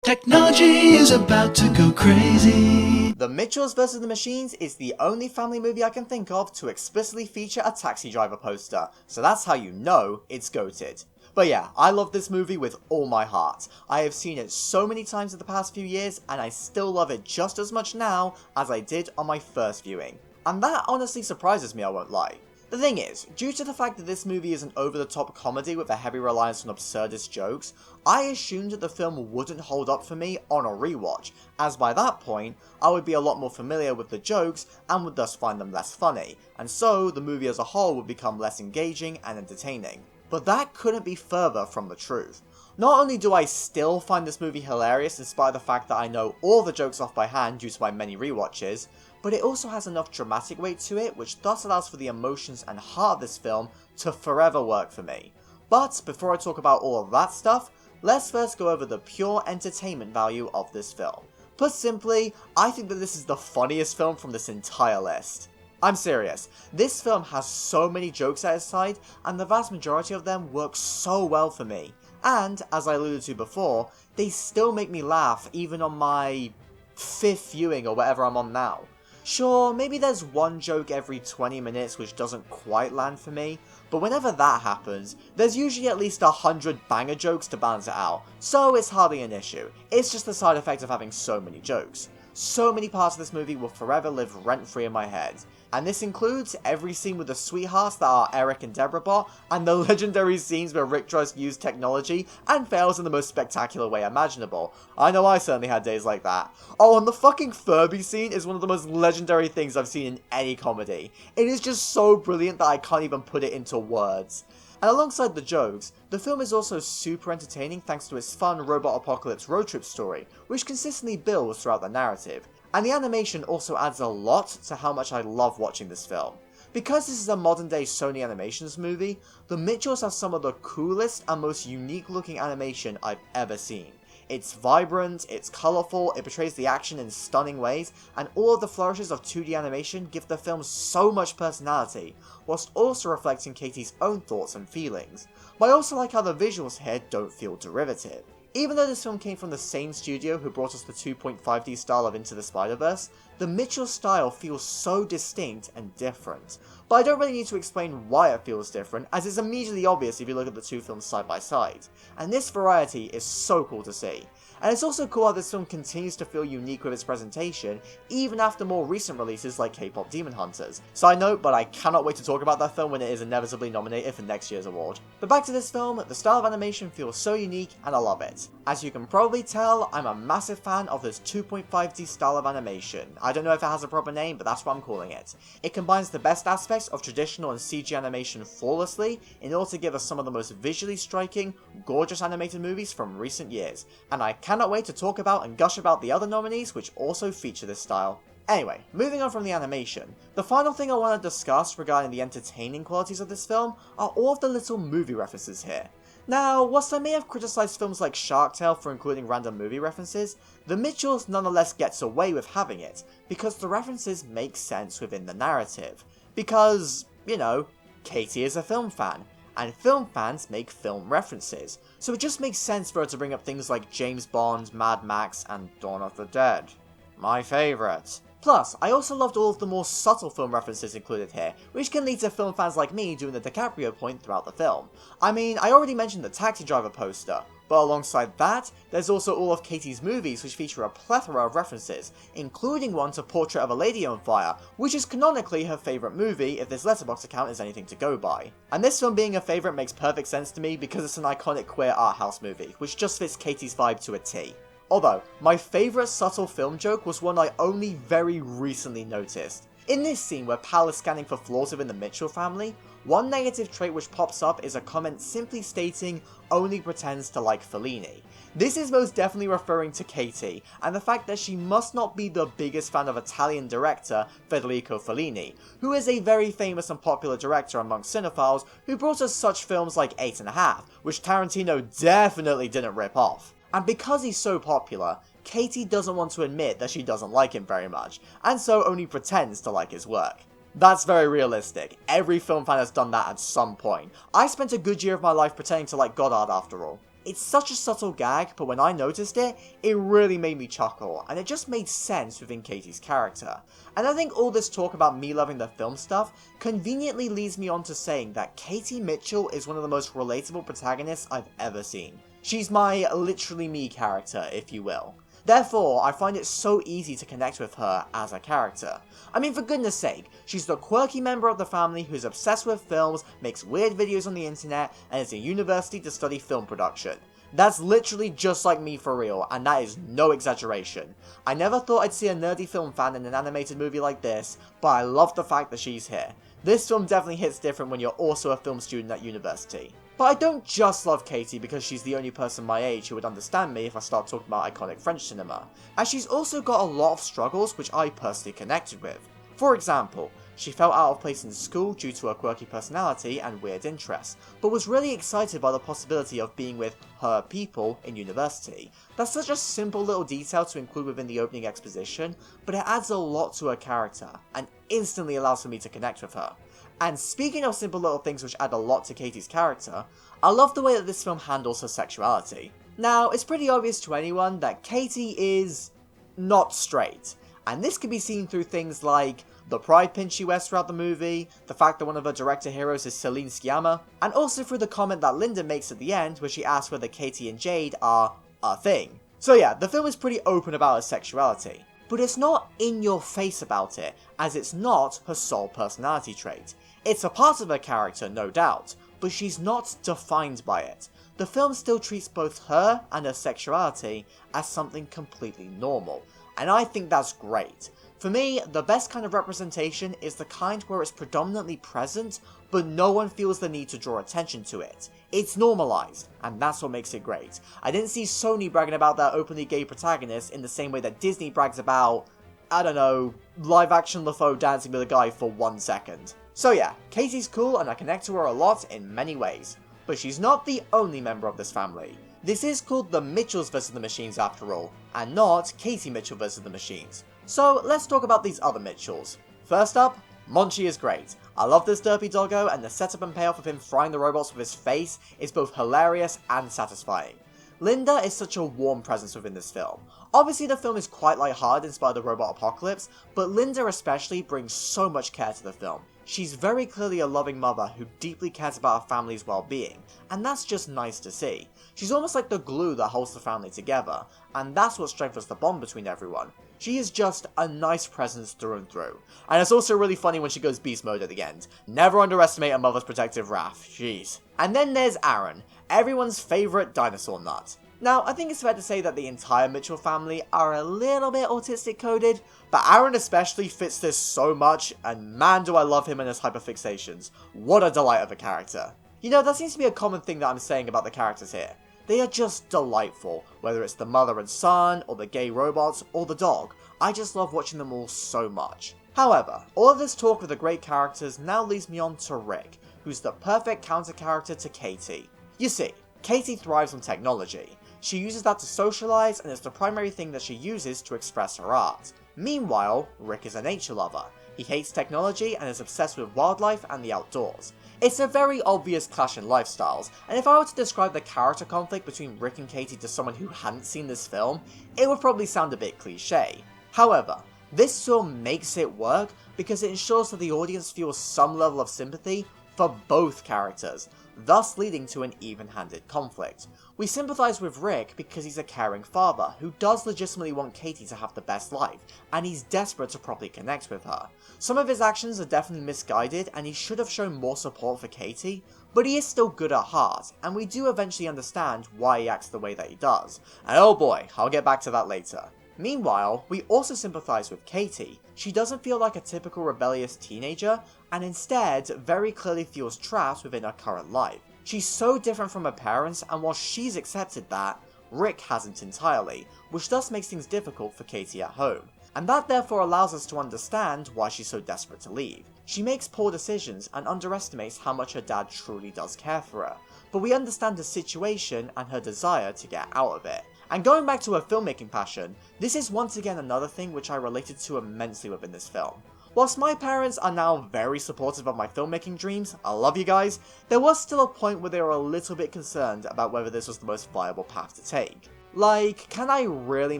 Technology is about to go crazy. The Mitchells vs. the Machines is the only family movie I can think of to explicitly feature a taxi driver poster, so that's how you know it's goated. But yeah, I love this movie with all my heart. I have seen it so many times in the past few years, and I still love it just as much now as I did on my first viewing. And that honestly surprises me, I won't lie. The thing is, due to the fact that this movie is an over-the-top comedy with a heavy reliance on absurdist jokes, I assumed that the film wouldn't hold up for me on a rewatch, as by that point, I would be a lot more familiar with the jokes and would thus find them less funny, and so the movie as a whole would become less engaging and entertaining. But that couldn't be further from the truth. Not only do I still find this movie hilarious in spite of the fact that I know all the jokes off by hand due to my many rewatches, but it also has enough dramatic weight to it which thus allows for the emotions and heart of this film to forever work for me. But before I talk about all of that stuff, let's first go over the pure entertainment value of this film. Put simply, I think that this is the funniest film from this entire list. I'm serious, this film has so many jokes at its side, and the vast majority of them work so well for me. And, as I alluded to before, they still make me laugh even on my 5th viewing or whatever I'm on now. Sure, maybe there's one joke every 20 minutes which doesn't quite land for me, but whenever that happens, there's usually at least 100 banger jokes to balance it out, so it's hardly an issue. It's just the side effect of having so many jokes. So many parts of this movie will forever live rent-free in my head. And this includes every scene with the sweethearts that are Eric and Deborah Bot, and the legendary scenes where Rick tries to use technology and fails in the most spectacular way imaginable. I know I certainly had days like that. Oh, and the fucking Furby scene is one of the most legendary things I've seen in any comedy. It is just so brilliant that I can't even put it into words. And alongside the jokes, the film is also super entertaining thanks to its fun robot apocalypse road trip story, which consistently builds throughout the narrative. And the animation also adds a lot to how much I love watching this film. Because this is a modern day Sony Animations movie, the Mitchells have some of the coolest and most unique looking animation I've ever seen. It's vibrant, it's colourful, it portrays the action in stunning ways, and all of the flourishes of 2D animation give the film so much personality, whilst also reflecting Katie's own thoughts and feelings. But I also like how the visuals here don't feel derivative. Even though this film came from the same studio who brought us the 2.5D style of Into the Spider-Verse, the Mitchell style feels so distinct and different. But I don't really need to explain why it feels different, as it's immediately obvious if you look at the two films side by side. And this variety is so cool to see. And it's also cool how this film continues to feel unique with its presentation, even after more recent releases like K-Pop Demon Hunters. Side note, but I cannot wait to talk about that film when it is inevitably nominated for next year's award. But back to this film, the style of animation feels so unique and I love it. As you can probably tell, I'm a massive fan of this 2.5D style of animation. I don't know if it has a proper name, but that's what I'm calling it. It combines the best aspects of traditional and CG animation flawlessly in order to give us some of the most visually striking, gorgeous animated movies from recent years, and I cannot wait to talk about and gush about the other nominees which also feature this style. Anyway, moving on from the animation, the final thing I want to discuss regarding the entertaining qualities of this film are all of the little movie references here. Now, whilst I may have criticised films like Shark Tale for including random movie references, The Mitchells nonetheless gets away with having it, because the references make sense within the narrative. Because, you know, Katie is a film fan, and film fans make film references, so it just makes sense for her to bring up things like James Bond, Mad Max, and Dawn of the Dead. My favourite. Plus, I also loved all of the more subtle film references included here, which can lead to film fans like me doing the DiCaprio point throughout the film. I mean, I already mentioned the Taxi Driver poster, but alongside that, there's also all of Katie's movies which feature a plethora of references, including one to Portrait of a Lady on Fire, which is canonically her favourite movie if this Letterboxd account is anything to go by. And this film being a favourite makes perfect sense to me because it's an iconic queer art house movie, which just fits Katie's vibe to a T. Although, my favourite subtle film joke was one I only very recently noticed. In this scene where Pal is scanning for flaws within the Mitchell family, one negative trait which pops up is a comment simply stating, "only pretends to like Fellini." This is most definitely referring to Katie, and the fact that she must not be the biggest fan of Italian director Federico Fellini, who is a very famous and popular director amongst cinephiles who brought us such films like 8½, which Tarantino definitely didn't rip off. And because he's so popular, Katie doesn't want to admit that she doesn't like him very much, and so only pretends to like his work. That's very realistic. Every film fan has done that at some point. I spent a good year of my life pretending to like Godard after all. It's such a subtle gag, but when I noticed it, it really made me chuckle, and it just made sense within Katie's character. And I think all this talk about me loving the film stuff conveniently leads me on to saying that Katie Mitchell is one of the most relatable protagonists I've ever seen. She's my literally me character, if you will. Therefore, I find it so easy to connect with her as a character. I mean, for goodness sake, she's the quirky member of the family who's obsessed with films, makes weird videos on the internet, and is in university to study film production. That's literally just like me for real, and that is no exaggeration. I never thought I'd see a nerdy film fan in an animated movie like this, but I love the fact that she's here. This film definitely hits different when you're also a film student at university. But I don't just love Katie because she's the only person my age who would understand me if I start talking about iconic French cinema, as she's also got a lot of struggles which I personally connected with. For example, she felt out of place in school due to her quirky personality and weird interests, but was really excited by the possibility of being with her people in university. That's such a simple little detail to include within the opening exposition, but it adds a lot to her character, and instantly allows for me to connect with her. And speaking of simple little things which add a lot to Katie's character, I love the way that this film handles her sexuality. Now, it's pretty obvious to anyone that Katie is not straight, and this can be seen through things like the pride pin she wears throughout the movie, the fact that one of her director heroes is Celine Sciamma, and also through the comment that Linda makes at the end where she asks whether Katie and Jade are a thing. So yeah, the film is pretty open about her sexuality, but it's not in your face about it, as it's not her sole personality trait. It's a part of her character, no doubt, but she's not defined by it. The film still treats both her and her sexuality as something completely normal, and I think that's great. For me, the best kind of representation is the kind where it's predominantly present, but no one feels the need to draw attention to it. It's normalized, and that's what makes it great. I didn't see Sony bragging about their openly gay protagonist in the same way that Disney brags about, I don't know, live action LeFou dancing with a guy for 1 second. So yeah, Katie's cool and I connect to her a lot in many ways. But she's not the only member of this family. This is called The Mitchells vs. the Machines after all, and not Katie Mitchell vs. the Machines. So let's talk about these other Mitchells. First up, Monchi is great. I love this derpy doggo, and the setup and payoff of him frying the robots with his face is both hilarious and satisfying. Linda is such a warm presence within this film. Obviously the film is quite lighthearted in spite of the robot apocalypse, but Linda especially brings so much care to the film. She's very clearly a loving mother who deeply cares about her family's well-being, and that's just nice to see. She's almost like the glue that holds the family together, and that's what strengthens the bond between everyone. She is just a nice presence through and through. And it's also really funny when she goes beast mode at the end. Never underestimate a mother's protective wrath, jeez. And then there's Aaron, everyone's favourite dinosaur nut. Now, I think it's fair to say that the entire Mitchell family are a little bit autistic coded, but Aaron especially fits this so much, and man do I love him and his hyperfixations. What a delight of a character. You know, that seems to be a common thing that I'm saying about the characters here. They are just delightful, whether it's the mother and son, or the gay robots, or the dog. I just love watching them all so much. However, all of this talk of the great characters now leads me on to Rick, who's the perfect counter character to Katie. You see, Katie thrives on technology. She uses that to socialize, and it's the primary thing that she uses to express her art. Meanwhile, Rick is a nature lover. He hates technology and is obsessed with wildlife and the outdoors. It's a very obvious clash in lifestyles, and if I were to describe the character conflict between Rick and Katie to someone who hadn't seen this film, it would probably sound a bit cliche. However, this film makes it work because it ensures that the audience feels some level of sympathy for both characters, thus leading to an even-handed conflict. We sympathise with Rick because he's a caring father who does legitimately want Katie to have the best life, and he's desperate to properly connect with her. Some of his actions are definitely misguided and he should have shown more support for Katie, but he is still good at heart, and we do eventually understand why he acts the way that he does. And oh boy, I'll get back to that later. Meanwhile, we also sympathise with Katie. She doesn't feel like a typical rebellious teenager, and instead very clearly feels trapped within her current life. She's so different from her parents, and while she's accepted that, Rick hasn't entirely, which thus makes things difficult for Katie at home. And that therefore allows us to understand why she's so desperate to leave. She makes poor decisions and underestimates how much her dad truly does care for her, but we understand the situation and her desire to get out of it. And going back to her filmmaking passion, this is once again another thing which I related to immensely within this film. Whilst my parents are now very supportive of my filmmaking dreams, I love you guys, there was still a point where they were a little bit concerned about whether this was the most viable path to take. Like, can I really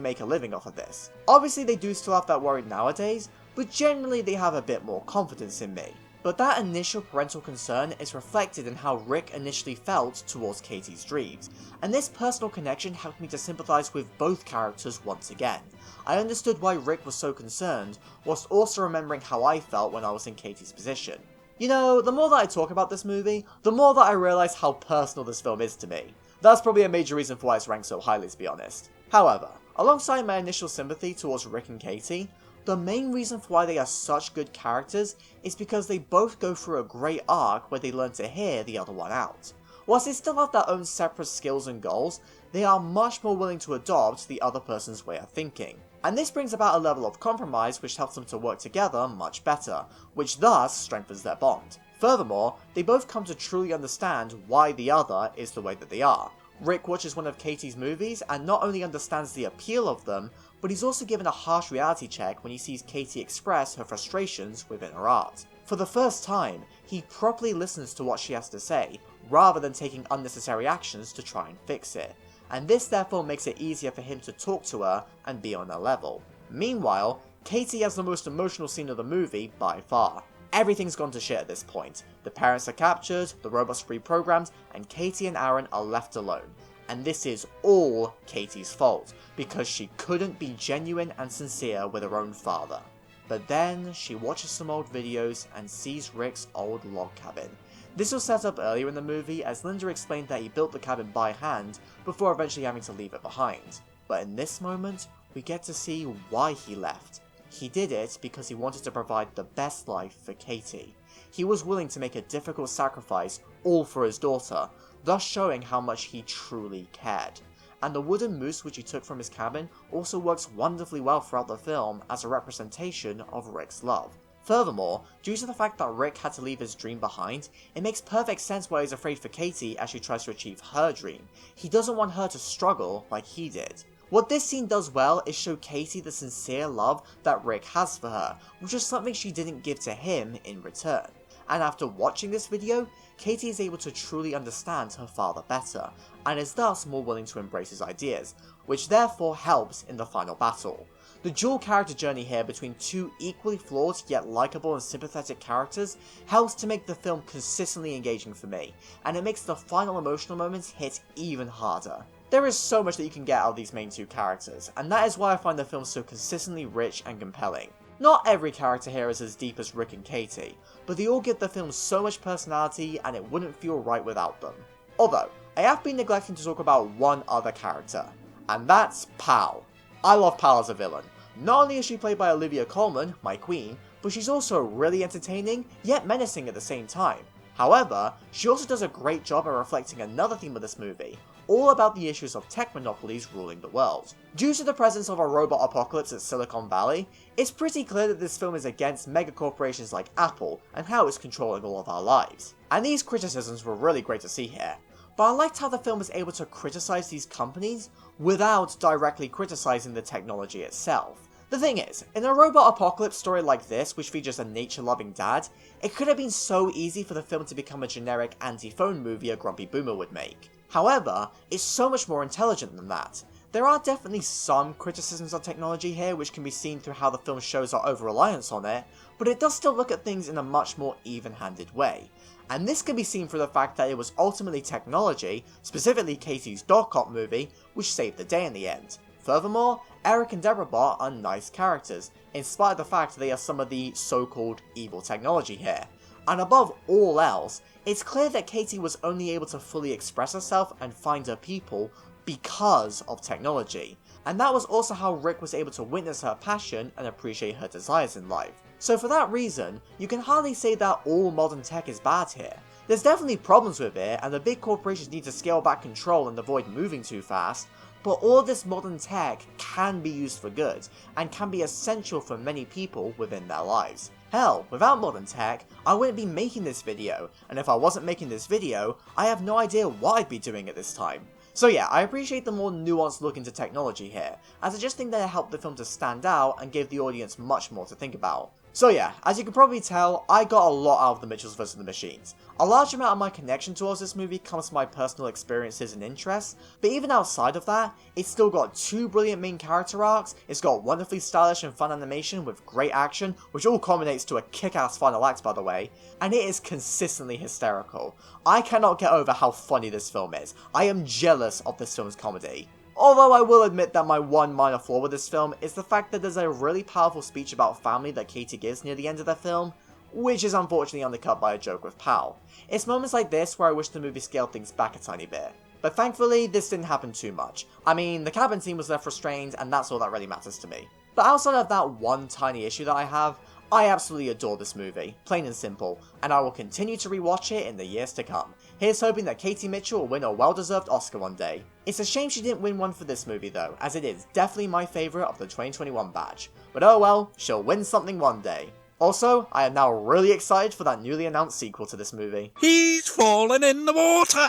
make a living off of this? Obviously they do still have that worry nowadays, but generally they have a bit more confidence in me. But that initial parental concern is reflected in how Rick initially felt towards Katie's dreams, and this personal connection helped me to sympathise with both characters once again. I understood why Rick was so concerned, whilst also remembering how I felt when I was in Katie's position. You know, the more that I talk about this movie, the more that I realise how personal this film is to me. That's probably a major reason for why it's ranked so highly, to be honest. However, alongside my initial sympathy towards Rick and Katie, the main reason for why they are such good characters is because they both go through a great arc where they learn to hear the other one out. Whilst they still have their own separate skills and goals, they are much more willing to adopt the other person's way of thinking. And this brings about a level of compromise which helps them to work together much better, which thus strengthens their bond. Furthermore, they both come to truly understand why the other is the way that they are. Rick watches one of Katie's movies and not only understands the appeal of them, but he's also given a harsh reality check when he sees Katie express her frustrations within her art. For the first time, he properly listens to what she has to say, rather than taking unnecessary actions to try and fix it, and this therefore makes it easier for him to talk to her and be on her level. Meanwhile, Katie has the most emotional scene of the movie by far. Everything's gone to shit at this point. The parents are captured, the robots reprogrammed, and Katie and Aaron are left alone. And this is all Katie's fault, because she couldn't be genuine and sincere with her own father. But then, she watches some old videos and sees Rick's old log cabin. This was set up earlier in the movie as Linda explained that he built the cabin by hand before eventually having to leave it behind. But in this moment, we get to see why he left. He did it because he wanted to provide the best life for Katie. He was willing to make a difficult sacrifice, all for his daughter, thus showing how much he truly cared. And the wooden moose which he took from his cabin also works wonderfully well throughout the film as a representation of Rick's love. Furthermore, due to the fact that Rick had to leave his dream behind, it makes perfect sense why he's afraid for Katie as she tries to achieve her dream. He doesn't want her to struggle like he did. What this scene does well is show Katie the sincere love that Rick has for her, which is something she didn't give to him in return. And after watching this video, Katie is able to truly understand her father better, and is thus more willing to embrace his ideas, which therefore helps in the final battle. The dual character journey here between two equally flawed yet likeable and sympathetic characters helps to make the film consistently engaging for me, and it makes the final emotional moments hit even harder. There is so much that you can get out of these main two characters, and that is why I find the film so consistently rich and compelling. Not every character here is as deep as Rick and Katie, but they all give the film so much personality and it wouldn't feel right without them. Although, I have been neglecting to talk about one other character, and that's Pal. I love Pal as a villain. Not only is she played by Olivia Colman, my queen, but she's also really entertaining, yet menacing at the same time. However, she also does a great job at reflecting another theme of this movie, all about the issues of tech monopolies ruling the world. Due to the presence of a robot apocalypse at Silicon Valley, it's pretty clear that this film is against megacorporations like Apple and how it's controlling all of our lives. And these criticisms were really great to see here. But I liked how the film was able to criticize these companies without directly criticizing the technology itself. The thing is, in a robot apocalypse story like this, which features a nature-loving dad, it could have been so easy for the film to become a generic anti-phone movie a grumpy boomer would make. However, it's so much more intelligent than that. There are definitely some criticisms of technology here which can be seen through how the film shows our over-reliance on it, but it does still look at things in a much more even-handed way. And this can be seen through the fact that it was ultimately technology, specifically Katie's Dog Cop movie, which saved the day in the end. Furthermore, Eric and Deborah Bart are nice characters, in spite of the fact that they are some of the so-called evil technology here. And above all else, it's clear that Katie was only able to fully express herself and find her people because of technology. And that was also how Rick was able to witness her passion and appreciate her desires in life. So for that reason, you can hardly say that all modern tech is bad here. There's definitely problems with it, and the big corporations need to scale back control and avoid moving too fast, but all of this modern tech can be used for good, and can be essential for many people within their lives. Hell, without modern tech, I wouldn't be making this video, and if I wasn't making this video, I have no idea what I'd be doing at this time. So yeah, I appreciate the more nuanced look into technology here, as I just think that it helped the film to stand out and gave the audience much more to think about. So yeah, as you can probably tell, I got a lot out of The Mitchells vs. the Machines. A large amount of my connection towards this movie comes from my personal experiences and interests, but even outside of that, it's still got 2 brilliant main character arcs, it's got wonderfully stylish and fun animation with great action, which all culminates to a kick-ass final act by the way, and it is consistently hysterical. I cannot get over how funny this film is. I am jealous of this film's comedy. Although I will admit that my one minor flaw with this film is the fact that there's a really powerful speech about family that Katie gives near the end of the film, which is unfortunately undercut by a joke with Howl. It's moments like this where I wish the movie scaled things back a tiny bit. But thankfully, this didn't happen too much. I mean, the cabin scene was left restrained, and that's all that really matters to me. But outside of that one tiny issue that I have, I absolutely adore this movie, plain and simple, and I will continue to rewatch it in the years to come. Here's hoping that Katie Mitchell will win a well-deserved Oscar one day. It's a shame she didn't win one for this movie though, as it is definitely my favourite of the 2021 batch. But oh well, she'll win something one day. Also, I am now really excited for that newly announced sequel to this movie. He's fallen in the water!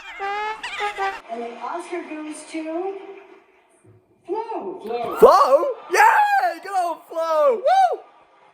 And the Oscar goes to... Flo! Flo? Yeah! Good old Flo! Woo!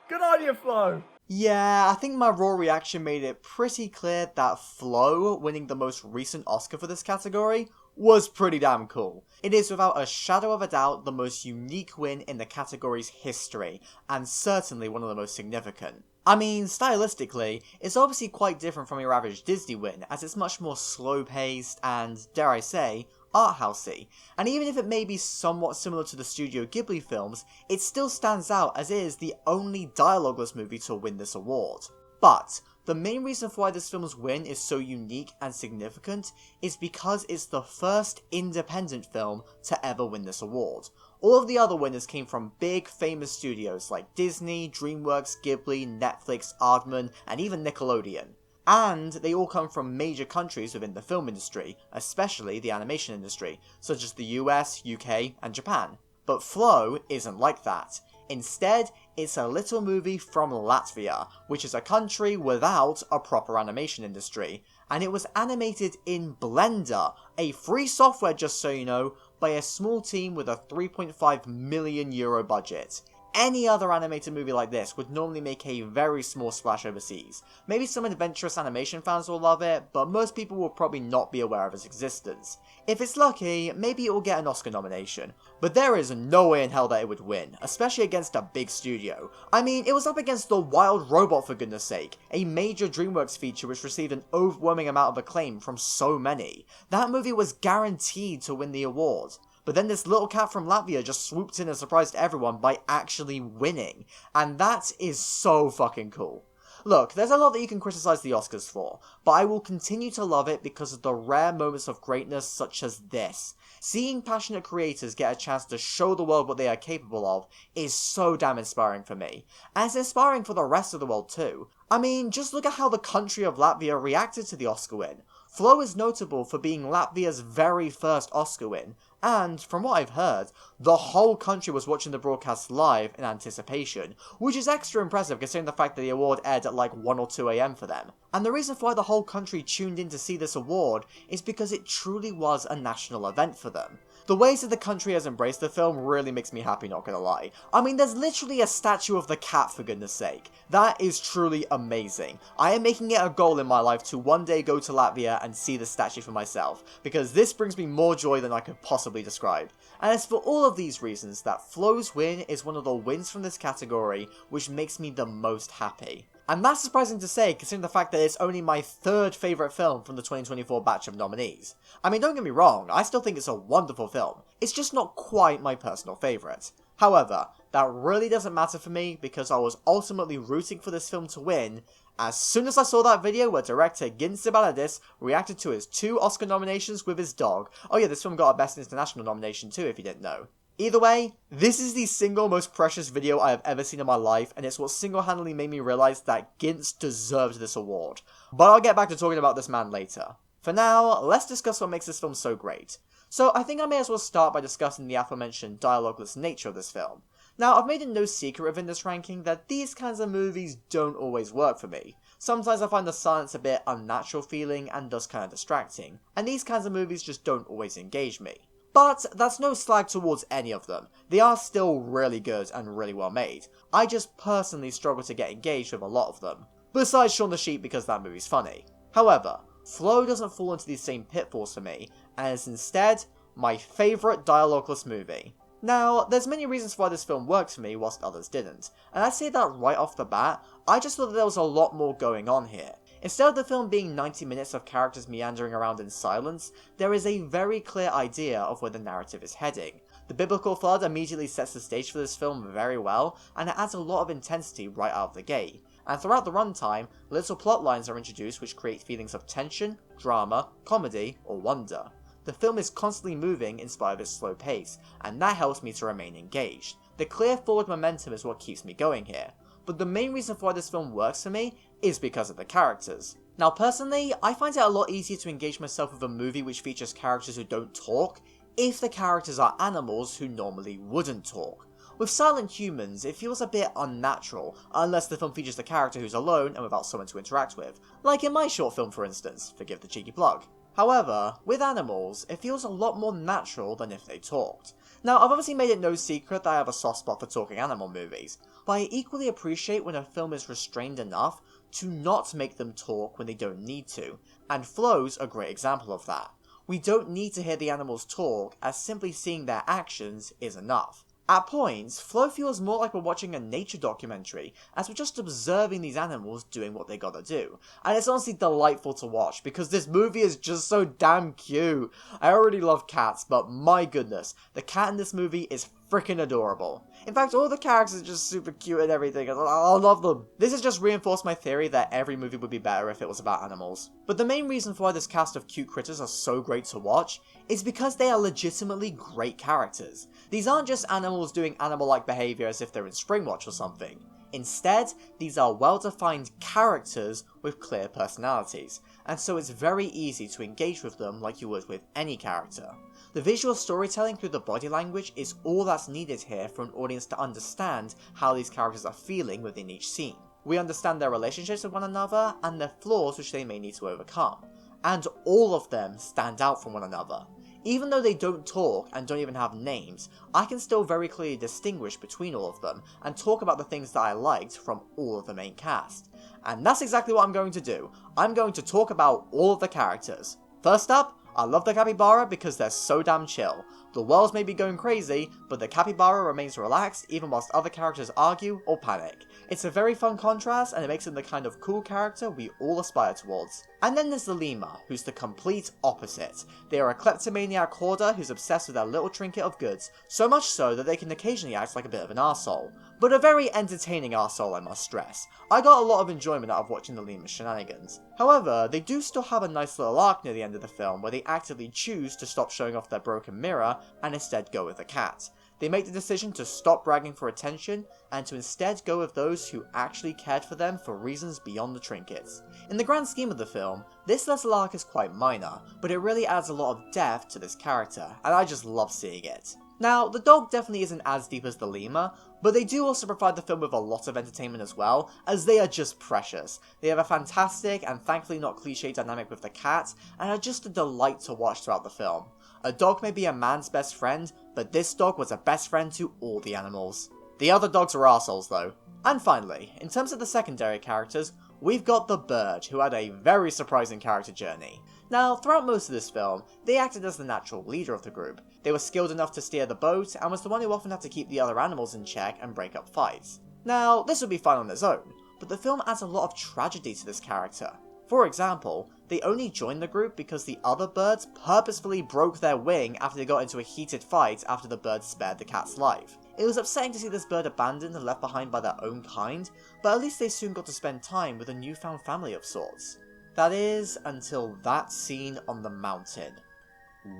Good on you, Flo! Yeah, I think my raw reaction made it pretty clear that Flo winning the most recent Oscar for this category was pretty damn cool. It is without a shadow of a doubt the most unique win in the category's history, and certainly one of the most significant. I mean, stylistically, it's obviously quite different from your average Disney win, as it's much more slow-paced and, dare I say, art-housey, and even if it may be somewhat similar to the Studio Ghibli films, it still stands out as it is the only dialogueless movie to win this award. But the main reason for why this film's win is so unique and significant is because it's the first independent film to ever win this award. All of the other winners came from big famous studios like Disney, DreamWorks, Ghibli, Netflix, Aardman, and even Nickelodeon. And they all come from major countries within the film industry, especially the animation industry, such as the US, UK, and Japan. But Flo isn't like that. Instead, it's a little movie from Latvia, which is a country without a proper animation industry, and it was animated in Blender, a free software just so you know, by a small team with a €3.5 million budget. Any other animated movie like this would normally make a very small splash overseas. Maybe some adventurous animation fans will love it, but most people will probably not be aware of its existence. If it's lucky, maybe it will get an Oscar nomination, but there is no way in hell that it would win, especially against a big studio. I mean, it was up against The Wild Robot for goodness sake, a major DreamWorks feature which received an overwhelming amount of acclaim from so many. That movie was guaranteed to win the award. But then this little cat from Latvia just swooped in and surprised everyone by actually winning. And that is so fucking cool. Look, there's a lot that you can criticize the Oscars for, but I will continue to love it because of the rare moments of greatness such as this. Seeing passionate creators get a chance to show the world what they are capable of is so damn inspiring for me. And it's inspiring for the rest of the world too. I mean, just look at how the country of Latvia reacted to the Oscar win. Flo is notable for being Latvia's very first Oscar win, and, from what I've heard, the whole country was watching the broadcast live in anticipation, which is extra impressive considering the fact that the award aired at like 1 or 2 AM for them. And the reason for why the whole country tuned in to see this award is because it truly was a national event for them. The ways that the country has embraced the film really makes me happy, not gonna lie. I mean, there's literally a statue of the cat, for goodness sake. That is truly amazing. I am making it a goal in my life to one day go to Latvia and see the statue for myself, because this brings me more joy than I could possibly describe. And it's for all of these reasons that Flo's win is one of the wins from this category which makes me the most happy. And that's surprising to say considering the fact that it's only my third favourite film from the 2024 batch of nominees. I mean, don't get me wrong, I still think it's a wonderful film. It's just not quite my personal favourite. However, that really doesn't matter for me because I was ultimately rooting for this film to win as soon as I saw that video where director Ginse Baladis reacted to his 2 Oscar nominations with his dog. Oh yeah, this film got a Best International nomination too if you didn't know. Either way, this is the single most precious video I have ever seen in my life, and it's what single-handedly made me realise that Ginse deserved this award. But I'll get back to talking about this man later. For now, let's discuss what makes this film so great. So I think I may as well start by discussing the aforementioned dialogueless nature of this film. Now, I've made it no secret within this ranking that these kinds of movies don't always work for me. Sometimes I find the silence a bit unnatural feeling and thus kind of distracting, and these kinds of movies just don't always engage me. But that's no slag towards any of them. They are still really good and really well made. I just personally struggle to get engaged with a lot of them. Besides Shaun the Sheep because that movie's funny. However, Flow doesn't fall into these same pitfalls for me, and is instead my favourite dialogueless movie. Now, there's many reasons why this film worked for me whilst others didn't, and I say that right off the bat. I just thought that there was a lot more going on here. Instead of the film being 90 minutes of characters meandering around in silence, there is a very clear idea of where the narrative is heading. The biblical flood immediately sets the stage for this film very well, and it adds a lot of intensity right out of the gate. And throughout the runtime, little plot lines are introduced which create feelings of tension, drama, comedy, or wonder. The film is constantly moving in spite of its slow pace, and that helps me to remain engaged. The clear forward momentum is what keeps me going here. But the main reason for why this film works for me is because of the characters. Now personally, I find it a lot easier to engage myself with a movie which features characters who don't talk, if the characters are animals who normally wouldn't talk. With silent humans, it feels a bit unnatural, unless the film features a character who's alone and without someone to interact with, like in my short film for instance, forgive the cheeky plug. However, with animals, it feels a lot more natural than if they talked. Now, I've obviously made it no secret that I have a soft spot for talking animal movies, but I equally appreciate when a film is restrained enough to not make them talk when they don't need to, and Flow's a great example of that. We don't need to hear the animals talk, as simply seeing their actions is enough. At points, Flow feels more like we're watching a nature documentary, as we're just observing these animals doing what they gotta do. And it's honestly delightful to watch, because this movie is just so damn cute. I already love cats, but my goodness, the cat in this movie is freaking adorable. In fact, all the characters are just super cute and everything, and I love them. This has just reinforced my theory that every movie would be better if it was about animals. But the main reason for why this cast of cute critters are so great to watch is because they are legitimately great characters. These aren't just animals doing animal-like behaviour as if they're in Springwatch or something. Instead, these are well-defined characters with clear personalities, and so it's very easy to engage with them like you would with any character. The visual storytelling through the body language is all that's needed here for an audience to understand how these characters are feeling within each scene. We understand their relationships with one another and their flaws which they may need to overcome, and all of them stand out from one another. Even though they don't talk and don't even have names, I can still very clearly distinguish between all of them and talk about the things that I liked from all of the main cast. And that's exactly what I'm going to do. I'm going to talk about all of the characters. First up, I love the capybara because they're so damn chill. The world may be going crazy, but the capybara remains relaxed even whilst other characters argue or panic. It's a very fun contrast and it makes him the kind of cool character we all aspire towards. And then there's the lemur, who's the complete opposite. They are a kleptomaniac hoarder who's obsessed with their little trinket of goods, so much so that they can occasionally act like a bit of an arsehole. But a very entertaining arsehole, I must stress. I got a lot of enjoyment out of watching the lemur's shenanigans. However, they do still have a nice little arc near the end of the film where they actively choose to stop showing off their broken mirror and instead go with the cat. They make the decision to stop bragging for attention and to instead go with those who actually cared for them for reasons beyond the trinkets. In the grand scheme of the film, this little arc is quite minor, but it really adds a lot of depth to this character, and I just love seeing it. Now, the dog definitely isn't as deep as the lemur, but they do also provide the film with a lot of entertainment as well, as they are just precious. They have a fantastic and thankfully not cliche dynamic with the cat, and are just a delight to watch throughout the film. A dog may be a man's best friend, but this dog was a best friend to all the animals. The other dogs are arseholes though. And finally, in terms of the secondary characters, we've got the bird, who had a very surprising character journey. Now, throughout most of this film, they acted as the natural leader of the group. They were skilled enough to steer the boat, and was the one who often had to keep the other animals in check and break up fights. Now, this would be fine on its own, but the film adds a lot of tragedy to this character. For example, they only joined the group because the other birds purposefully broke their wing after they got into a heated fight after the bird spared the cat's life. It was upsetting to see this bird abandoned and left behind by their own kind, but at least they soon got to spend time with a newfound family of sorts. That is, until that scene on the mountain.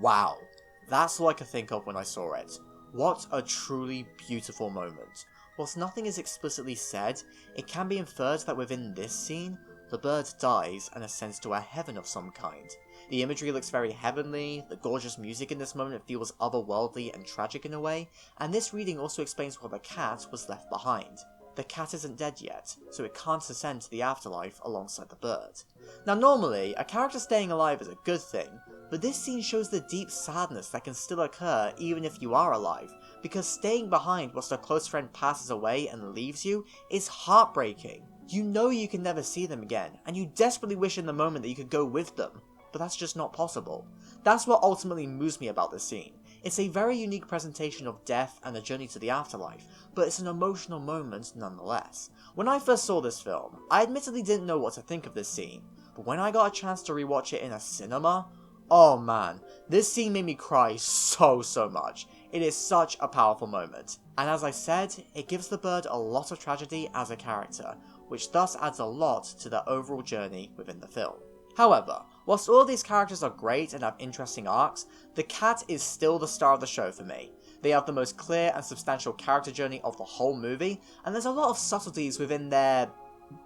Wow, that's all I could think of when I saw it. What a truly beautiful moment. Whilst nothing is explicitly said, it can be inferred that within this scene, the bird dies and ascends to a heaven of some kind. The imagery looks very heavenly, the gorgeous music in this moment feels otherworldly and tragic in a way, and this reading also explains why the cat was left behind. the cat isn't dead yet, so it can't ascend to the afterlife alongside the bird. Now normally, a character staying alive is a good thing, but this scene shows the deep sadness that can still occur even if you are alive, because staying behind whilst a close friend passes away and leaves you is heartbreaking. You know you can never see them again, and you desperately wish in the moment that you could go with them, but that's just not possible. That's what ultimately moves me about this scene. It's a very unique presentation of death and the journey to the afterlife, but it's an emotional moment nonetheless. When I first saw this film, I admittedly didn't know what to think of this scene, but when I got a chance to rewatch it in a cinema, oh man, this scene made me cry so much. It is such a powerful moment, and as I said, it gives the bird a lot of tragedy as a character, which thus adds a lot to their overall journey within the film. However, whilst all of these characters are great and have interesting arcs, the cat is still the star of the show for me. They have the most clear and substantial character journey of the whole movie, and there's a lot of subtleties within their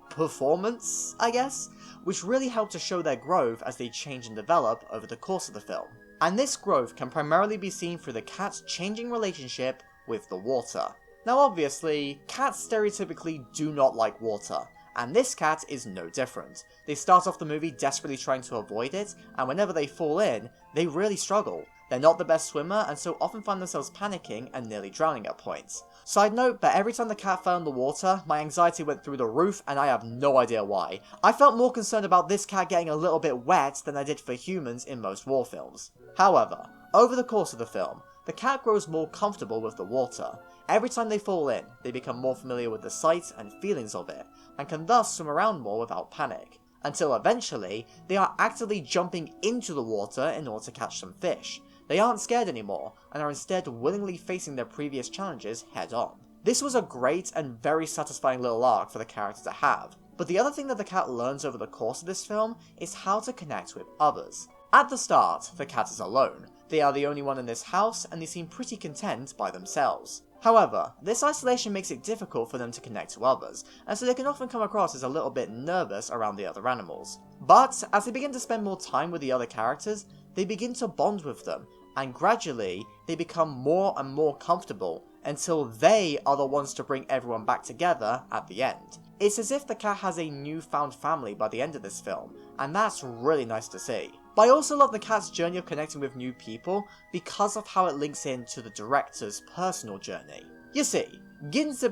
performance, I guess, which really help to show their growth as they change and develop over the course of the film. And this growth can primarily be seen through the cat's changing relationship with the water. Now obviously, cats stereotypically do not like water, and this cat is no different. They start off the movie desperately trying to avoid it, and whenever they fall in, they really struggle. They're not the best swimmer, and so often find themselves panicking and nearly drowning at points. Side note, but every time the cat fell in the water, my anxiety went through the roof, and I have no idea why. I felt more concerned about this cat getting a little bit wet than I did for humans in most war films. However, over the course of the film, the cat grows more comfortable with the water. Every time they fall in, they become more familiar with the sights and feelings of it, and can thus swim around more without panic. Until eventually, they are actively jumping into the water in order to catch some fish. They aren't scared anymore, and are instead willingly facing their previous challenges head on. This was a great and very satisfying little arc for the character to have, but the other thing that the cat learns over the course of this film is how to connect with others. At the start, the cat is alone. They are the only one in this house, and they seem pretty content by themselves. However, this isolation makes it difficult for them to connect to others, and so they can often come across as a little bit nervous around the other animals. But, as they begin to spend more time with the other characters, they begin to bond with them, and gradually, they become more and more comfortable, until they are the ones to bring everyone back together at the end. It's as if the cat has a newfound family by the end of this film, and that's really nice to see. But I also love the cat's journey of connecting with new people because of how it links into the director's personal journey. You see, Ginz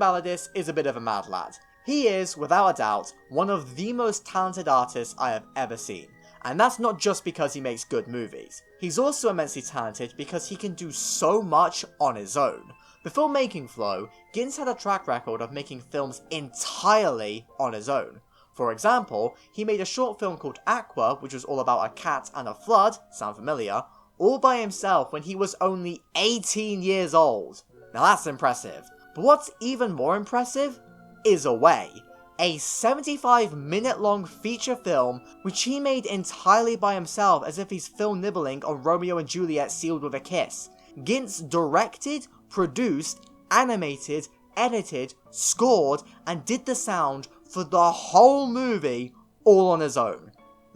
is a bit of a mad lad. He is, without a doubt, one of the most talented artists I have ever seen. And that's not just because he makes good movies. He's also immensely talented because he can do so much on his own. Before making Flow, Ginz had a track record of making films entirely on his own. For example, he made a short film called Aqua, which was all about a cat and a flood, sound familiar, all by himself when he was only 18 years old. Now that's impressive. But what's even more impressive is Away, a 75-minute long feature film which he made entirely by himself as if he's Phil nibbling on Romeo and Juliet sealed with a kiss. Ginz directed, produced, animated, edited, scored, and did the sound for the whole movie all on his own.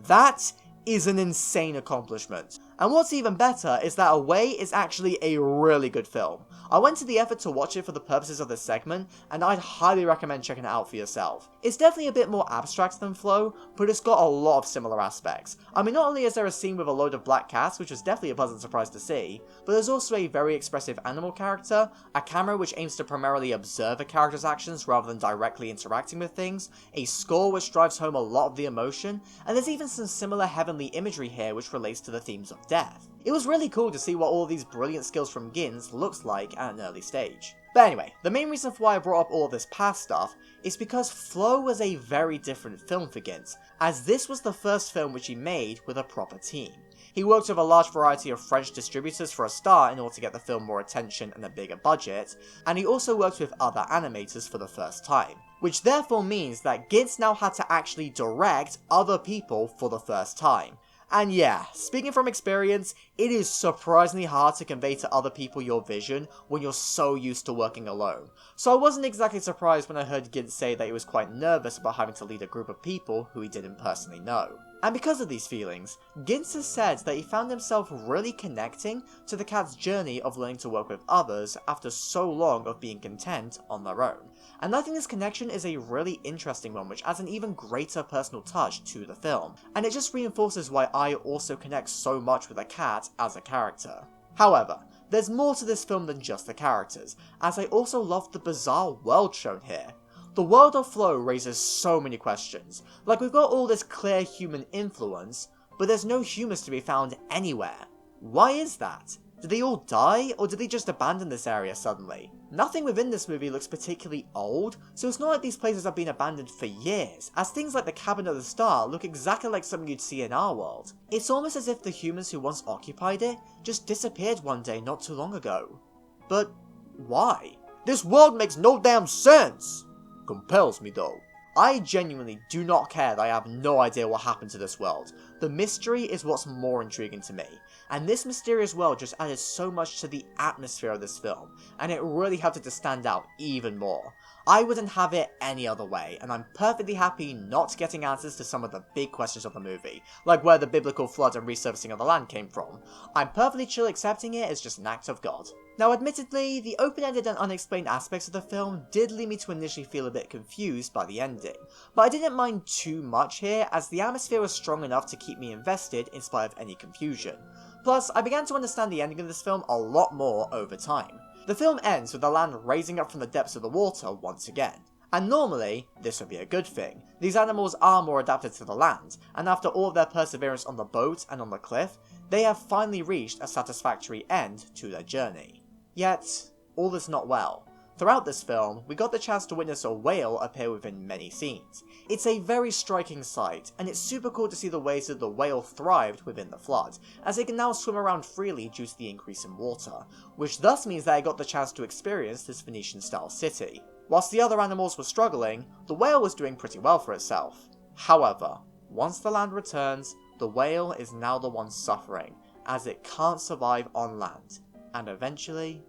That is an insane accomplishment. And what's even better is that Away is actually a really good film. I went to the effort to watch it for the purposes of this segment, and I'd highly recommend checking it out for yourself. It's definitely a bit more abstract than Flow, but it's got a lot of similar aspects. I mean, not only is there a scene with a load of black cats, which was definitely a pleasant surprise to see, but there's also a very expressive animal character, a camera which aims to primarily observe a character's actions rather than directly interacting with things, a score which drives home a lot of the emotion, and there's even some similar heavenly imagery here which relates to the themes of death. It was really cool to see what all of these brilliant skills from Ginz looks like at an early stage. But anyway, the main reason for why I brought up all of this past stuff is because Flow was a very different film for Ginz, as this was the first film which he made with a proper team. He worked with a large variety of French distributors for a start in order to get the film more attention and a bigger budget, and he also worked with other animators for the first time. Which therefore means that Ginz now had to actually direct other people for the first time. And yeah, speaking from experience, it is surprisingly hard to convey to other people your vision when you're so used to working alone. So I wasn't exactly surprised when I heard Ginz say that he was quite nervous about having to lead a group of people who he didn't personally know. And because of these feelings, Ginz has said that he found himself really connecting to the cat's journey of learning to work with others after so long of being content on their own. And I think this connection is a really interesting one, which adds an even greater personal touch to the film, and it just reinforces why I also connect so much with the cat as a character. However, there's more to this film than just the characters, as I also love the bizarre world shown here. The world of Flow raises so many questions. Like, we've got all this clear human influence, but there's no humans to be found anywhere. Why is that? Did they all die, or did they just abandon this area suddenly? Nothing within this movie looks particularly old, so it's not like these places have been abandoned for years, as things like the Cabin at the Star look exactly like something you'd see in our world. It's almost as if the humans who once occupied it just disappeared one day not too long ago. But why? This world makes no damn sense! Compels me though. I genuinely do not care that I have no idea what happened to this world. The mystery is what's more intriguing to me, and this mysterious world just added so much to the atmosphere of this film, and it really helped it to stand out even more. I wouldn't have it any other way, and I'm perfectly happy not getting answers to some of the big questions of the movie, like where the biblical flood and resurfacing of the land came from. I'm perfectly chill accepting it as just an act of God. Now admittedly, the open-ended and unexplained aspects of the film did lead me to initially feel a bit confused by the ending, but I didn't mind too much here as the atmosphere was strong enough to keep me invested in spite of any confusion. Plus, I began to understand the ending of this film a lot more over time. The film ends with the land raising up from the depths of the water once again. And normally, this would be a good thing. These animals are more adapted to the land, and after all of their perseverance on the boat and on the cliff, they have finally reached a satisfactory end to their journey. Yet, all is not well. Throughout this film, we got the chance to witness a whale appear within many scenes. It's a very striking sight, and it's super cool to see the ways that the whale thrived within the flood, as it can now swim around freely due to the increase in water, which thus means that I got the chance to experience this Venetian-style city. Whilst the other animals were struggling, the whale was doing pretty well for itself. However, once the land returns, the whale is now the one suffering, as it can't survive on land, and eventually,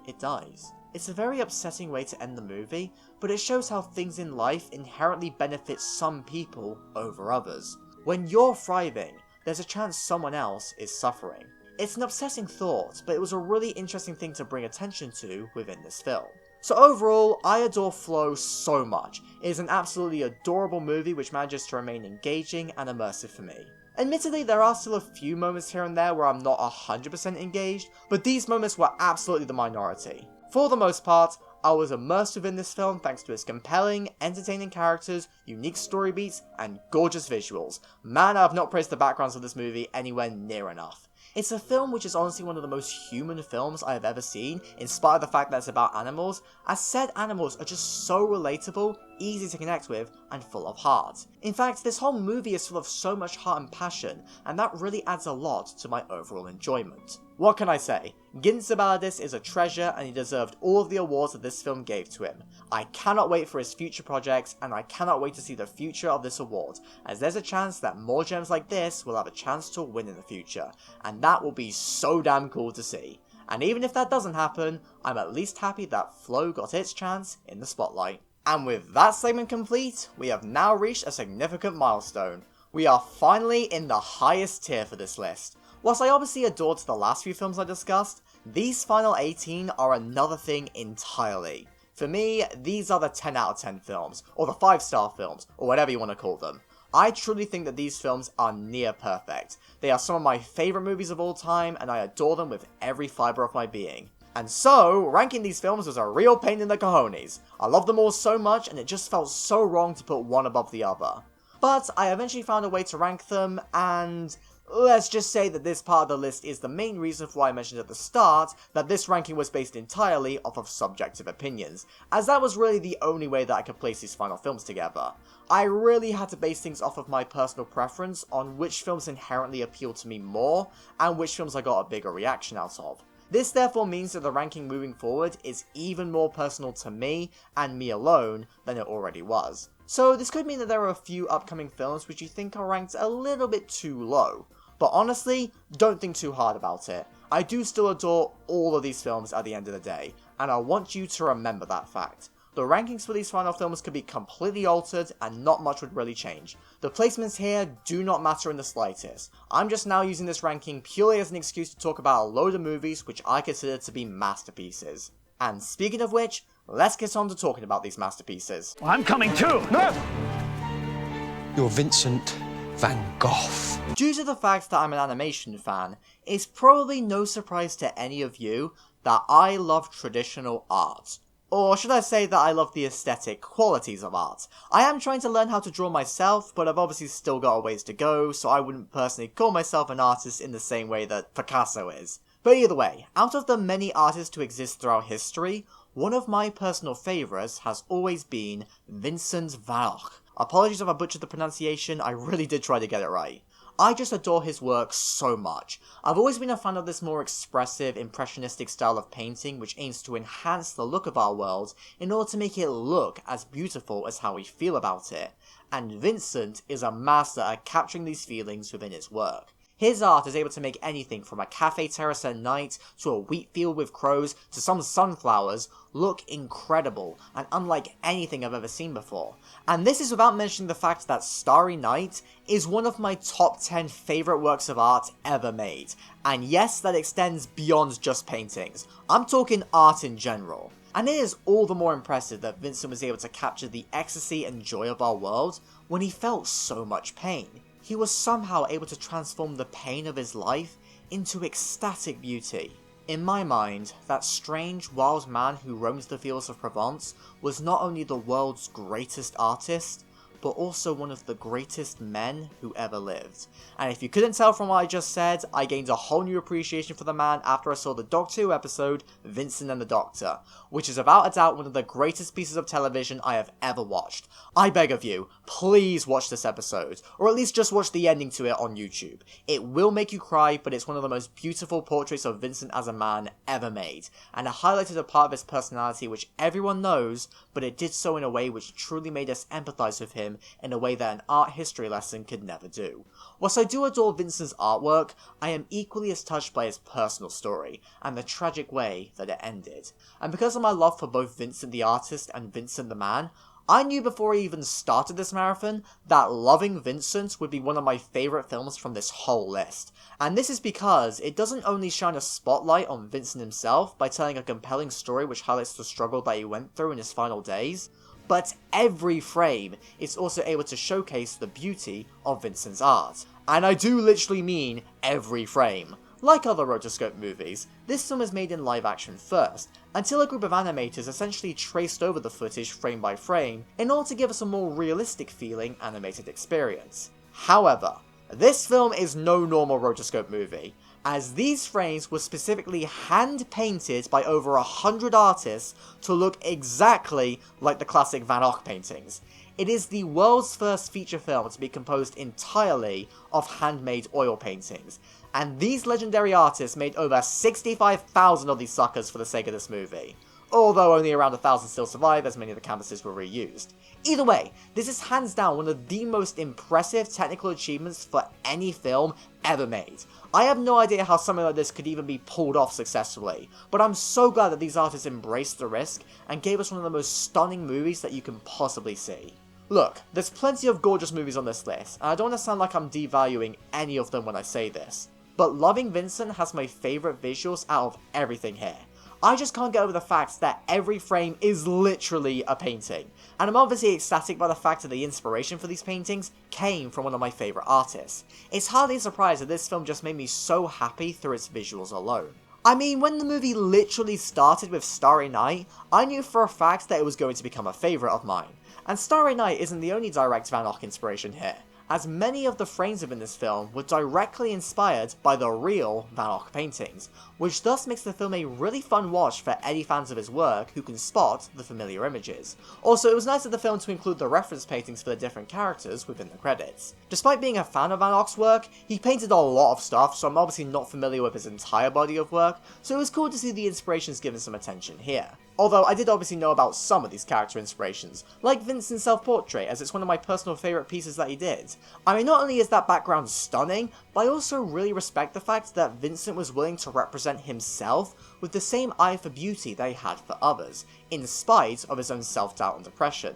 it dies. It's a very upsetting way to end the movie, but it shows how things in life inherently benefit some people over others. When you're thriving, there's a chance someone else is suffering. It's an upsetting thought, but it was a really interesting thing to bring attention to within this film. So overall, I adore Flow so much. It is an absolutely adorable movie which manages to remain engaging and immersive for me. Admittedly, there are still a few moments here and there where I'm not 100% engaged, but these moments were absolutely the minority. For the most part, I was immersed within this film thanks to its compelling, entertaining characters, unique story beats, and gorgeous visuals. Man, I have not praised the backgrounds of this movie anywhere near enough. It's a film which is honestly one of the most human films I have ever seen, in spite of the fact that it's about animals, as said animals are just so relatable, easy to connect with, and full of heart. In fact, this whole movie is full of so much heart and passion, and that really adds a lot to my overall enjoyment. What can I say? Ginz is a treasure, and he deserved all of the awards that this film gave to him. I cannot wait for his future projects, and I cannot wait to see the future of this award, as there's a chance that more gems like this will have a chance to win in the future, and that will be so damn cool to see. And even if that doesn't happen, I'm at least happy that Flow got its chance in the spotlight. And with that segment complete, we have now reached a significant milestone. We are finally in the highest tier for this list. Whilst I obviously adored the last few films I discussed, these final 18 are another thing entirely. For me, these are the 10 out of 10 films, or the 5-star films, or whatever you want to call them. I truly think that these films are near perfect. They are some of my favourite movies of all time, and I adore them with every fibre of my being. And so, ranking these films was a real pain in the cojones. I love them all so much, and it just felt so wrong to put one above the other. But I eventually found a way to rank them, and let's just say that this part of the list is the main reason for why I mentioned at the start that this ranking was based entirely off of subjective opinions, as that was really the only way that I could place these final films together. I really had to base things off of my personal preference on which films inherently appealed to me more, and which films I got a bigger reaction out of. This therefore means that the ranking moving forward is even more personal to me, and me alone, than it already was. So this could mean that there are a few upcoming films which you think are ranked a little bit too low. But honestly, don't think too hard about it. I do still adore all of these films at the end of the day, and I want you to remember that fact. the rankings for these final films could be completely altered and not much would really change. The placements here do not matter in the slightest. I'm just now using this ranking purely as an excuse to talk about a load of movies which I consider to be masterpieces. And speaking of which, let's get on to talking about these masterpieces. I'm coming too! No! You're Vincent van Gogh. Due to the fact that I'm an animation fan, it's probably no surprise to any of you that I love traditional art. Or should I say that I love the aesthetic qualities of art. I am trying to learn how to draw myself, but I've obviously still got a ways to go, so I wouldn't personally call myself an artist in the same way that Picasso is. But either way, out of the many artists to exist throughout history, one of my personal favourites has always been Vincent van Gogh. Apologies if I butchered the pronunciation, I really did try to get it right. I just adore his work so much. I've always been a fan of this more expressive, impressionistic style of painting which aims to enhance the look of our world in order to make it look as beautiful as how we feel about it. And Vincent is a master at capturing these feelings within his work. His art is able to make anything from a cafe terrace at night to a wheat field with crows to some sunflowers look incredible and unlike anything I've ever seen before. And this is without mentioning the fact that Starry Night is one of my top 10 favourite works of art ever made. And yes, that extends beyond just paintings. I'm talking art in general. And it is all the more impressive that Vincent was able to capture the ecstasy and joy of our world when he felt so much pain. He was somehow able to transform the pain of his life into ecstatic beauty. In my mind, that strange, wild man who roams the fields of Provence was not only the world's greatest artist, but also one of the greatest men who ever lived. And if you couldn't tell from what I just said, I gained a whole new appreciation for the man after I saw the Doctor Who episode, Vincent and the Doctor, which is without a doubt one of the greatest pieces of television I have ever watched. I beg of you, please watch this episode, or at least just watch the ending to it on YouTube. It will make you cry, but it's one of the most beautiful portraits of Vincent as a man ever made, and it highlighted a part of his personality which everyone knows, but it did so in a way which truly made us empathise with him in a way that an art history lesson could never do. Whilst I do adore Vincent's artwork, I am equally as touched by his personal story, and the tragic way that it ended. And because of my love for both Vincent the artist and Vincent the man, I knew before I even started this marathon that Loving Vincent would be one of my favourite films from this whole list. And this is because it doesn't only shine a spotlight on Vincent himself by telling a compelling story which highlights the struggle that he went through in his final days, but every frame is also able to showcase the beauty of Vincent's art. And I do literally mean every frame. Like other rotoscope movies, this film is made in live action first, until a group of animators essentially traced over the footage frame by frame in order to give us a more realistic feeling animated experience. However, this film is no normal rotoscope movie, as these frames were specifically hand-painted by over 100 artists to look exactly like the classic Van Gogh paintings. It is the world's first feature film to be composed entirely of handmade oil paintings, and these legendary artists made over 65,000 of these suckers for the sake of this movie. Although only around 1,000 still survive, as many of the canvases were reused. Either way, this is hands down one of the most impressive technical achievements for any film ever made. I have no idea how something like this could even be pulled off successfully, but I'm so glad that these artists embraced the risk and gave us one of the most stunning movies that you can possibly see. Look, there's plenty of gorgeous movies on this list, and I don't want to sound like I'm devaluing any of them when I say this, but Loving Vincent has my favourite visuals out of everything here. I just can't get over the fact that every frame is literally a painting, and I'm obviously ecstatic by the fact that the inspiration for these paintings came from one of my favourite artists. It's hardly a surprise that this film just made me so happy through its visuals alone. I mean, when the movie literally started with Starry Night, I knew for a fact that it was going to become a favourite of mine. And Starry Night isn't the only direct Van Gogh inspiration here, as many of the frames within this film were directly inspired by the real Van Gogh paintings, which thus makes the film a really fun watch for any fans of his work who can spot the familiar images. Also, it was nice of the film to include the reference paintings for the different characters within the credits. Despite being a fan of Van Gogh's work, he painted a lot of stuff, so I'm obviously not familiar with his entire body of work, so it was cool to see the inspirations given some attention here. Although I did obviously know about some of these character inspirations, like Vincent's self-portrait, as it's one of my personal favourite pieces that he did. mind. I mean, not only is that background stunning, but I also really respect the fact that Vincent was willing to represent himself with the same eye for beauty that he had for others, in spite of his own self-doubt and depression.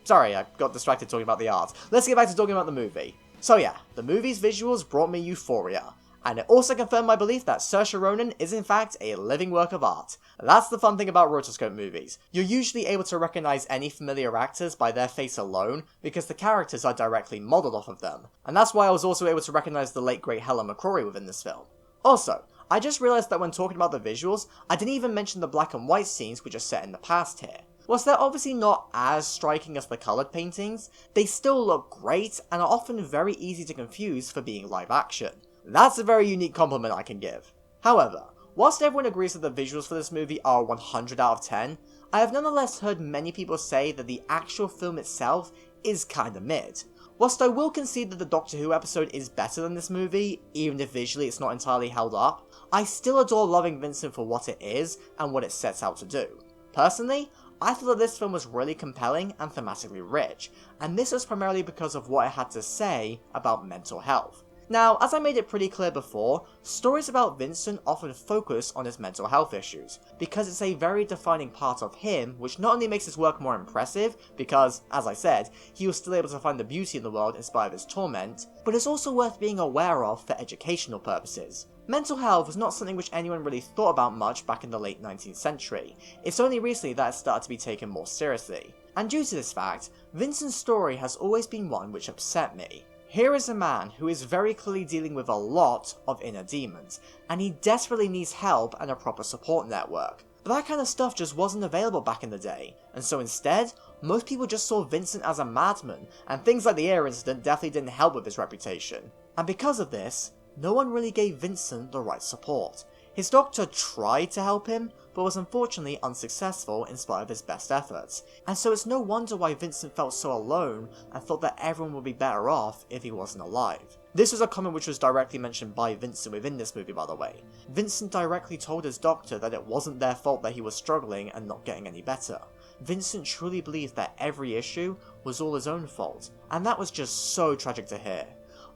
Sorry, I got distracted talking about the art. Let's get back to talking about the movie. So yeah, the movie's visuals brought me euphoria, and it also confirmed my belief that Saoirse Ronan is in fact a living work of art. That's the fun thing about rotoscope movies. You're usually able to recognize any familiar actors by their face alone, because the characters are directly modelled off of them, and that's why I was also able to recognize the late great Helen McCrory within this film. Also, I just realized that when talking about the visuals, I didn't even mention the black and white scenes which are set in the past here. Whilst they're obviously not as striking as the coloured paintings, they still look great and are often very easy to confuse for being live action. That's a very unique compliment I can give. However, whilst everyone agrees that the visuals for this movie are 100 out of 10, I have nonetheless heard many people say that the actual film itself is kinda mid. Whilst I will concede that the Doctor Who episode is better than this movie, even if visually it's not entirely held up, I still adore Loving Vincent for what it is and what it sets out to do. Personally, I thought that this film was really compelling and thematically rich, and this was primarily because of what it had to say about mental health. Now, as I made it pretty clear before, stories about Vincent often focus on his mental health issues, because it's a very defining part of him, which not only makes his work more impressive, because, as I said, he was still able to find the beauty in the world in spite of his torment, but it's also worth being aware of for educational purposes. Mental health was not something which anyone really thought about much back in the late 19th century. It's only recently that it started to be taken more seriously. And due to this fact, Vincent's story has always been one which upset me. Here is a man who is very clearly dealing with a lot of inner demons, and he desperately needs help and a proper support network. But that kind of stuff just wasn't available back in the day, and so instead, most people just saw Vincent as a madman, and things like the ear incident definitely didn't help with his reputation. And because of this, no one really gave Vincent the right support. His doctor tried to help him, but was unfortunately unsuccessful in spite of his best efforts, and so it's no wonder why Vincent felt so alone and thought that everyone would be better off if he wasn't alive. This was a comment which was directly mentioned by Vincent within this movie, by the way. Vincent directly told his doctor that it wasn't their fault that he was struggling and not getting any better. Vincent truly believed that every issue was all his own fault, and that was just so tragic to hear.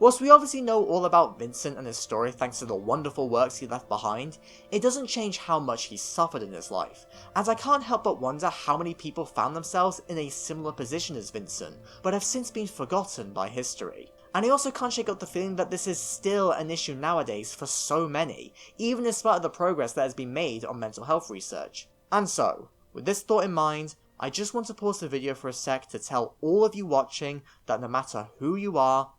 Whilst we obviously know all about Vincent and his story thanks to the wonderful works he left behind, it doesn't change how much he suffered in his life, as I can't help but wonder how many people found themselves in a similar position as Vincent, but have since been forgotten by history. And I also can't shake up the feeling that this is still an issue nowadays for so many, even in spite of the progress that has been made on mental health research. And so, with this thought in mind, I just want to pause the video for a sec to tell all of you watching that no matter who you are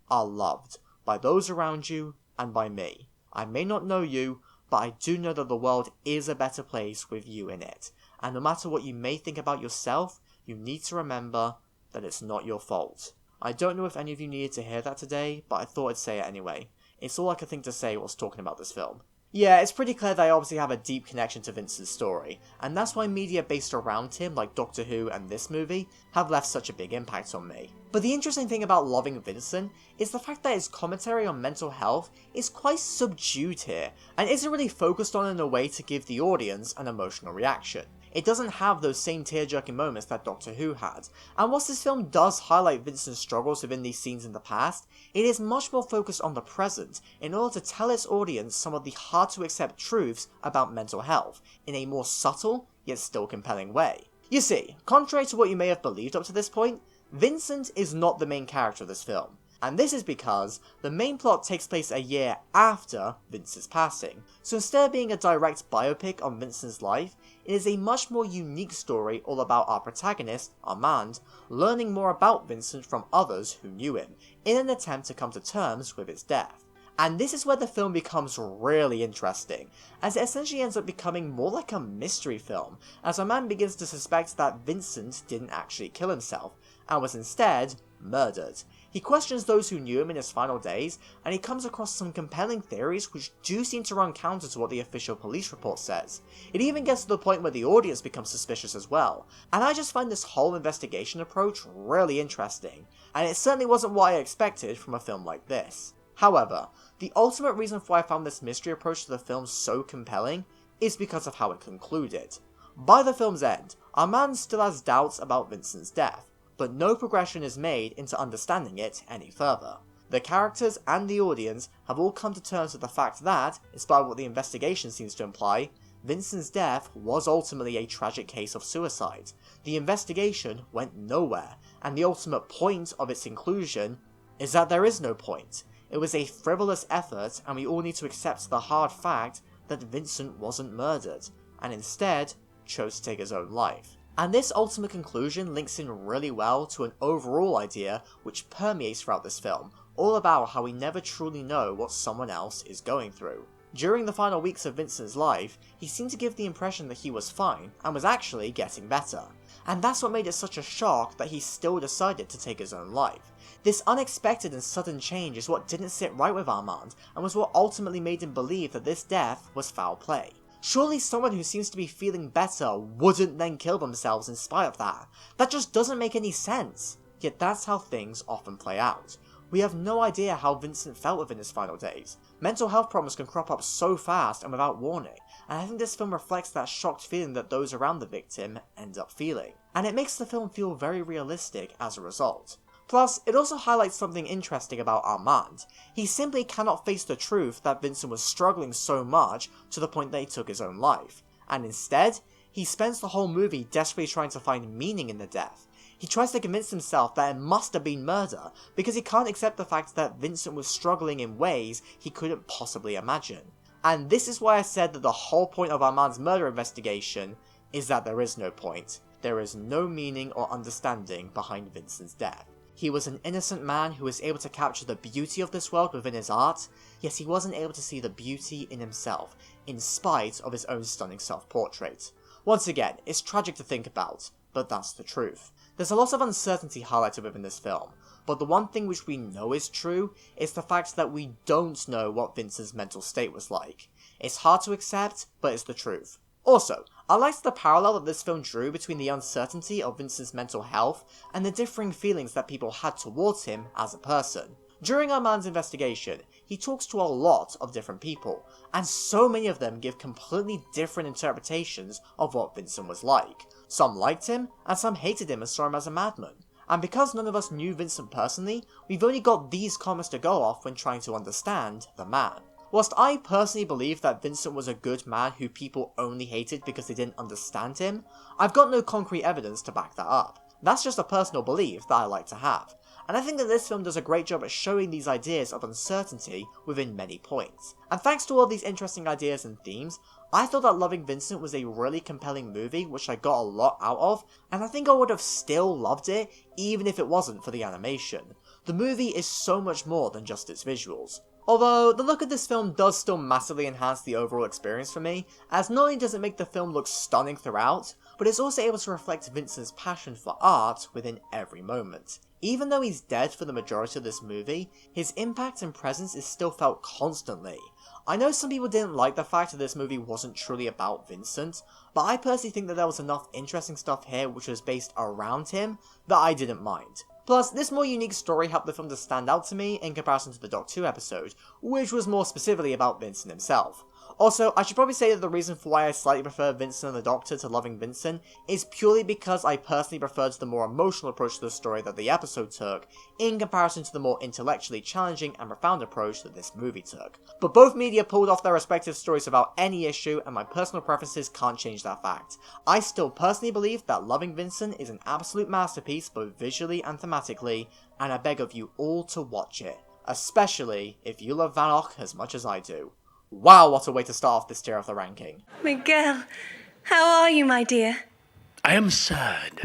loved by those around you and by me. I may not know you, but I do know that the world is a better place with you in it. And no matter what you may think about yourself, you need to remember that it's not your fault. I don't know if any of you needed to hear that today, but I thought I'd say it anyway. It's all I could think to say whilst talking about this film. Yeah, it's pretty clear that I obviously have a deep connection to Vincent's story, and that's why media based around him, like Doctor Who and this movie, have left such a big impact on me. But the interesting thing about Loving Vincent is the fact that his commentary on mental health is quite subdued here, and isn't really focused on in a way to give the audience an emotional reaction. It doesn't have those same tear-jerking moments that Doctor Who had, and whilst this film does highlight Vincent's struggles within these scenes in the past, it is much more focused on the present in order to tell its audience some of the hard-to-accept truths about mental health in a more subtle, yet still compelling way. You see, contrary to what you may have believed up to this point, Vincent is not the main character of this film. And this is because the main plot takes place a year after Vincent's passing, so instead of being a direct biopic on Vincent's life, it is a much more unique story all about our protagonist, Armand, learning more about Vincent from others who knew him, in an attempt to come to terms with his death. And this is where the film becomes really interesting, as it essentially ends up becoming more like a mystery film, as Armand begins to suspect that Vincent didn't actually kill himself, and was instead murdered. He questions those who knew him in his final days, and he comes across some compelling theories which do seem to run counter to what the official police report says. It even gets to the point where the audience becomes suspicious as well, and I just find this whole investigation approach really interesting, and it certainly wasn't what I expected from a film like this. However, the ultimate reason for why I found this mystery approach to the film so compelling is because of how it concluded. By the film's end, Armand still has doubts about Vincent's death, but no progression is made into understanding it any further. The characters and the audience have all come to terms with the fact that, despite what the investigation seems to imply, Vincent's death was ultimately a tragic case of suicide. The investigation went nowhere, and the ultimate point of its inclusion is that there is no point. It was a frivolous effort, and we all need to accept the hard fact that Vincent wasn't murdered, and instead chose to take his own life. And this ultimate conclusion links in really well to an overall idea which permeates throughout this film, all about how we never truly know what someone else is going through. During the final weeks of Vincent's life, he seemed to give the impression that he was fine, and was actually getting better. And that's what made it such a shock that he still decided to take his own life. This unexpected and sudden change is what didn't sit right with Armand, and was what ultimately made him believe that this death was foul play. Surely someone who seems to be feeling better wouldn't then kill themselves in spite of that. That just doesn't make any sense. Yet that's how things often play out. We have no idea how Vincent felt within his final days. Mental health problems can crop up so fast and without warning, and I think this film reflects that shocked feeling that those around the victim end up feeling. And it makes the film feel very realistic as a result. Plus, it also highlights something interesting about Armand. He simply cannot face the truth that Vincent was struggling so much to the point that he took his own life. And instead, he spends the whole movie desperately trying to find meaning in the death. He tries to convince himself that it must have been murder, because he can't accept the fact that Vincent was struggling in ways he couldn't possibly imagine. And this is why I said that the whole point of Armand's murder investigation is that there is no point. There is no meaning or understanding behind Vincent's death. He was an innocent man who was able to capture the beauty of this world within his art, yet he wasn't able to see the beauty in himself, in spite of his own stunning self-portrait. Once again, it's tragic to think about, but that's the truth. There's a lot of uncertainty highlighted within this film, but the one thing which we know is true is the fact that we don't know what Vincent's mental state was like. It's hard to accept, but it's the truth. Also, I liked the parallel that this film drew between the uncertainty of Vincent's mental health and the differing feelings that people had towards him as a person. During Armand's investigation, he talks to a lot of different people, and so many of them give completely different interpretations of what Vincent was like. Some liked him, and some hated him and saw him as a madman. And because none of us knew Vincent personally, we've only got these comments to go off when trying to understand the man. Whilst I personally believe that Vincent was a good man who people only hated because they didn't understand him, I've got no concrete evidence to back that up. That's just a personal belief that I like to have. And I think that this film does a great job at showing these ideas of uncertainty within many points. And thanks to all these interesting ideas and themes, I thought that Loving Vincent was a really compelling movie which I got a lot out of, and I think I would have still loved it even if it wasn't for the animation. The movie is so much more than just its visuals. Although, the look of this film does still massively enhance the overall experience for me, as not only does it make the film look stunning throughout, but it's also able to reflect Vincent's passion for art within every moment. Even though he's dead for the majority of this movie, his impact and presence is still felt constantly. I know some people didn't like the fact that this movie wasn't truly about Vincent, but I personally think that there was enough interesting stuff here which was based around him that I didn't mind. Plus, this more unique story helped the film to stand out to me in comparison to the Doc 2 episode, which was more specifically about Vincent himself. Also, I should probably say that the reason for why I slightly prefer Vincent and the Doctor to Loving Vincent is purely because I personally preferred the more emotional approach to the story that the episode took, in comparison to the more intellectually challenging and profound approach that this movie took. But both media pulled off their respective stories about any issue, and my personal preferences can't change that fact. I still personally believe that Loving Vincent is an absolute masterpiece both visually and thematically, and I beg of you all to watch it, especially if you love Van Gogh as much as I do. Wow, what a way to start off this tier of the ranking. Miguel, how are you, my dear? I am sad.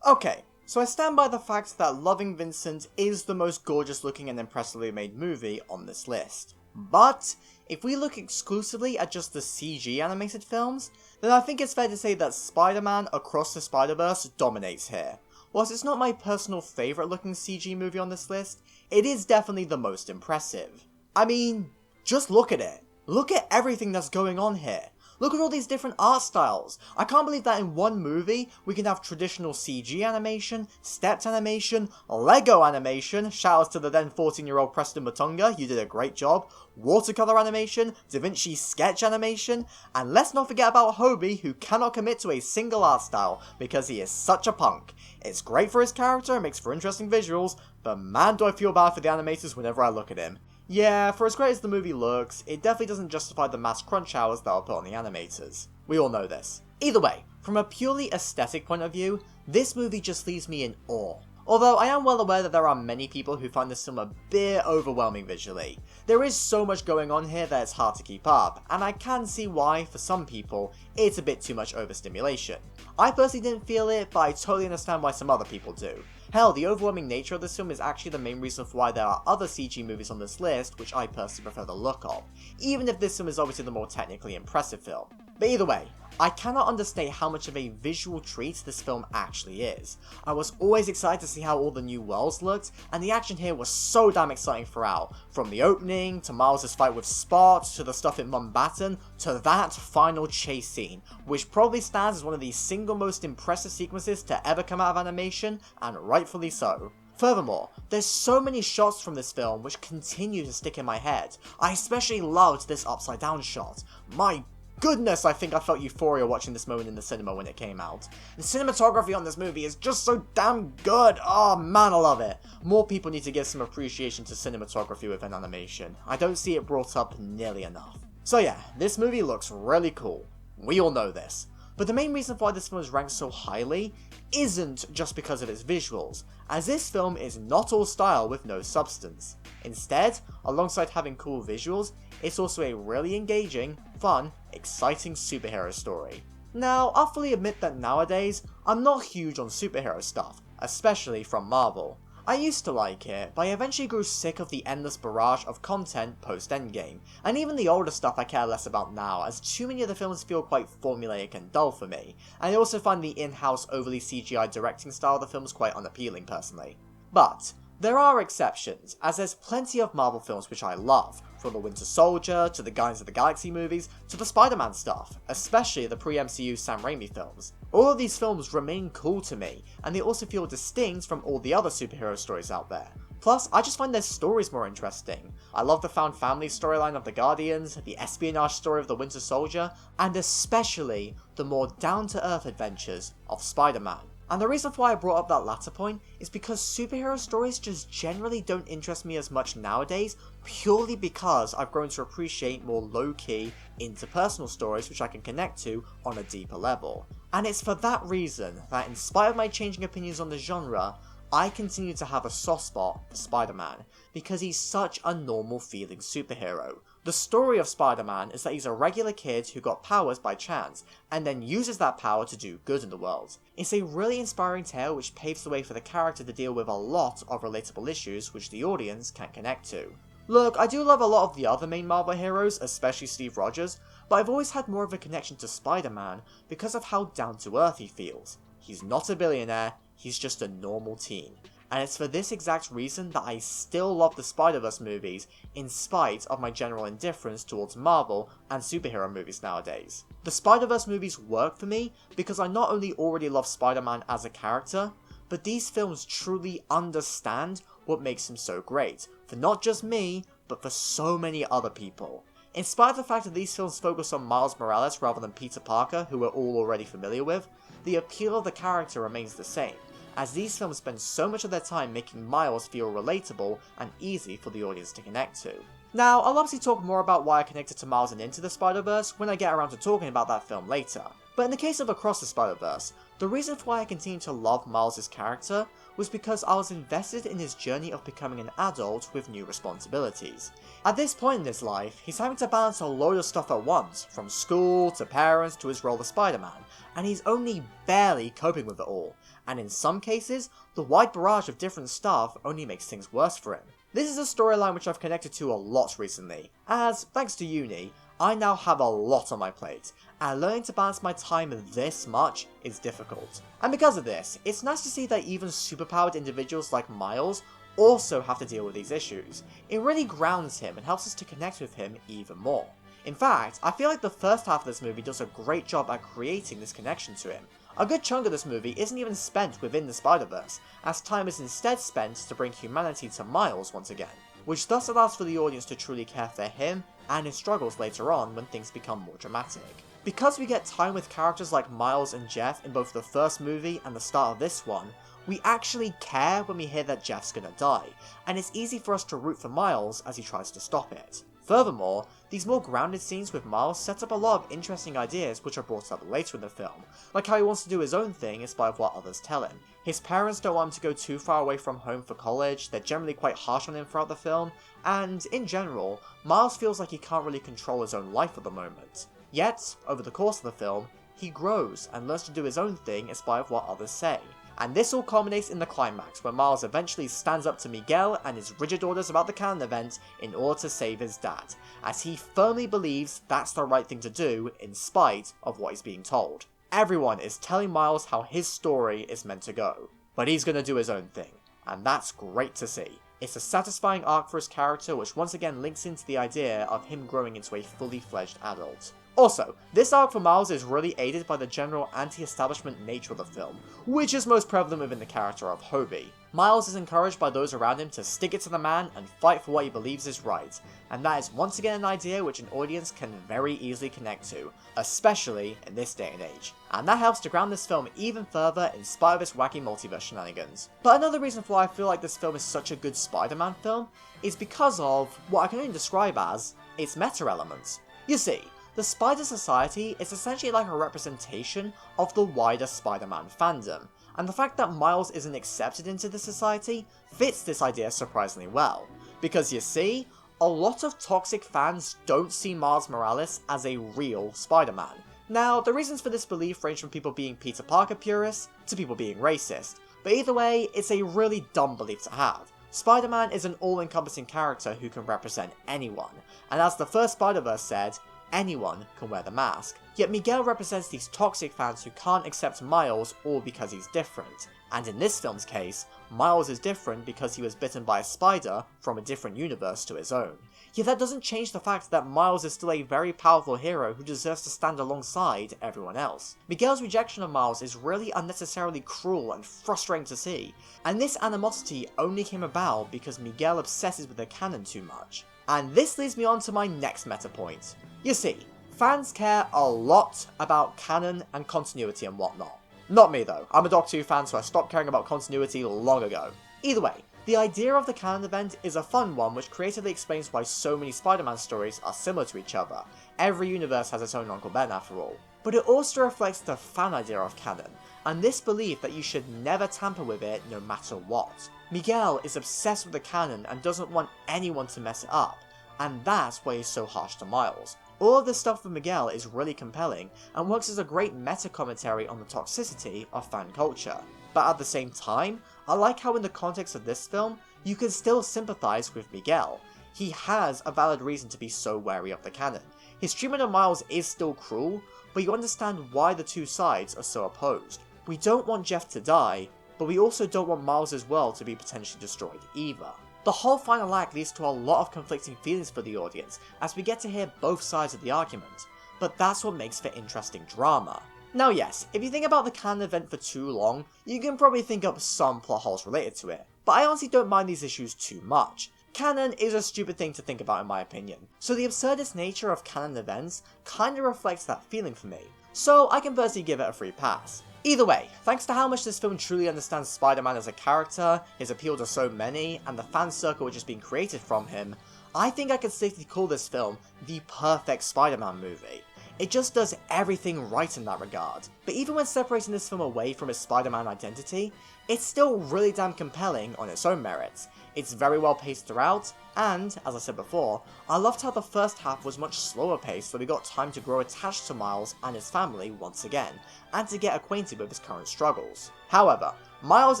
Okay, so I stand by the fact that Loving Vincent is the most gorgeous looking and impressively made movie on this list. But, if we look exclusively at just the CG animated films, then I think it's fair to say that Spider-Man Across the Spider-Verse dominates here. Whilst it's not my personal favourite looking CG movie on this list, it is definitely the most impressive. I mean, just look at it. Look at everything that's going on here. Look at all these different art styles. I can't believe that in one movie we can have traditional CG animation, stepped animation, Lego animation, shoutouts to the then 14-year-old Preston Matunga, you did a great job, watercolor animation, Da Vinci sketch animation, and let's not forget about Hobie, who cannot commit to a single art style because he is such a punk. It's great for his character, it makes for interesting visuals, but man do I feel bad for the animators whenever I look at him. Yeah, for as great as the movie looks, it definitely doesn't justify the mass crunch hours that are put on the animators. We all know this. Either way, from a purely aesthetic point of view, this movie just leaves me in awe. Although I am well aware that there are many people who find this film a bit overwhelming visually. There is so much going on here that it's hard to keep up, and I can see why, for some people, it's a bit too much overstimulation. I personally didn't feel it, but I totally understand why some other people do. Hell, the overwhelming nature of this film is actually the main reason for why there are other CG movies on this list, which I personally prefer the look of, even if this film is obviously the more technically impressive film. But either way, I cannot understate how much of a visual treat this film actually is. I was always excited to see how all the new worlds looked, and the action here was so damn exciting throughout. From the opening, to Miles' fight with Spot, to the stuff in Mumbattan, to that final chase scene, which probably stands as one of the single most impressive sequences to ever come out of animation, and rightfully so. Furthermore, there's so many shots from this film which continue to stick in my head. I especially loved this upside down shot. My goodness, I think I felt euphoria watching this moment in the cinema when it came out. The cinematography on this movie is just so damn good. Oh man, I love it. More people need to give some appreciation to cinematography within animation. I don't see it brought up nearly enough. So yeah, this movie looks really cool. We all know this. But the main reason why this film is ranked so highly isn't just because of its visuals, as this film is not all style with no substance. Instead, alongside having cool visuals, it's also a really engaging, fun, exciting superhero story. Now, I'll fully admit that nowadays, I'm not huge on superhero stuff, especially from Marvel. I used to like it, but I eventually grew sick of the endless barrage of content post-Endgame, and even the older stuff I care less about now, as too many of the films feel quite formulaic and dull for me, and I also find the in-house overly CGI directing style of the films quite unappealing personally. But there are exceptions, as there's plenty of Marvel films which I love, from the Winter Soldier, to the Guardians of the Galaxy movies, to the Spider-Man stuff, especially the pre-MCU Sam Raimi films. All of these films remain cool to me, and they also feel distinct from all the other superhero stories out there. Plus, I just find their stories more interesting. I love the found family storyline of the Guardians, the espionage story of the Winter Soldier, and especially the more down-to-earth adventures of Spider-Man. And the reason why I brought up that latter point is because superhero stories just generally don't interest me as much nowadays, purely because I've grown to appreciate more low-key, interpersonal stories which I can connect to on a deeper level. And it's for that reason that, in spite of my changing opinions on the genre, I continue to have a soft spot for Spider-Man, because he's such a normal feeling superhero. The story of Spider-Man is that he's a regular kid who got powers by chance, and then uses that power to do good in the world. It's a really inspiring tale which paves the way for the character to deal with a lot of relatable issues which the audience can connect to. Look, I do love a lot of the other main Marvel heroes, especially Steve Rogers, but I've always had more of a connection to Spider-Man because of how down-to-earth he feels. He's not a billionaire, he's just a normal teen. And it's for this exact reason that I still love the Spider-Verse movies, in spite of my general indifference towards Marvel and superhero movies nowadays. The Spider-Verse movies work for me because I not only already love Spider-Man as a character, but these films truly understand what makes him so great, for not just me, but for so many other people. In spite of the fact that these films focus on Miles Morales rather than Peter Parker, who we're all already familiar with, the appeal of the character remains the same, as these films spend so much of their time making Miles feel relatable and easy for the audience to connect to. Now, I'll obviously talk more about why I connected to Miles and Into the Spider-Verse when I get around to talking about that film later, but in the case of Across the Spider-Verse, the reason why I continued to love Miles' character was because I was invested in his journey of becoming an adult with new responsibilities. At this point in his life, he's having to balance a load of stuff at once, from school, to parents, to his role as Spider-Man, and he's only barely coping with it all, and in some cases, the wide barrage of different stuff only makes things worse for him. This is a storyline which I've connected to a lot recently, as, thanks to uni, I now have a lot on my plate, and learning to balance my time this much is difficult. And because of this, it's nice to see that even superpowered individuals like Miles also have to deal with these issues. It really grounds him and helps us to connect with him even more. In fact, I feel like the first half of this movie does a great job at creating this connection to him. A good chunk of this movie isn't even spent within the Spider-Verse, as time is instead spent to bring humanity to Miles once again, which thus allows for the audience to truly care for him and his struggles later on when things become more dramatic. Because we get time with characters like Miles and Jeff in both the first movie and the start of this one, we actually care when we hear that Jeff's gonna die, and it's easy for us to root for Miles as he tries to stop it. Furthermore, these more grounded scenes with Miles set up a lot of interesting ideas which are brought up later in the film, like how he wants to do his own thing in spite of what others tell him. His parents don't want him to go too far away from home for college, they're generally quite harsh on him throughout the film, and in general, Miles feels like he can't really control his own life at the moment. Yet, over the course of the film, he grows and learns to do his own thing in spite of what others say. And this all culminates in the climax, where Miles eventually stands up to Miguel and his rigid orders about the canon event in order to save his dad, as he firmly believes that's the right thing to do in spite of what he's being told. Everyone is telling Miles how his story is meant to go, but he's gonna do his own thing, and that's great to see. It's a satisfying arc for his character, which once again links into the idea of him growing into a fully fledged adult. Also, this arc for Miles is really aided by the general anti-establishment nature of the film, which is most prevalent within the character of Hobie. Miles is encouraged by those around him to stick it to the man and fight for what he believes is right, and that is once again an idea which an audience can very easily connect to, especially in this day and age. And that helps to ground this film even further in spite of its wacky multiverse shenanigans. But another reason for why I feel like this film is such a good Spider-Man film is because of what I can only describe as its meta elements. You see, the Spider Society is essentially like a representation of the wider Spider-Man fandom, and the fact that Miles isn't accepted into the society fits this idea surprisingly well, because you see, a lot of toxic fans don't see Miles Morales as a real Spider-Man. Now, the reasons for this belief range from people being Peter Parker purists to people being racist, but either way, it's a really dumb belief to have. Spider-Man is an all-encompassing character who can represent anyone, and as the first Spider-Verse said, anyone can wear the mask. Yet Miguel represents these toxic fans who can't accept Miles all because he's different. And in this film's case, Miles is different because he was bitten by a spider from a different universe to his own. Yet that doesn't change the fact that Miles is still a very powerful hero who deserves to stand alongside everyone else. Miguel's rejection of Miles is really unnecessarily cruel and frustrating to see, and this animosity only came about because Miguel obsesses with the canon too much. And this leads me on to my next meta point. You see, fans care a lot about canon and continuity and whatnot. Not me though, I'm a Doctor Who fan so I stopped caring about continuity long ago. Either way, the idea of the canon event is a fun one which creatively explains why so many Spider-Man stories are similar to each other. Every universe has its own Uncle Ben after all. But it also reflects the fan idea of canon, and this belief that you should never tamper with it no matter what. Miguel is obsessed with the canon and doesn't want anyone to mess it up, and that's why he's so harsh to Miles. All of this stuff with Miguel is really compelling and works as a great meta-commentary on the toxicity of fan culture. But at the same time, I like how in the context of this film, you can still sympathise with Miguel. He has a valid reason to be so wary of the canon. His treatment of Miles is still cruel, but you understand why the two sides are so opposed. We don't want Jeff to die, but we also don't want Miles' world to be potentially destroyed either. The whole final act leads to a lot of conflicting feelings for the audience, as we get to hear both sides of the argument, but that's what makes for interesting drama. Now yes, if you think about the canon event for too long, you can probably think up some plot holes related to it, but I honestly don't mind these issues too much. Canon is a stupid thing to think about in my opinion, so the absurdist nature of canon events kinda reflects that feeling for me, so I can personally give it a free pass. Either way, thanks to how much this film truly understands Spider-Man as a character, his appeal to so many, and the fan circle which has been created from him, I think I could safely call this film the perfect Spider-Man movie. It just does everything right in that regard. But even when separating this film away from its Spider-Man identity, it's still really damn compelling on its own merits. It's very well paced throughout, and, as I said before, I loved how the first half was much slower paced so we got time to grow attached to Miles and his family once again, and to get acquainted with his current struggles. However, Miles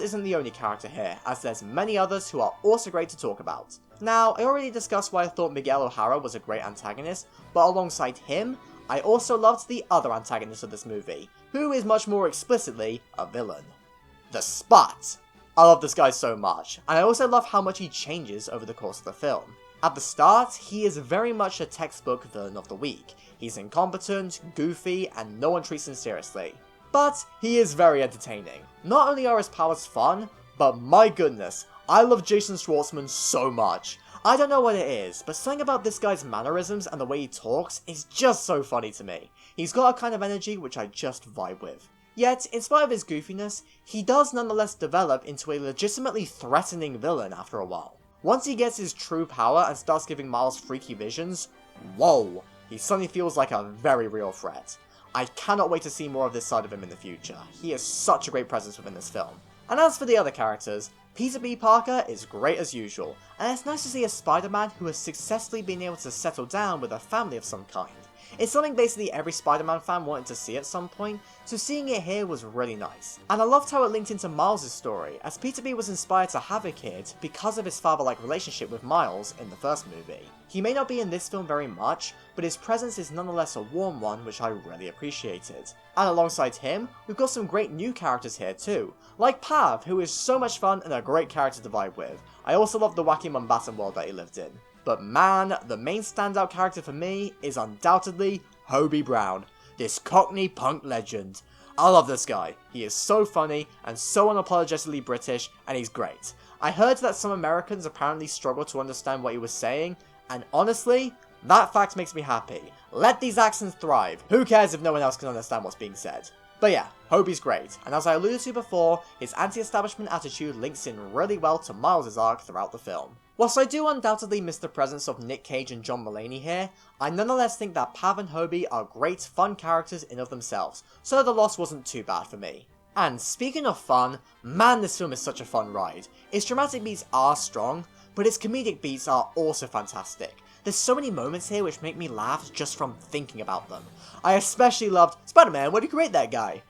isn't the only character here, as there's many others who are also great to talk about. Now, I already discussed why I thought Miguel O'Hara was a great antagonist, but alongside him, I also loved the other antagonist of this movie, who is much more explicitly a villain. The Spot! I love this guy so much, and I also love how much he changes over the course of the film. At the start, he is very much a textbook villain of the week. He's incompetent, goofy, and no one treats him seriously. But he is very entertaining. Not only are his powers fun, but my goodness, I love Jason Schwartzman so much. I don't know what it is, but something about this guy's mannerisms and the way he talks is just so funny to me. He's got a kind of energy which I just vibe with. Yet, in spite of his goofiness, he does nonetheless develop into a legitimately threatening villain after a while. Once he gets his true power and starts giving Miles freaky visions, whoa, he suddenly feels like a very real threat. I cannot wait to see more of this side of him in the future. He is such a great presence within this film. And as for the other characters, Peter B. Parker is great as usual, and it's nice to see a Spider-Man who has successfully been able to settle down with a family of some kind. It's something basically every Spider-Man fan wanted to see at some point, so seeing it here was really nice. And I loved how it linked into Miles' story, as Peter B was inspired to have a kid because of his father-like relationship with Miles in the first movie. He may not be in this film very much, but his presence is nonetheless a warm one which I really appreciated. And alongside him, we've got some great new characters here too, like Pav, who is so much fun and a great character to vibe with. I also love the wacky Mombasa world that he lived in. But man, the main standout character for me is undoubtedly Hobie Brown, this Cockney punk legend. I love this guy. He is so funny and so unapologetically British, and he's great. I heard that some Americans apparently struggle to understand what he was saying, and honestly, that fact makes me happy. Let these accents thrive. Who cares if no one else can understand what's being said? But yeah, Hobie's great, and as I alluded to before, his anti-establishment attitude links in really well to Miles' arc throughout the film. Whilst I do undoubtedly miss the presence of Nick Cage and John Mulaney here, I nonetheless think that Pav and Hobie are great fun characters in of themselves, so the loss wasn't too bad for me. And speaking of fun, man, this film is such a fun ride. Its dramatic beats are strong, but its comedic beats are also fantastic. There's so many moments here which make me laugh just from thinking about them. I especially loved, Spider-Man, where'd you create that guy?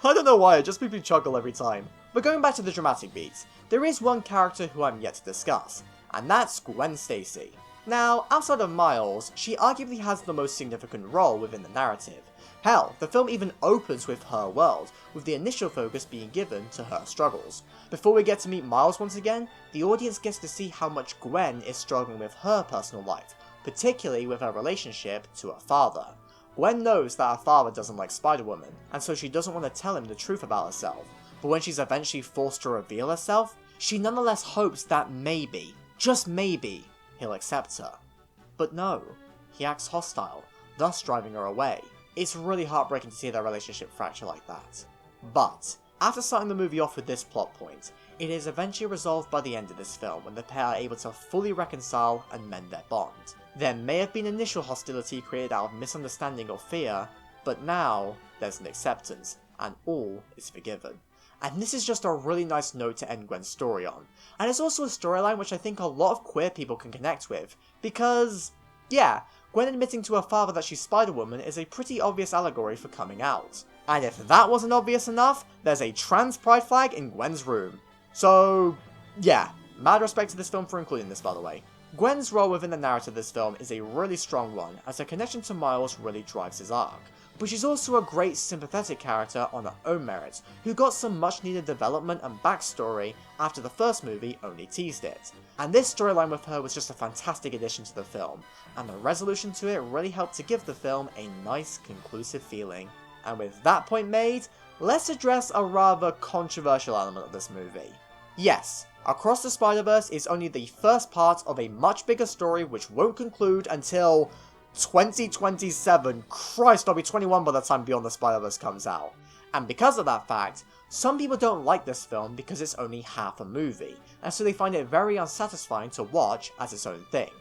I don't know why, it just makes me chuckle every time. But going back to the dramatic beats, there is one character who I'm yet to discuss, and that's Gwen Stacy. Now, outside of Miles, she arguably has the most significant role within the narrative. Hell, the film even opens with her world, with the initial focus being given to her struggles. Before we get to meet Miles once again, the audience gets to see how much Gwen is struggling with her personal life, particularly with her relationship to her father. Gwen knows that her father doesn't like Spider-Woman, and so she doesn't want to tell him the truth about herself, but when she's eventually forced to reveal herself, she nonetheless hopes that maybe, just maybe, he'll accept her. But no, he acts hostile, thus driving her away. It's really heartbreaking to see their relationship fracture like that. But, after starting the movie off with this plot point, it is eventually resolved by the end of this film when the pair are able to fully reconcile and mend their bond. There may have been initial hostility created out of misunderstanding or fear, but now there's an acceptance, and all is forgiven. And this is just a really nice note to end Gwen's story on. And it's also a storyline which I think a lot of queer people can connect with, because, yeah, Gwen admitting to her father that she's Spider-Woman is a pretty obvious allegory for coming out. And if that wasn't obvious enough, there's a trans pride flag in Gwen's room. So, yeah, mad respect to this film for including this, by the way. Gwen's role within the narrative of this film is a really strong one, as her connection to Miles really drives his arc. But she's also a great sympathetic character on her own merits, who got some much needed development and backstory after the first movie only teased it. And this storyline with her was just a fantastic addition to the film, and the resolution to it really helped to give the film a nice conclusive feeling. And with that point made, let's address a rather controversial element of this movie. Yes, Across the Spider-Verse is only the first part of a much bigger story which won't conclude until 2027. Christ, I'll be 21 by the time Beyond the Spider-Verse comes out. And because of that fact, some people don't like this film because it's only half a movie, and so they find it very unsatisfying to watch as its own thing.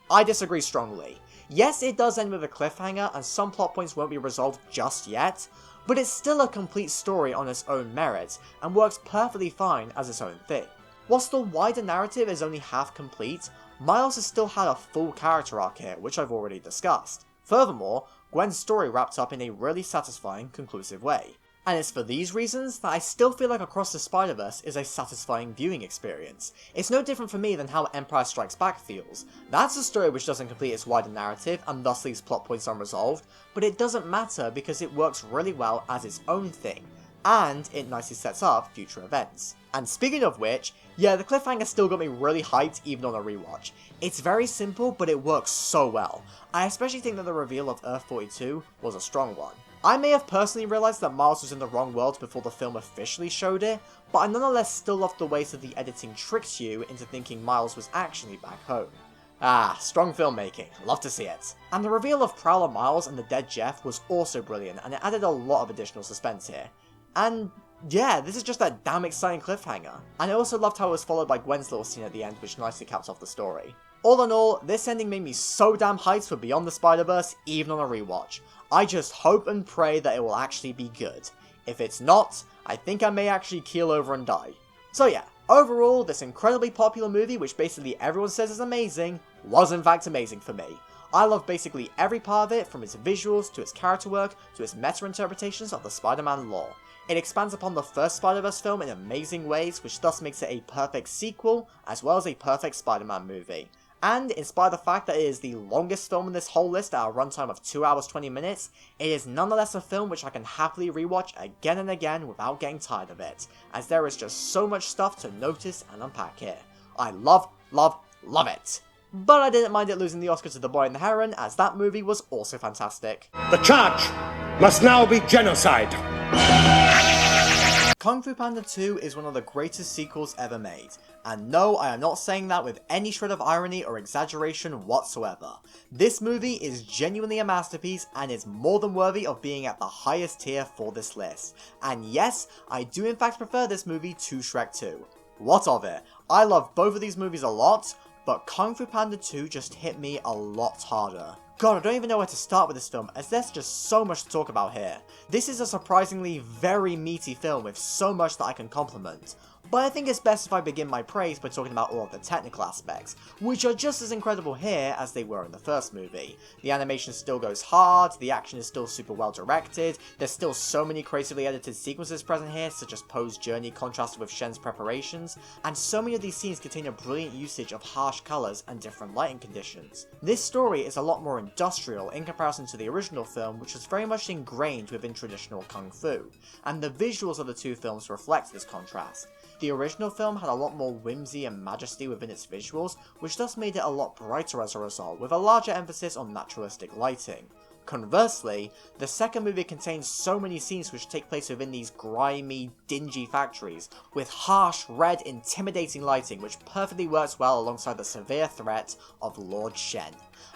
I disagree strongly. Yes, it does end with a cliffhanger and some plot points won't be resolved just yet, but it's still a complete story on its own merits, and works perfectly fine as its own thing. Whilst the wider narrative is only half complete, Miles has still had a full character arc here, which I've already discussed. Furthermore, Gwen's story wrapped up in a really satisfying, conclusive way. And it's for these reasons that I still feel like Across the Spider-Verse is a satisfying viewing experience. It's no different for me than how Empire Strikes Back feels. That's a story which doesn't complete its wider narrative and thus leaves plot points unresolved, but it doesn't matter because it works really well as its own thing. and it nicely sets up future events. And speaking of which, yeah, the cliffhanger still got me really hyped even on a rewatch. It's very simple, but it works so well. I especially think that the reveal of Earth 42 was a strong one. I may have personally realised that Miles was in the wrong world before the film officially showed it, but I nonetheless still love the ways that the editing tricks you into thinking Miles was actually back home. Ah, strong filmmaking, love to see it. And the reveal of Prowler Miles and the dead Jeff was also brilliant, and it added a lot of additional suspense here. And yeah, this is just a damn exciting cliffhanger. And I also loved how it was followed by Gwen's little scene at the end, which nicely caps off the story. All in all, this ending made me so damn hyped for Beyond the Spider-Verse, even on a rewatch. I just hope and pray that it will actually be good. If it's not, I think I may actually keel over and die. So yeah, overall, this incredibly popular movie, which basically everyone says is amazing, was in fact amazing for me. I love basically every part of it, from its visuals, to its character work, to its meta-interpretations of the Spider-Man lore. It expands upon the first Spider-Verse film in amazing ways, which thus makes it a perfect sequel, as well as a perfect Spider-Man movie. And, in spite of the fact that it is the longest film in this whole list at a runtime of 2 hours 20 minutes, it is nonetheless a film which I can happily rewatch again and again without getting tired of it, as there is just so much stuff to notice and unpack here. I love it! But I didn't mind it losing the Oscar to The Boy and the Heron, as that movie was also fantastic. The charge must now be genocide. Kung Fu Panda 2 is one of the greatest sequels ever made, and no, I am not saying that with any shred of irony or exaggeration whatsoever. This movie is genuinely a masterpiece and is more than worthy of being at the highest tier for this list. And yes, I do in fact prefer this movie to Shrek 2. What of it? I love both of these movies a lot, but Kung Fu Panda 2 just hit me a lot harder. God, I don't even know where to start with this film, as there's just so much to talk about here. This is a surprisingly very meaty film with so much that I can compliment. But I think it's best if I begin my praise by talking about all of the technical aspects, which are just as incredible here as they were in the first movie. The animation still goes hard, the action is still super well directed, there's still so many creatively edited sequences present here, such as Poe's journey contrasted with Shen's preparations, and so many of these scenes contain a brilliant usage of harsh colours and different lighting conditions. This story is a lot more industrial in comparison to the original film, which was very much ingrained within traditional kung fu, and the visuals of the two films reflect this contrast. The original film had a lot more whimsy and majesty within its visuals, which thus made it a lot brighter as a result, with a larger emphasis on naturalistic lighting. Conversely, the second movie contains so many scenes which take place within these grimy, dingy factories, with harsh, red, intimidating lighting which perfectly works well alongside the severe threat of Lord Shen.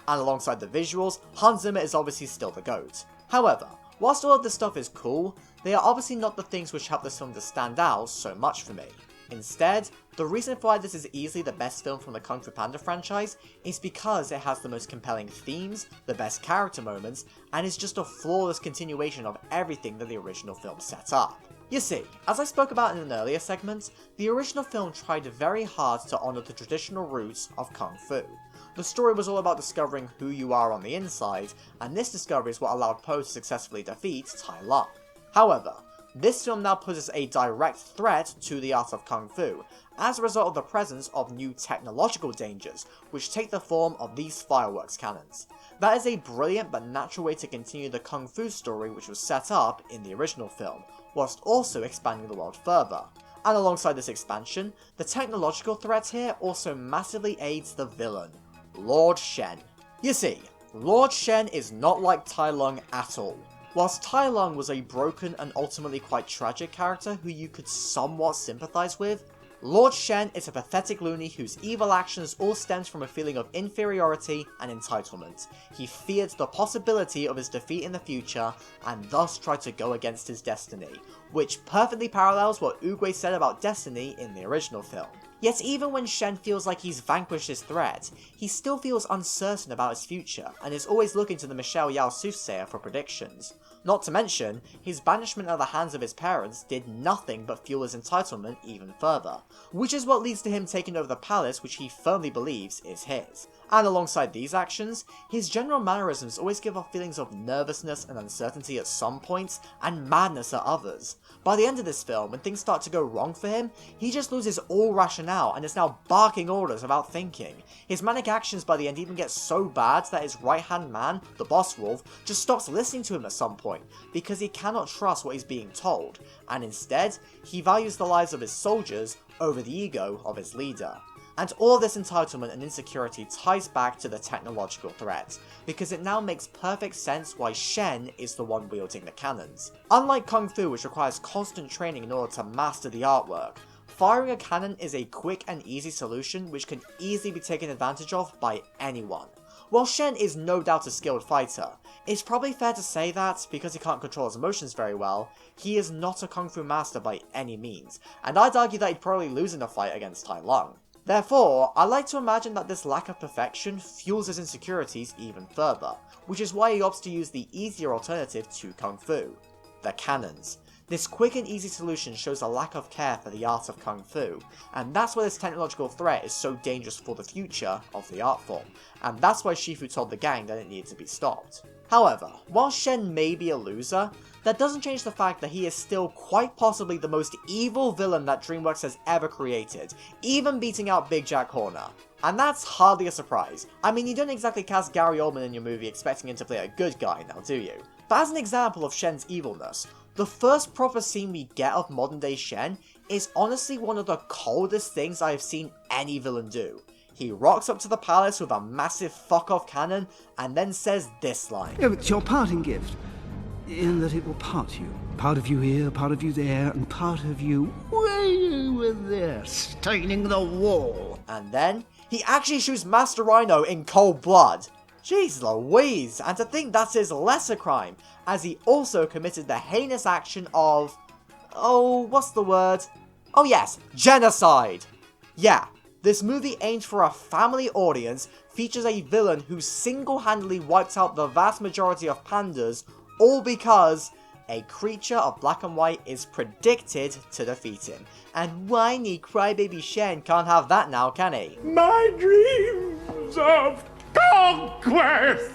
And alongside the visuals, Hans Zimmer is obviously still the GOAT. However, whilst all of this stuff is cool, they are obviously not the things which help this film to stand out so much for me. Instead, the reason for why this is easily the best film from the Kung Fu Panda franchise is because it has the most compelling themes, the best character moments, and is just a flawless continuation of everything that the original film set up. You see, as I spoke about in an earlier segment, the original film tried very hard to honour the traditional roots of Kung Fu. The story was all about discovering who you are on the inside, and this discovery is what allowed Po to successfully defeat Tai Lung. However, this film now poses a direct threat to the art of Kung Fu, as a result of the presence of new technological dangers, which take the form of these fireworks cannons. That is a brilliant but natural way to continue the Kung Fu story which was set up in the original film, whilst also expanding the world further. And alongside this expansion, the technological threat here also massively aids the villain, Lord Shen. You see, Lord Shen is not like Tai Lung at all. Whilst Tai Lung was a broken and ultimately quite tragic character who you could somewhat sympathise with, Lord Shen is a pathetic loony whose evil actions all stemmed from a feeling of inferiority and entitlement. He feared the possibility of his defeat in the future, and thus tried to go against his destiny, which perfectly parallels what Oogway said about destiny in the original film. Yet even when Shen feels like he's vanquished his threat, he still feels uncertain about his future, and is always looking to the Michelle Yeoh soothsayer for predictions. Not to mention, his banishment at the hands of his parents did nothing but fuel his entitlement even further, which is what leads to him taking over the palace which he firmly believes is his. And alongside these actions, his general mannerisms always give off feelings of nervousness and uncertainty at some points, and madness at others. By the end of this film, when things start to go wrong for him, he just loses all rationale and is now barking orders without thinking. His manic actions by the end even get so bad that his right-hand man, the boss wolf, just stops listening to him at some point, because he cannot trust what he's being told, and instead, he values the lives of his soldiers over the ego of his leader. And all this entitlement and insecurity ties back to the technological threat, because it now makes perfect sense why Shen is the one wielding the cannons. Unlike Kung Fu, which requires constant training in order to master the artwork, firing a cannon is a quick and easy solution which can easily be taken advantage of by anyone. While Shen is no doubt a skilled fighter, it's probably fair to say that, because he can't control his emotions very well, he is not a Kung Fu master by any means, and I'd argue that he'd probably lose in a fight against Tai Lung. Therefore, I like to imagine that this lack of perfection fuels his insecurities even further, which is why he opts to use the easier alternative to Kung Fu, the cannons. This quick and easy solution shows a lack of care for the art of Kung Fu, and that's why this technological threat is so dangerous for the future of the art form, and that's why Shifu told the gang that it needed to be stopped. However, while Shen may be a loser, that doesn't change the fact that he is still quite possibly the most evil villain that DreamWorks has ever created, even beating out Big Jack Horner. And that's hardly a surprise. I mean, you don't exactly cast Gary Oldman in your movie expecting him to play a good guy now, do you? But as an example of Shen's evilness, the first proper scene we get of modern day Shen is honestly one of the coldest things I have seen any villain do. He rocks up to the palace with a massive fuck-off cannon, and then says this line. Oh, it's your parting gift, in that it will part you. Part of you here, part of you there, and part of you way over there, staining the wall. And then, he actually shoots Master Rhino in cold blood. Jeez Louise, and to think that's his lesser crime, as he also committed the heinous action of... oh, what's the word? Oh yes, genocide! Yeah, this movie aimed for a family audience, features a villain who single-handedly wiped out the vast majority of pandas, all because a creature of black and white is predicted to defeat him. And whiny crybaby Shen can't have that now, can he? My dreams of conquest!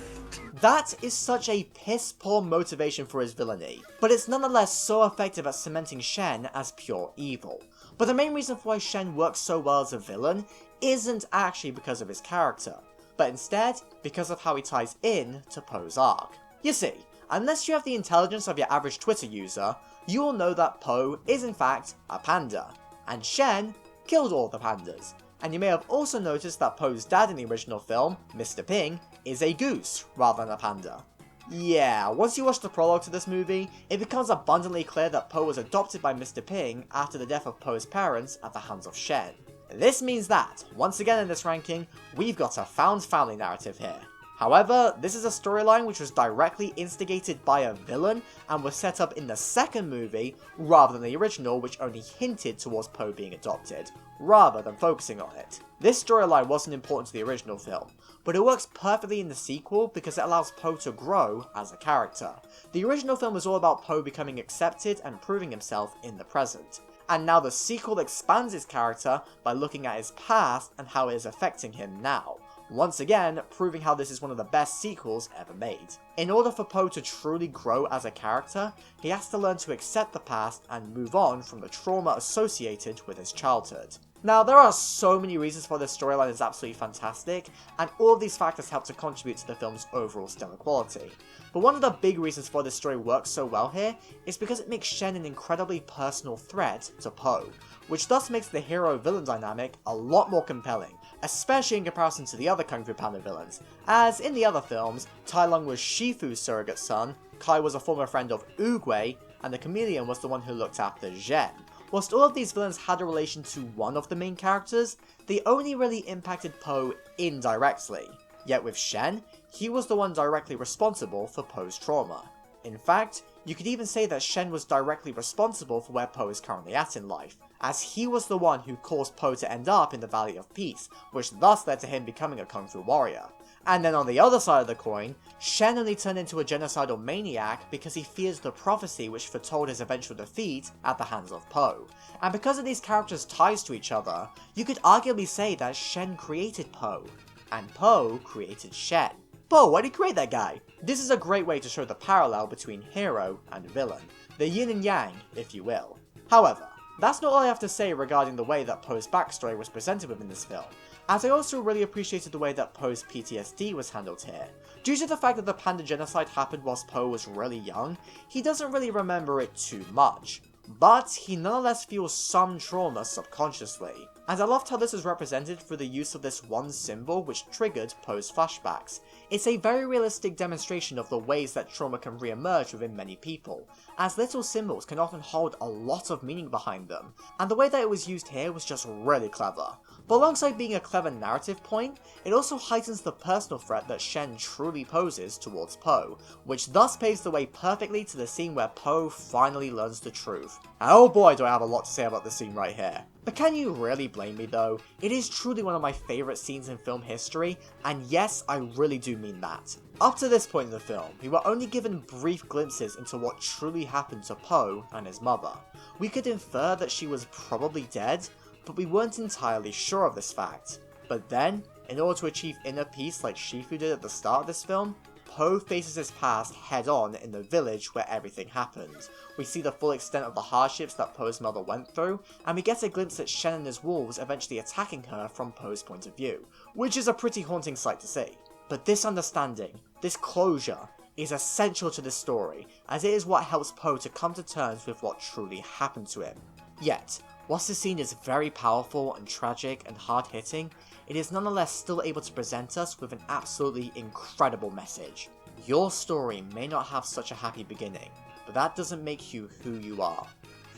That is such a piss-poor motivation for his villainy, but it's nonetheless so effective at cementing Shen as pure evil. But the main reason for why Shen works so well as a villain isn't actually because of his character, but instead because of how he ties in to Poe's arc. You see, unless you have the intelligence of your average Twitter user, you will know that Poe is in fact a panda, and Shen killed all the pandas. And you may have also noticed that Poe's dad in the original film, Mr. Ping, is a goose rather than a panda. Yeah, once you watch the prologue to this movie, it becomes abundantly clear that Poe was adopted by Mr. Ping after the death of Poe's parents at the hands of Shen. This means that, once again in this ranking, we've got a found family narrative here. However, this is a storyline which was directly instigated by a villain and was set up in the second movie rather than the original, which only hinted towards Poe being adopted, rather than focusing on it. This storyline wasn't important to the original film, but it works perfectly in the sequel because it allows Poe to grow as a character. The original film was all about Poe becoming accepted and proving himself in the present, and now the sequel expands his character by looking at his past and how it is affecting him now. Once again, proving how this is one of the best sequels ever made. In order for Poe to truly grow as a character, he has to learn to accept the past and move on from the trauma associated with his childhood. Now, there are so many reasons why this storyline is absolutely fantastic, and all of these factors help to contribute to the film's overall stellar quality. But one of the big reasons why this story works so well here is because it makes Shen an incredibly personal threat to Poe, which thus makes the hero-villain dynamic a lot more compelling, especially in comparison to the other Kung Fu Panda villains, as in the other films, Tai Lung was Shifu's surrogate son, Kai was a former friend of Oogway, and the chameleon was the one who looked after Zhen. Whilst all of these villains had a relation to one of the main characters, they only really impacted Poe indirectly. Yet with Shen, he was the one directly responsible for Poe's trauma. In fact, you could even say that Shen was directly responsible for where Poe is currently at in life, as he was the one who caused Poe to end up in the Valley of Peace, which thus led to him becoming a Kung Fu warrior. And then on the other side of the coin, Shen only turned into a genocidal maniac because he fears the prophecy which foretold his eventual defeat at the hands of Poe. And because of these characters' ties to each other, you could arguably say that Shen created Poe. and Po created Shen. Po, why'd he create that guy? This is a great way to show the parallel between hero and villain, the yin and yang, if you will. However, that's not all I have to say regarding the way that Po's backstory was presented within this film, as I also really appreciated the way that Po's PTSD was handled here. Due to the fact that the panda genocide happened whilst Po was really young, he doesn't really remember it too much, but he nonetheless feels some trauma subconsciously. And I loved how this was represented through the use of this one symbol which triggered Po's flashbacks. It's a very realistic demonstration of the ways that trauma can re-emerge within many people, as little symbols can often hold a lot of meaning behind them, and the way that it was used here was just really clever. But alongside being a clever narrative point, it also heightens the personal threat that Shen truly poses towards Po, which thus paves the way perfectly to the scene where Po finally learns the truth. And oh boy do I have a lot to say about this scene right here. But can you really blame me though? It is truly one of my favourite scenes in film history, and yes, I really do mean that. Up to this point in the film, we were only given brief glimpses into what truly happened to Po and his mother. We could infer that she was probably dead, but we weren't entirely sure of this fact. But then, in order to achieve inner peace like Shifu did at the start of this film, Po faces his past head on in the village where everything happened. We see the full extent of the hardships that Po's mother went through, and we get a glimpse at Shen and his wolves eventually attacking her from Po's point of view, which is a pretty haunting sight to see. But this understanding, this closure, is essential to this story, as it is what helps Po to come to terms with what truly happened to him. Yet, whilst the scene is very powerful and tragic and hard-hitting, it is nonetheless still able to present us with an absolutely incredible message. Your story may not have such a happy beginning, but that doesn't make you who you are,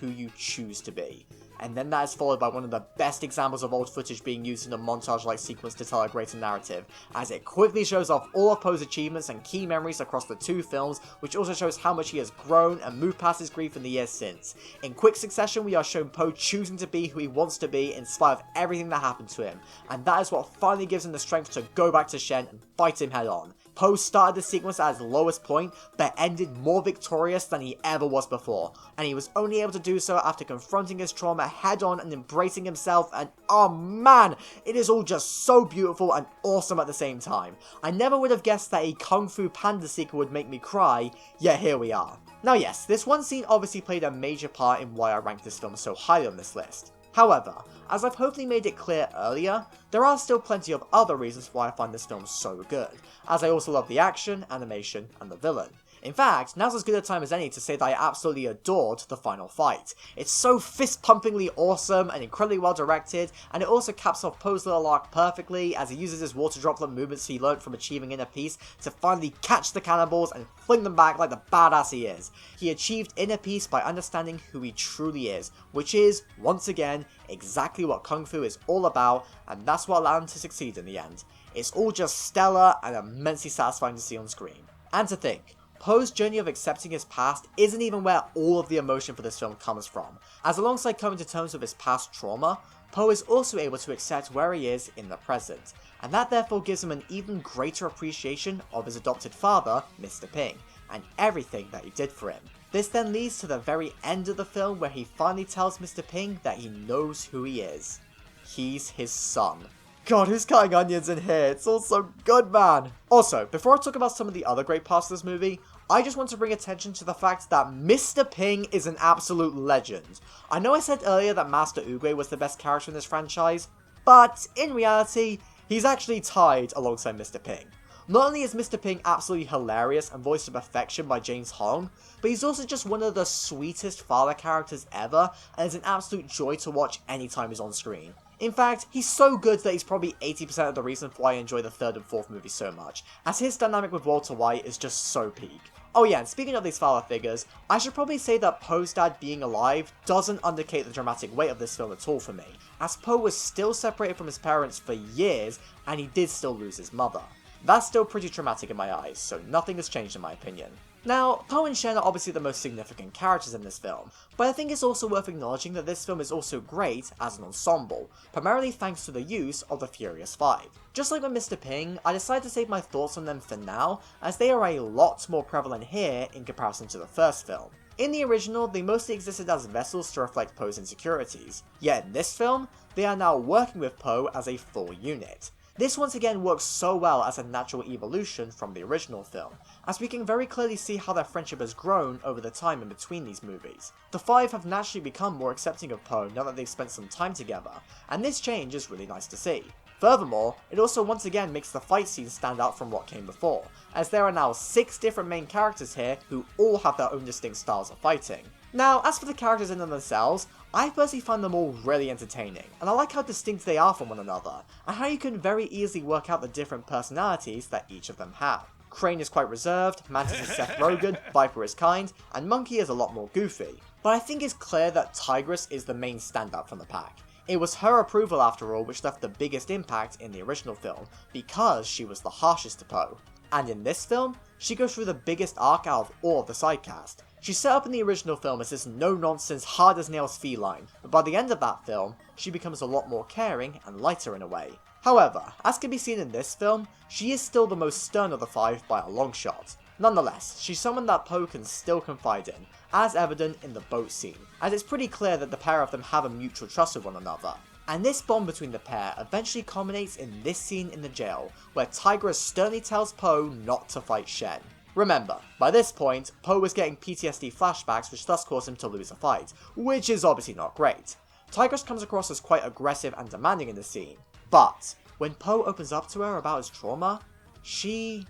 who you choose to be. And then that is followed by one of the best examples of old footage being used in a montage-like sequence to tell a greater narrative, as it quickly shows off all of Po's achievements and key memories across the two films, which also shows how much he has grown and moved past his grief in the years since. In quick succession, we are shown Po choosing to be who he wants to be in spite of everything that happened to him, and that is what finally gives him the strength to go back to Shen and fight him head on. Po started the sequence at his lowest point, but ended more victorious than he ever was before, and he was only able to do so after confronting his trauma head on and embracing himself, and oh man, it is all just so beautiful and awesome at the same time. I never would have guessed that a Kung Fu Panda sequel would make me cry, yet here we are. Now yes, this one scene obviously played a major part in why I ranked this film so highly on this list. However, as I've hopefully made it clear earlier, there are still plenty of other reasons why I find this film so good, as I also love the action, animation, and the villain. In fact, now's as good a time as any to say that I absolutely adored the final fight. It's so fist-pumpingly awesome and incredibly well directed, and it also caps off Po's little arc perfectly as he uses his water droplet movements he learnt from achieving inner peace to finally catch the cannonballs and fling them back like the badass he is. He achieved inner peace by understanding who he truly is, which is, once again, exactly what Kung Fu is all about, and that's what allowed him to succeed in the end. It's all just stellar and immensely satisfying to see on screen. And to think, Po's journey of accepting his past isn't even where all of the emotion for this film comes from, as alongside coming to terms with his past trauma, Po is also able to accept where he is in the present, and that therefore gives him an even greater appreciation of his adopted father, Mr. Ping, and everything that he did for him. This then leads to the very end of the film where he finally tells Mr. Ping that he knows who he is. He's his son. God, who's cutting onions in here? It's all so good, man! Also, before I talk about some of the other great parts of this movie, I just want to bring attention to the fact that Mr. Ping is an absolute legend. I know I said earlier that Master Oogway was the best character in this franchise, but in reality, he's actually tied alongside Mr. Ping. Not only is Mr. Ping absolutely hilarious and voice of affection by James Hong, but he's also just one of the sweetest father characters ever, and is an absolute joy to watch anytime he's on screen. In fact, he's so good that he's probably 80% of the reason why I enjoy the third and fourth movies so much, as his dynamic with Walter White is just so peak. Oh yeah, and speaking of these father figures, I should probably say that Po's dad being alive doesn't understate the dramatic weight of this film at all for me, as Po was still separated from his parents for years, and he did still lose his mother. That's still pretty traumatic in my eyes, so nothing has changed in my opinion. Now, Po and Shen are obviously the most significant characters in this film, but I think it's also worth acknowledging that this film is also great as an ensemble, primarily thanks to the use of the Furious Five. Just like with Mr. Ping, I decided to save my thoughts on them for now, as they are a lot more prevalent here in comparison to the first film. In the original, they mostly existed as vessels to reflect Po's insecurities, yet in this film, they are now working with Po as a full unit. This once again works so well as a natural evolution from the original film, as we can very clearly see how their friendship has grown over the time in between these movies. The five have naturally become more accepting of Poe now that they've spent some time together, and this change is really nice to see. Furthermore, it also once again makes the fight scenes stand out from what came before, as there are now 6 different main characters here who all have their own distinct styles of fighting. Now, as for the characters in themselves, I personally find them all really entertaining, and I like how distinct they are from one another, and how you can very easily work out the different personalities that each of them have. Crane is quite reserved, Mantis is Seth Rogen, Viper is kind, and Monkey is a lot more goofy. But I think it's clear that Tigress is the main standout from the pack. It was her approval after all which left the biggest impact in the original film, because she was the harshest to Poe. And in this film, she goes through the biggest arc out of all of the sidecast. She's set up in the original film as this no-nonsense, hard-as-nails feline, but by the end of that film, she becomes a lot more caring and lighter in a way. However, as can be seen in this film, she is still the most stern of the 5 by a long shot. Nonetheless, she's someone that Poe can still confide in, as evident in the boat scene, as it's pretty clear that the pair of them have a mutual trust with one another. And this bond between the pair eventually culminates in this scene in the jail, where Tigress sternly tells Poe not to fight Shen. Remember, by this point, Poe was getting PTSD flashbacks which thus caused him to lose a fight, which is obviously not great. Tigress comes across as quite aggressive and demanding in the scene, but when Poe opens up to her about his trauma, she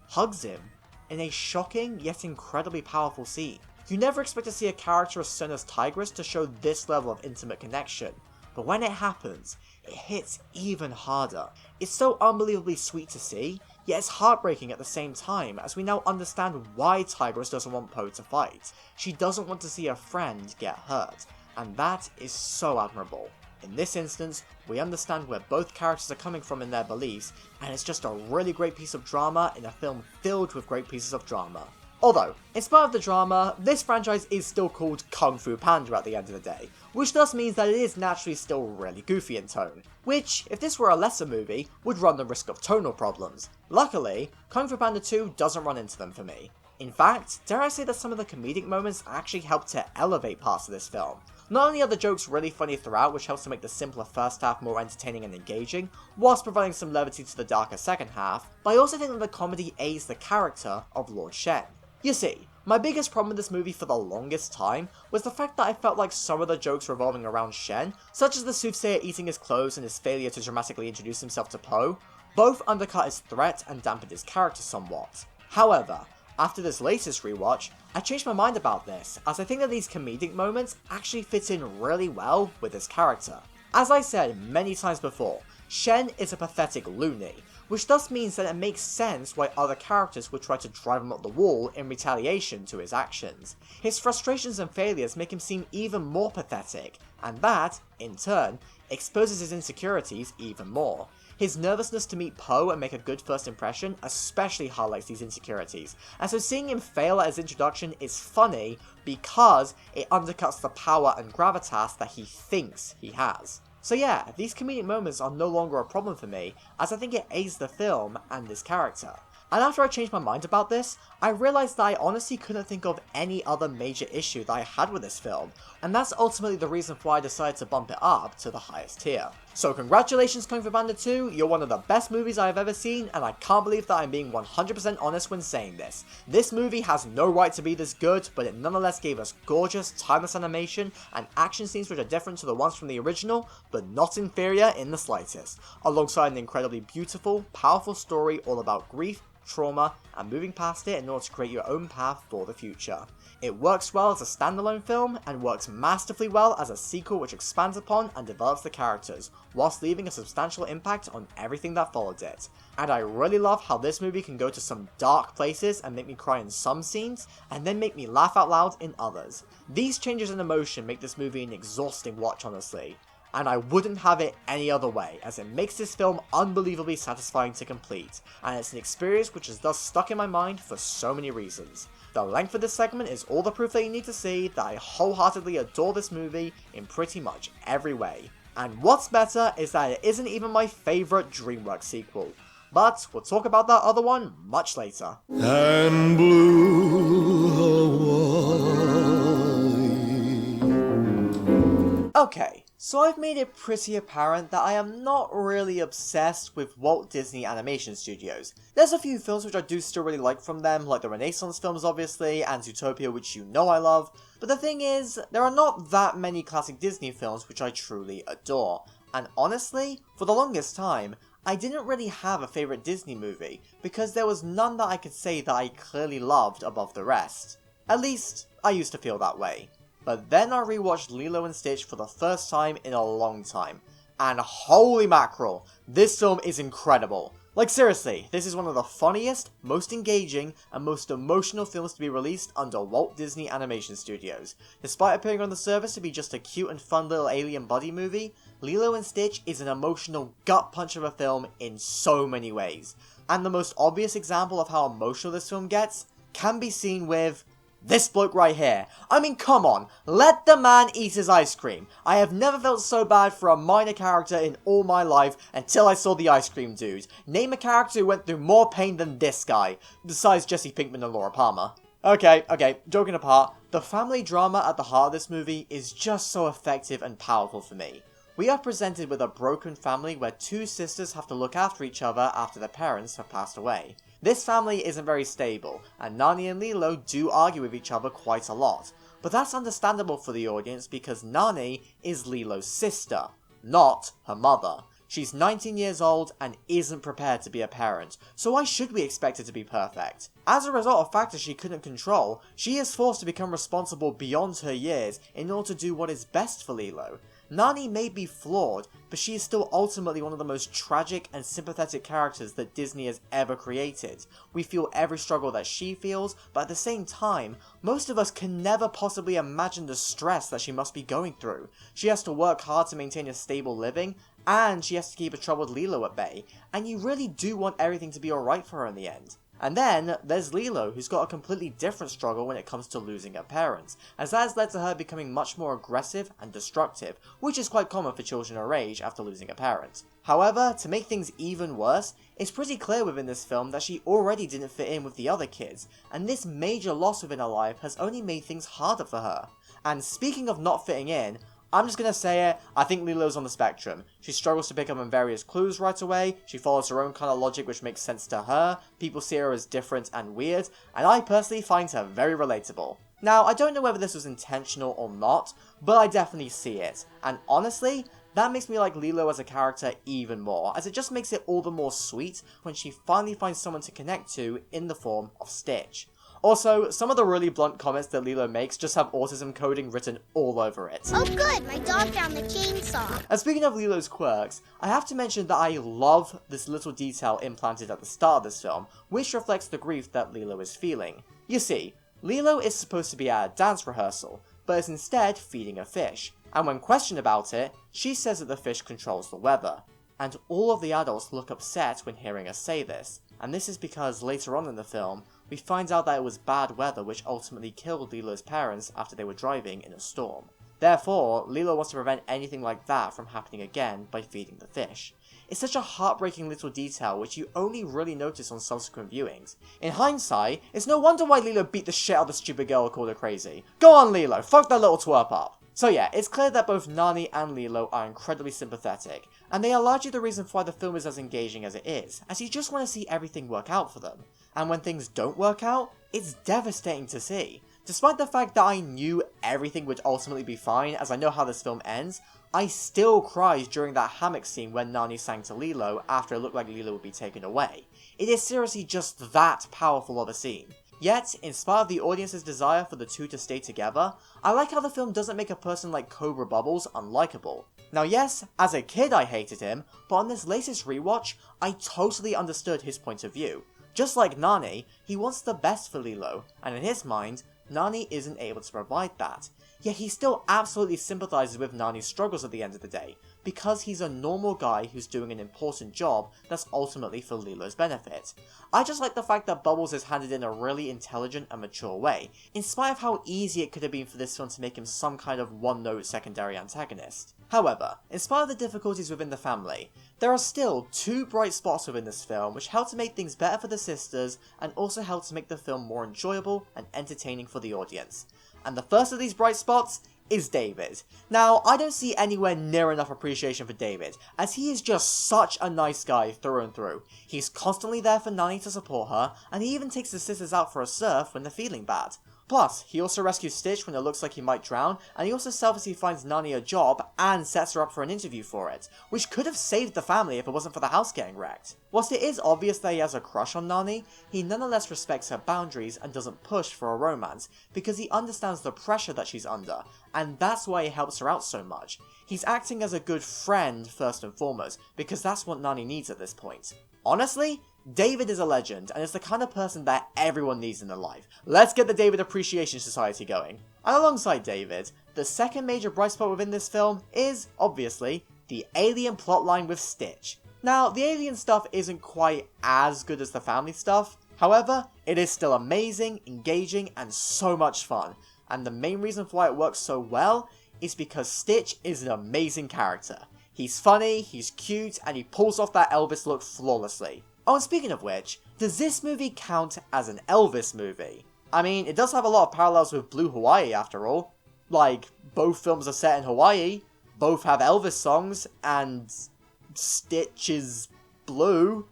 hugs him in a shocking yet incredibly powerful scene. You never expect to see a character as stern as Tigress to show this level of intimate connection, but when it happens, it hits even harder. It's so unbelievably sweet to see, yet it's heartbreaking at the same time, as we now understand why Tigress doesn't want Poe to fight. She doesn't want to see her friend get hurt, and that is so admirable. In this instance, we understand where both characters are coming from in their beliefs, and it's just a really great piece of drama in a film filled with great pieces of drama. Although, in spite of the drama, this franchise is still called Kung Fu Panda at the end of the day, which thus means that it is naturally still really goofy in tone, which, if this were a lesser movie, would run the risk of tonal problems. Luckily, Kung Fu Panda 2 doesn't run into them for me. In fact, dare I say that some of the comedic moments actually help to elevate parts of this film. Not only are the jokes really funny throughout, which helps to make the simpler first half more entertaining and engaging, whilst providing some levity to the darker second half, but I also think that the comedy aids the character of Lord Shen. You see, my biggest problem with this movie for the longest time was the fact that I felt like some of the jokes revolving around Shen, such as the soothsayer eating his clothes and his failure to dramatically introduce himself to Poe, both undercut his threat and dampened his character somewhat. However, after this latest rewatch, I changed my mind about this, as I think that these comedic moments actually fit in really well with his character. As I said many times before, Shen is a pathetic loony, which thus means that it makes sense why other characters would try to drive him up the wall in retaliation to his actions. His frustrations and failures make him seem even more pathetic, and that, in turn, exposes his insecurities even more. His nervousness to meet Poe and make a good first impression especially highlights these insecurities, and so seeing him fail at his introduction is funny because it undercuts the power and gravitas that he thinks he has. So yeah, these comedic moments are no longer a problem for me, as I think it aids the film and this character. And after I changed my mind about this, I realised that I honestly couldn't think of any other major issue that I had with this film, and that's ultimately the reason why I decided to bump it up to the highest tier. So congratulations Kung Fu Panda 2, you're one of the best movies I have ever seen, and I can't believe that I'm being 100% honest when saying this. This movie has no right to be this good, but it nonetheless gave us gorgeous, timeless animation and action scenes which are different to the ones from the original, but not inferior in the slightest, alongside an incredibly beautiful, powerful story all about grief, trauma, and moving past it in order to create your own path for the future. It works well as a standalone film, and works masterfully well as a sequel which expands upon and develops the characters, whilst leaving a substantial impact on everything that followed it. And I really love how this movie can go to some dark places and make me cry in some scenes, and then make me laugh out loud in others. These changes in emotion make this movie an exhausting watch, honestly. And I wouldn't have it any other way, as it makes this film unbelievably satisfying to complete, and it's an experience which is thus stuck in my mind for so many reasons. The length of this segment is all the proof that you need to see that I wholeheartedly adore this movie in pretty much every way. And what's better is that it isn't even my favourite DreamWorks sequel, but we'll talk about that other one much later. And blue Hawaii. Okay, So I've made it pretty apparent that I am not really obsessed with Walt Disney Animation Studios. There's a few films which I do still really like from them, like the Renaissance films obviously, and Zootopia, which you know I love, but the thing is, there are not that many classic Disney films which I truly adore, and honestly, for the longest time, I didn't really have a favourite Disney movie, because there was none that I could say that I clearly loved above the rest. At least, I used to feel that way. But then I rewatched Lilo and Stitch for the first time in a long time, and holy mackerel, this film is incredible. Like seriously, this is one of the funniest, most engaging, and most emotional films to be released under Walt Disney Animation Studios. Despite appearing on the surface to be just a cute and fun little alien buddy movie, Lilo and Stitch is an emotional gut punch of a film in so many ways. And the most obvious example of how emotional this film gets can be seen with this bloke right here. I mean, come on, let the man eat his ice cream. I have never felt so bad for a minor character in all my life until I saw the ice cream dude. Name a character who went through more pain than this guy, besides Jesse Pinkman and Laura Palmer. Okay, joking apart, the family drama at the heart of this movie is just so effective and powerful for me. We are presented with a broken family where two sisters have to look after each other after their parents have passed away. This family isn't very stable, and Nani and Lilo do argue with each other quite a lot, but that's understandable for the audience because Nani is Lilo's sister, not her mother. She's 19 years old and isn't prepared to be a parent, so why should we expect her to be perfect? As a result of factors she couldn't control, she is forced to become responsible beyond her years in order to do what is best for Lilo. Nani may be flawed, but she is still ultimately one of the most tragic and sympathetic characters that Disney has ever created. We feel every struggle that she feels, but at the same time, most of us can never possibly imagine the stress that she must be going through. She has to work hard to maintain a stable living, and she has to keep a troubled Lilo at bay, and you really do want everything to be alright for her in the end. And then, there's Lilo, who's got a completely different struggle when it comes to losing her parents, as that has led to her becoming much more aggressive and destructive, which is quite common for children her age after losing a parent. However, to make things even worse, it's pretty clear within this film that she already didn't fit in with the other kids, and this major loss within her life has only made things harder for her. And speaking of not fitting in, I'm just gonna say it, I think Lilo's on the spectrum. She struggles to pick up on various clues right away, she follows her own kind of logic which makes sense to her, people see her as different and weird, and I personally find her very relatable. Now, I don't know whether this was intentional or not, but I definitely see it, and honestly, that makes me like Lilo as a character even more, as it just makes it all the more sweet when she finally finds someone to connect to in the form of Stitch. Also, some of the really blunt comments that Lilo makes just have autism coding written all over it. Oh good, my dog found the chainsaw. And speaking of Lilo's quirks, I have to mention that I love this little detail implanted at the start of this film, which reflects the grief that Lilo is feeling. You see, Lilo is supposed to be at a dance rehearsal, but is instead feeding a fish, and when questioned about it, she says that the fish controls the weather. And all of the adults look upset when hearing her say this, and this is because later on in the film, we find out that it was bad weather which ultimately killed Lilo's parents after they were driving in a storm. Therefore, Lilo wants to prevent anything like that from happening again by feeding the fish. It's such a heartbreaking little detail which you only really notice on subsequent viewings. In hindsight, it's no wonder why Lilo beat the shit out of the stupid girl who called her crazy. Go on Lilo, fuck that little twerp up! So yeah, it's clear that both Nani and Lilo are incredibly sympathetic, and they are largely the reason for why the film is as engaging as it is, as you just want to see everything work out for them. And when things don't work out, it's devastating to see. Despite the fact that I knew everything would ultimately be fine, as I know how this film ends, I still cried during that hammock scene when Nani sang to Lilo after it looked like Lilo would be taken away. It is seriously just that powerful of a scene. Yet, in spite of the audience's desire for the two to stay together, I like how the film doesn't make a person like Cobra Bubbles unlikable. Now yes, as a kid I hated him, but on this latest rewatch, I totally understood his point of view. Just like Nani, he wants the best for Lilo, and in his mind, Nani isn't able to provide that. Yet he still absolutely sympathizes with Nani's struggles at the end of the day, because he's a normal guy who's doing an important job that's ultimately for Lilo's benefit. I just like the fact that Bubbles is handled in a really intelligent and mature way, in spite of how easy it could have been for this film to make him some kind of one-note secondary antagonist. However, in spite of the difficulties within the family, there are still two bright spots within this film which help to make things better for the sisters and also help to make the film more enjoyable and entertaining for the audience. And the first of these bright spots is David. Now, I don't see anywhere near enough appreciation for David, as he is just such a nice guy through and through. He's constantly there for Nani to support her, and he even takes his sisters out for a surf when they're feeling bad. Plus, he also rescues Stitch when it looks like he might drown, and he also selflessly finds Nani a job and sets her up for an interview for it, which could have saved the family if it wasn't for the house getting wrecked. Whilst it is obvious that he has a crush on Nani, he nonetheless respects her boundaries and doesn't push for a romance, because he understands the pressure that she's under, and that's why he helps her out so much. He's acting as a good friend first and foremost, because that's what Nani needs at this point. Honestly, David is a legend, and is the kind of person that everyone needs in their life. Let's get the David Appreciation Society going. And alongside David, the second major bright spot within this film is, obviously, the alien plotline with Stitch. Now, the alien stuff isn't quite as good as the family stuff, however, it is still amazing, engaging, and so much fun. And the main reason for why it works so well is because Stitch is an amazing character. He's funny, he's cute, and he pulls off that Elvis look flawlessly. Oh, and speaking of which, does this movie count as an Elvis movie? I mean, it does have a lot of parallels with Blue Hawaii after all. Like, both films are set in Hawaii, both have Elvis songs, and Stitch is blue.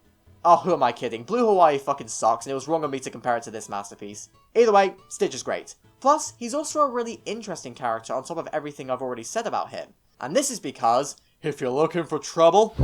Oh, who am I kidding? Blue Hawaii fucking sucks, and it was wrong of me to compare it to this masterpiece. Either way, Stitch is great. Plus, he's also a really interesting character on top of everything I've already said about him. And this is because, if you're looking for trouble,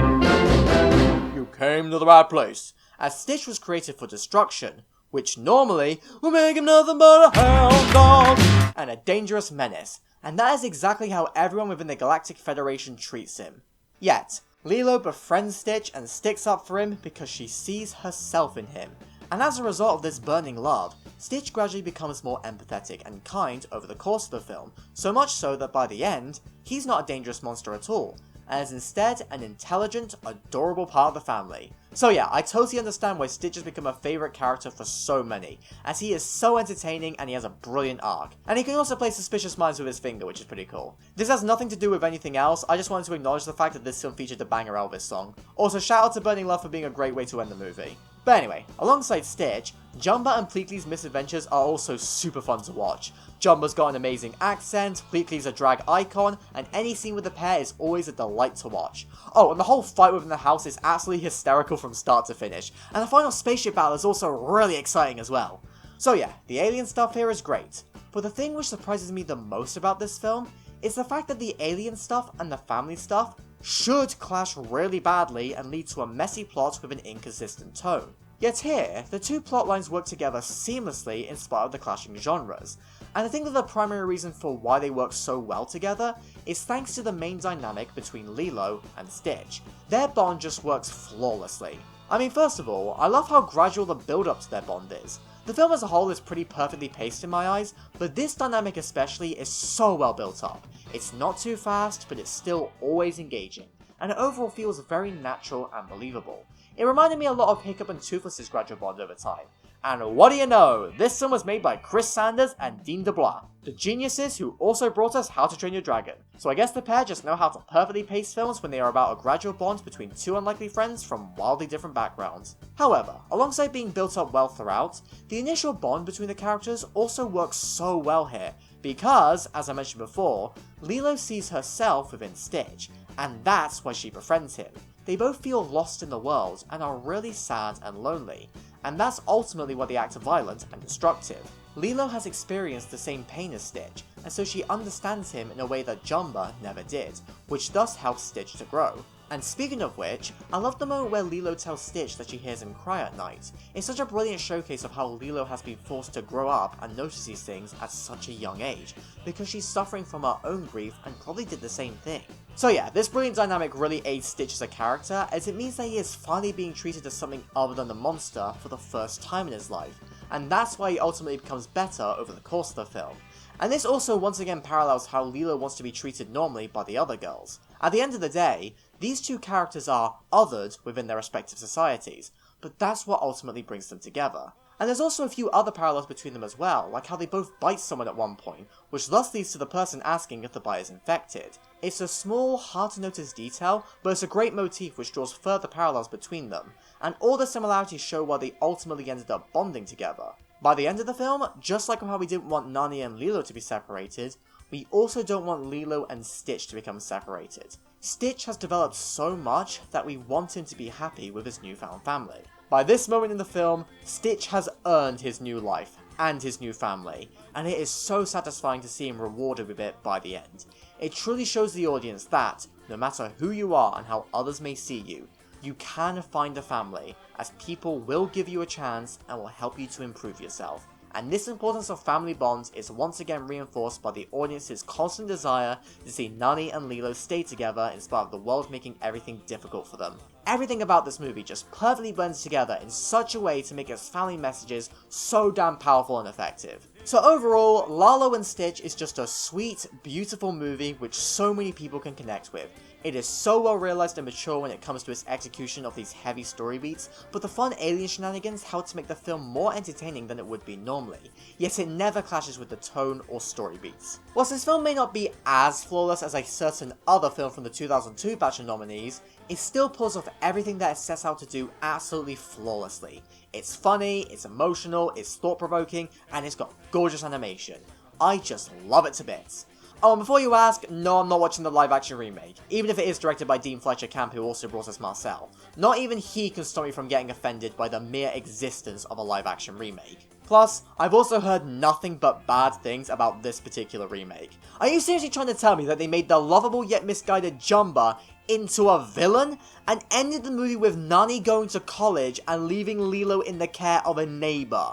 you came to the right place, as Stitch was created for destruction, which normally would make him nothing but a hound dog and a dangerous menace, and that is exactly how everyone within the Galactic Federation treats him. Yet, Lilo befriends Stitch and sticks up for him because she sees herself in him, and as a result of this burning love, Stitch gradually becomes more empathetic and kind over the course of the film, so much so that by the end, he's not a dangerous monster at all, and is instead an intelligent, adorable part of the family. So yeah, I totally understand why Stitch has become a favourite character for so many, as he is so entertaining and he has a brilliant arc. And he can also play suspicious minds with his finger, which is pretty cool. This has nothing to do with anything else, I just wanted to acknowledge the fact that this film featured the banger Elvis song. Also, shout out to Burning Love for being a great way to end the movie. But anyway, alongside Stitch, Jumba and Pleakley's misadventures are also super fun to watch. Jumba's got an amazing accent, Pleakley's a drag icon, and any scene with the pair is always a delight to watch. Oh, and the whole fight within the house is absolutely hysterical from start to finish, and the final spaceship battle is also really exciting as well. So yeah, the alien stuff here is great, but the thing which surprises me the most about this film is the fact that the alien stuff and the family stuff should clash really badly and lead to a messy plot with an inconsistent tone. Yet here, the two plotlines work together seamlessly in spite of the clashing genres, and I think that the primary reason for why they work so well together is thanks to the main dynamic between Lilo and Stitch. Their bond just works flawlessly. I mean, first of all, I love how gradual the build up to their bond is. The film as a whole is pretty perfectly paced in my eyes, but this dynamic especially is so well built up. It's not too fast, but it's still always engaging, and it overall feels very natural and believable. It reminded me a lot of Hiccup and Toothless's gradual bond over time. And what do you know, this film was made by Chris Sanders and Dean DeBlois, the geniuses who also brought us How to Train Your Dragon. So I guess the pair just know how to perfectly pace films when they are about a gradual bond between two unlikely friends from wildly different backgrounds. However, alongside being built up well throughout, the initial bond between the characters also works so well here, because, as I mentioned before, Lilo sees herself within Stitch, and that's why she befriends him. They both feel lost in the world and are really sad and lonely, and that's ultimately why they act violent and destructive. Lilo has experienced the same pain as Stitch, and so she understands him in a way that Jumba never did, which thus helps Stitch to grow. And speaking of which, I love the moment where Lilo tells Stitch that she hears him cry at night. It's such a brilliant showcase of how Lilo has been forced to grow up and notice these things at such a young age, because she's suffering from her own grief and probably did the same thing. So yeah, this brilliant dynamic really aids Stitch as a character, as it means that he is finally being treated as something other than a monster for the first time in his life, and that's why he ultimately becomes better over the course of the film. And this also once again parallels how Lilo wants to be treated normally by the other girls. At the end of the day, these two characters are othered within their respective societies, but that's what ultimately brings them together. And there's also a few other parallels between them as well, like how they both bite someone at one point, which thus leads to the person asking if the bite is infected. It's a small, hard to notice detail, but it's a great motif which draws further parallels between them, and all the similarities show why they ultimately ended up bonding together. By the end of the film, just like how we didn't want Nani and Lilo to be separated, we also don't want Lilo and Stitch to become separated. Stitch has developed so much that we want him to be happy with his newfound family. By this moment in the film, Stitch has earned his new life and his new family, and it is so satisfying to see him rewarded with it by the end. It truly shows the audience that, no matter who you are and how others may see you, you can find a family, as people will give you a chance and will help you to improve yourself. And this importance of family bonds is once again reinforced by the audience's constant desire to see Nani and Lilo stay together in spite of the world making everything difficult for them. Everything about this movie just perfectly blends together in such a way to make its family messages so damn powerful and effective. So overall, Lilo and Stitch is just a sweet, beautiful movie which so many people can connect with. It is so well realised and mature when it comes to its execution of these heavy story beats, but the fun alien shenanigans help to make the film more entertaining than it would be normally, yet it never clashes with the tone or story beats. Whilst this film may not be as flawless as a certain other film from the 2002 batch of nominees, it still pulls off everything that it sets out to do absolutely flawlessly. It's funny, it's emotional, it's thought-provoking, and it's got gorgeous animation. I just love it to bits. Oh, and before you ask, no, I'm not watching the live-action remake, even if it is directed by Dean Fletcher Camp, who also brought us Marcel. Not even he can stop me from getting offended by the mere existence of a live-action remake. Plus, I've also heard nothing but bad things about this particular remake. Are you seriously trying to tell me that they made the lovable yet misguided Jumba into a villain, and ended the movie with Nani going to college and leaving Lilo in the care of a neighbor?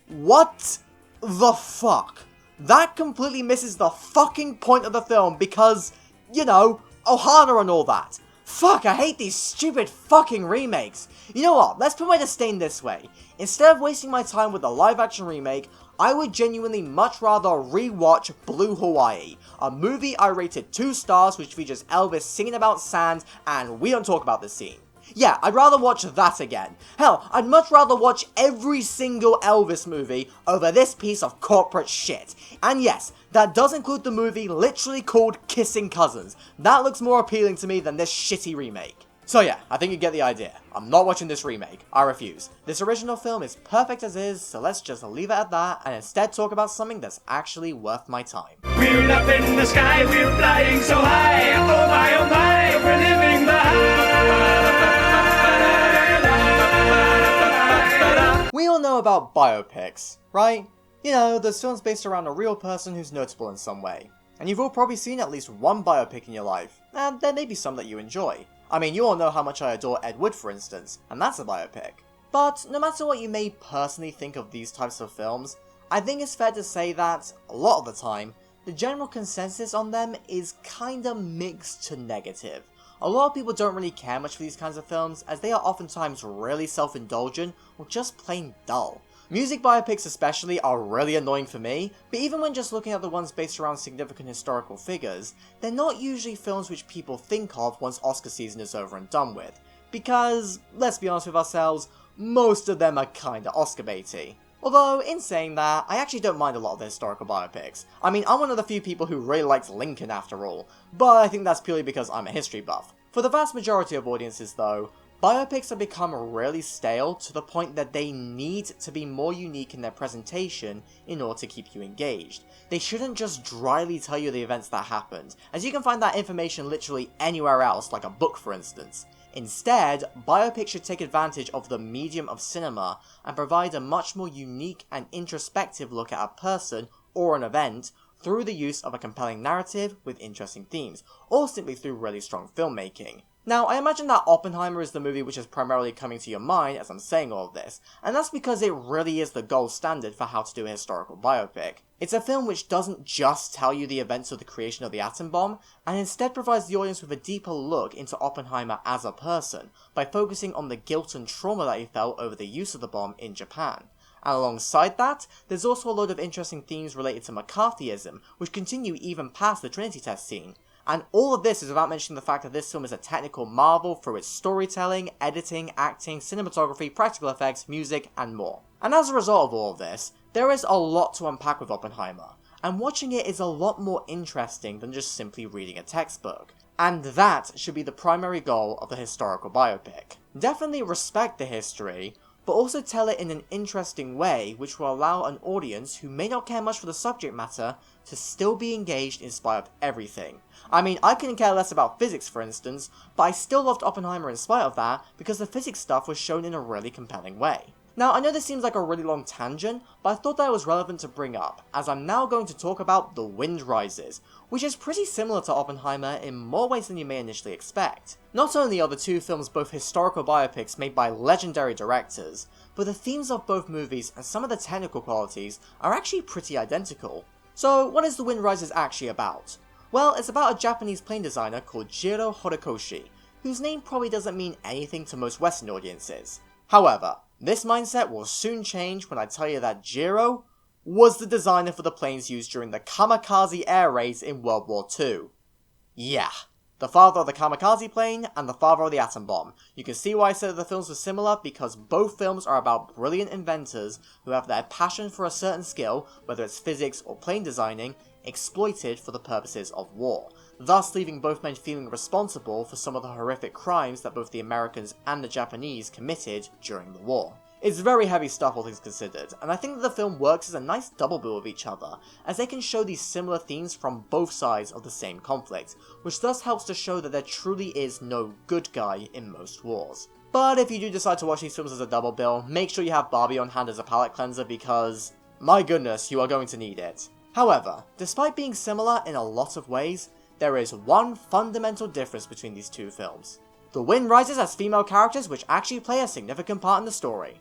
What the fuck? That completely misses the fucking point of the film because, you know, Ohana and all that. Fuck, I hate these stupid fucking remakes. You know what, let's put my disdain this way. Instead of wasting my time with a live action remake, I would genuinely much rather rewatch Blue Hawaii, a movie I rated 2 stars which features Elvis singing about sand and we don't talk about this scene. Yeah, I'd rather watch that again. Hell, I'd much rather watch every single Elvis movie over this piece of corporate shit. And yes, that does include the movie literally called Kissing Cousins. That looks more appealing to me than this shitty remake. So yeah, I think you get the idea. I'm not watching this remake. I refuse. This original film is perfect as is, so let's just leave it at that and instead talk about something that's actually worth my time. We're up in the sky, we're flying so high. Oh my, we're living the high. We all know about biopics, right? You know, those films based around a real person who's notable in some way. And you've all probably seen at least one biopic in your life, and there may be some that you enjoy. I mean, you all know how much I adore Ed Wood, for instance, and that's a biopic. But no matter what you may personally think of these types of films, I think it's fair to say that, a lot of the time, the general consensus on them is kinda mixed to negative. A lot of people don't really care much for these kinds of films, as they are oftentimes really self-indulgent or just plain dull. Music biopics especially are really annoying for me, but even when just looking at the ones based around significant historical figures, they're not usually films which people think of once Oscar season is over and done with. Because, let's be honest with ourselves, most of them are kinda Oscar baity. Although, in saying that, I actually don't mind a lot of the historical biopics. I mean, I'm one of the few people who really likes Lincoln after all, but I think that's purely because I'm a history buff. For the vast majority of audiences though, biopics have become really stale to the point that they need to be more unique in their presentation in order to keep you engaged. They shouldn't just dryly tell you the events that happened, as you can find that information literally anywhere else, like a book for instance. Instead, biopics should take advantage of the medium of cinema and provide a much more unique and introspective look at a person or an event through the use of a compelling narrative with interesting themes, or simply through really strong filmmaking. Now, I imagine that Oppenheimer is the movie which is primarily coming to your mind as I'm saying all of this, and that's because it really is the gold standard for how to do a historical biopic. It's a film which doesn't just tell you the events of the creation of the atom bomb, and instead provides the audience with a deeper look into Oppenheimer as a person, by focusing on the guilt and trauma that he felt over the use of the bomb in Japan. And alongside that, there's also a load of interesting themes related to McCarthyism, which continue even past the Trinity Test scene. And all of this is without mentioning the fact that this film is a technical marvel through its storytelling, editing, acting, cinematography, practical effects, music, and more. And as a result of all of this, there is a lot to unpack with Oppenheimer, and watching it is a lot more interesting than just simply reading a textbook. And that should be the primary goal of the historical biopic. Definitely respect the history, but also tell it in an interesting way which will allow an audience who may not care much for the subject matter to still be engaged in spite of everything. I mean, I couldn't care less about physics for instance, but I still loved Oppenheimer in spite of that because the physics stuff was shown in a really compelling way. Now, I know this seems like a really long tangent, but I thought that it was relevant to bring up, as I'm now going to talk about The Wind Rises, which is pretty similar to Oppenheimer in more ways than you may initially expect. Not only are the two films both historical biopics made by legendary directors, but the themes of both movies and some of the technical qualities are actually pretty identical. So, what is The Wind Rises actually about? Well, it's about a Japanese plane designer called Jiro Horikoshi, whose name probably doesn't mean anything to most Western audiences. However, this mindset will soon change when I tell you that Jiro was the designer for the planes used during the kamikaze air raids in World War II. Yeah, the father of the kamikaze plane and the father of the atom bomb. You can see why I said the films were similar, because both films are about brilliant inventors who have their passion for a certain skill, whether it's physics or plane designing, exploited for the purposes of war, thus leaving both men feeling responsible for some of the horrific crimes that both the Americans and the Japanese committed during the war. It's very heavy stuff all things considered, and I think that the film works as a nice double bill of each other, as they can show these similar themes from both sides of the same conflict, which thus helps to show that there truly is no good guy in most wars. But if you do decide to watch these films as a double bill, make sure you have Barbie on hand as a palate cleanser because, my goodness, you are going to need it. However, despite being similar in a lot of ways, there is one fundamental difference between these two films. The Wind Rises has female characters which actually play a significant part in the story.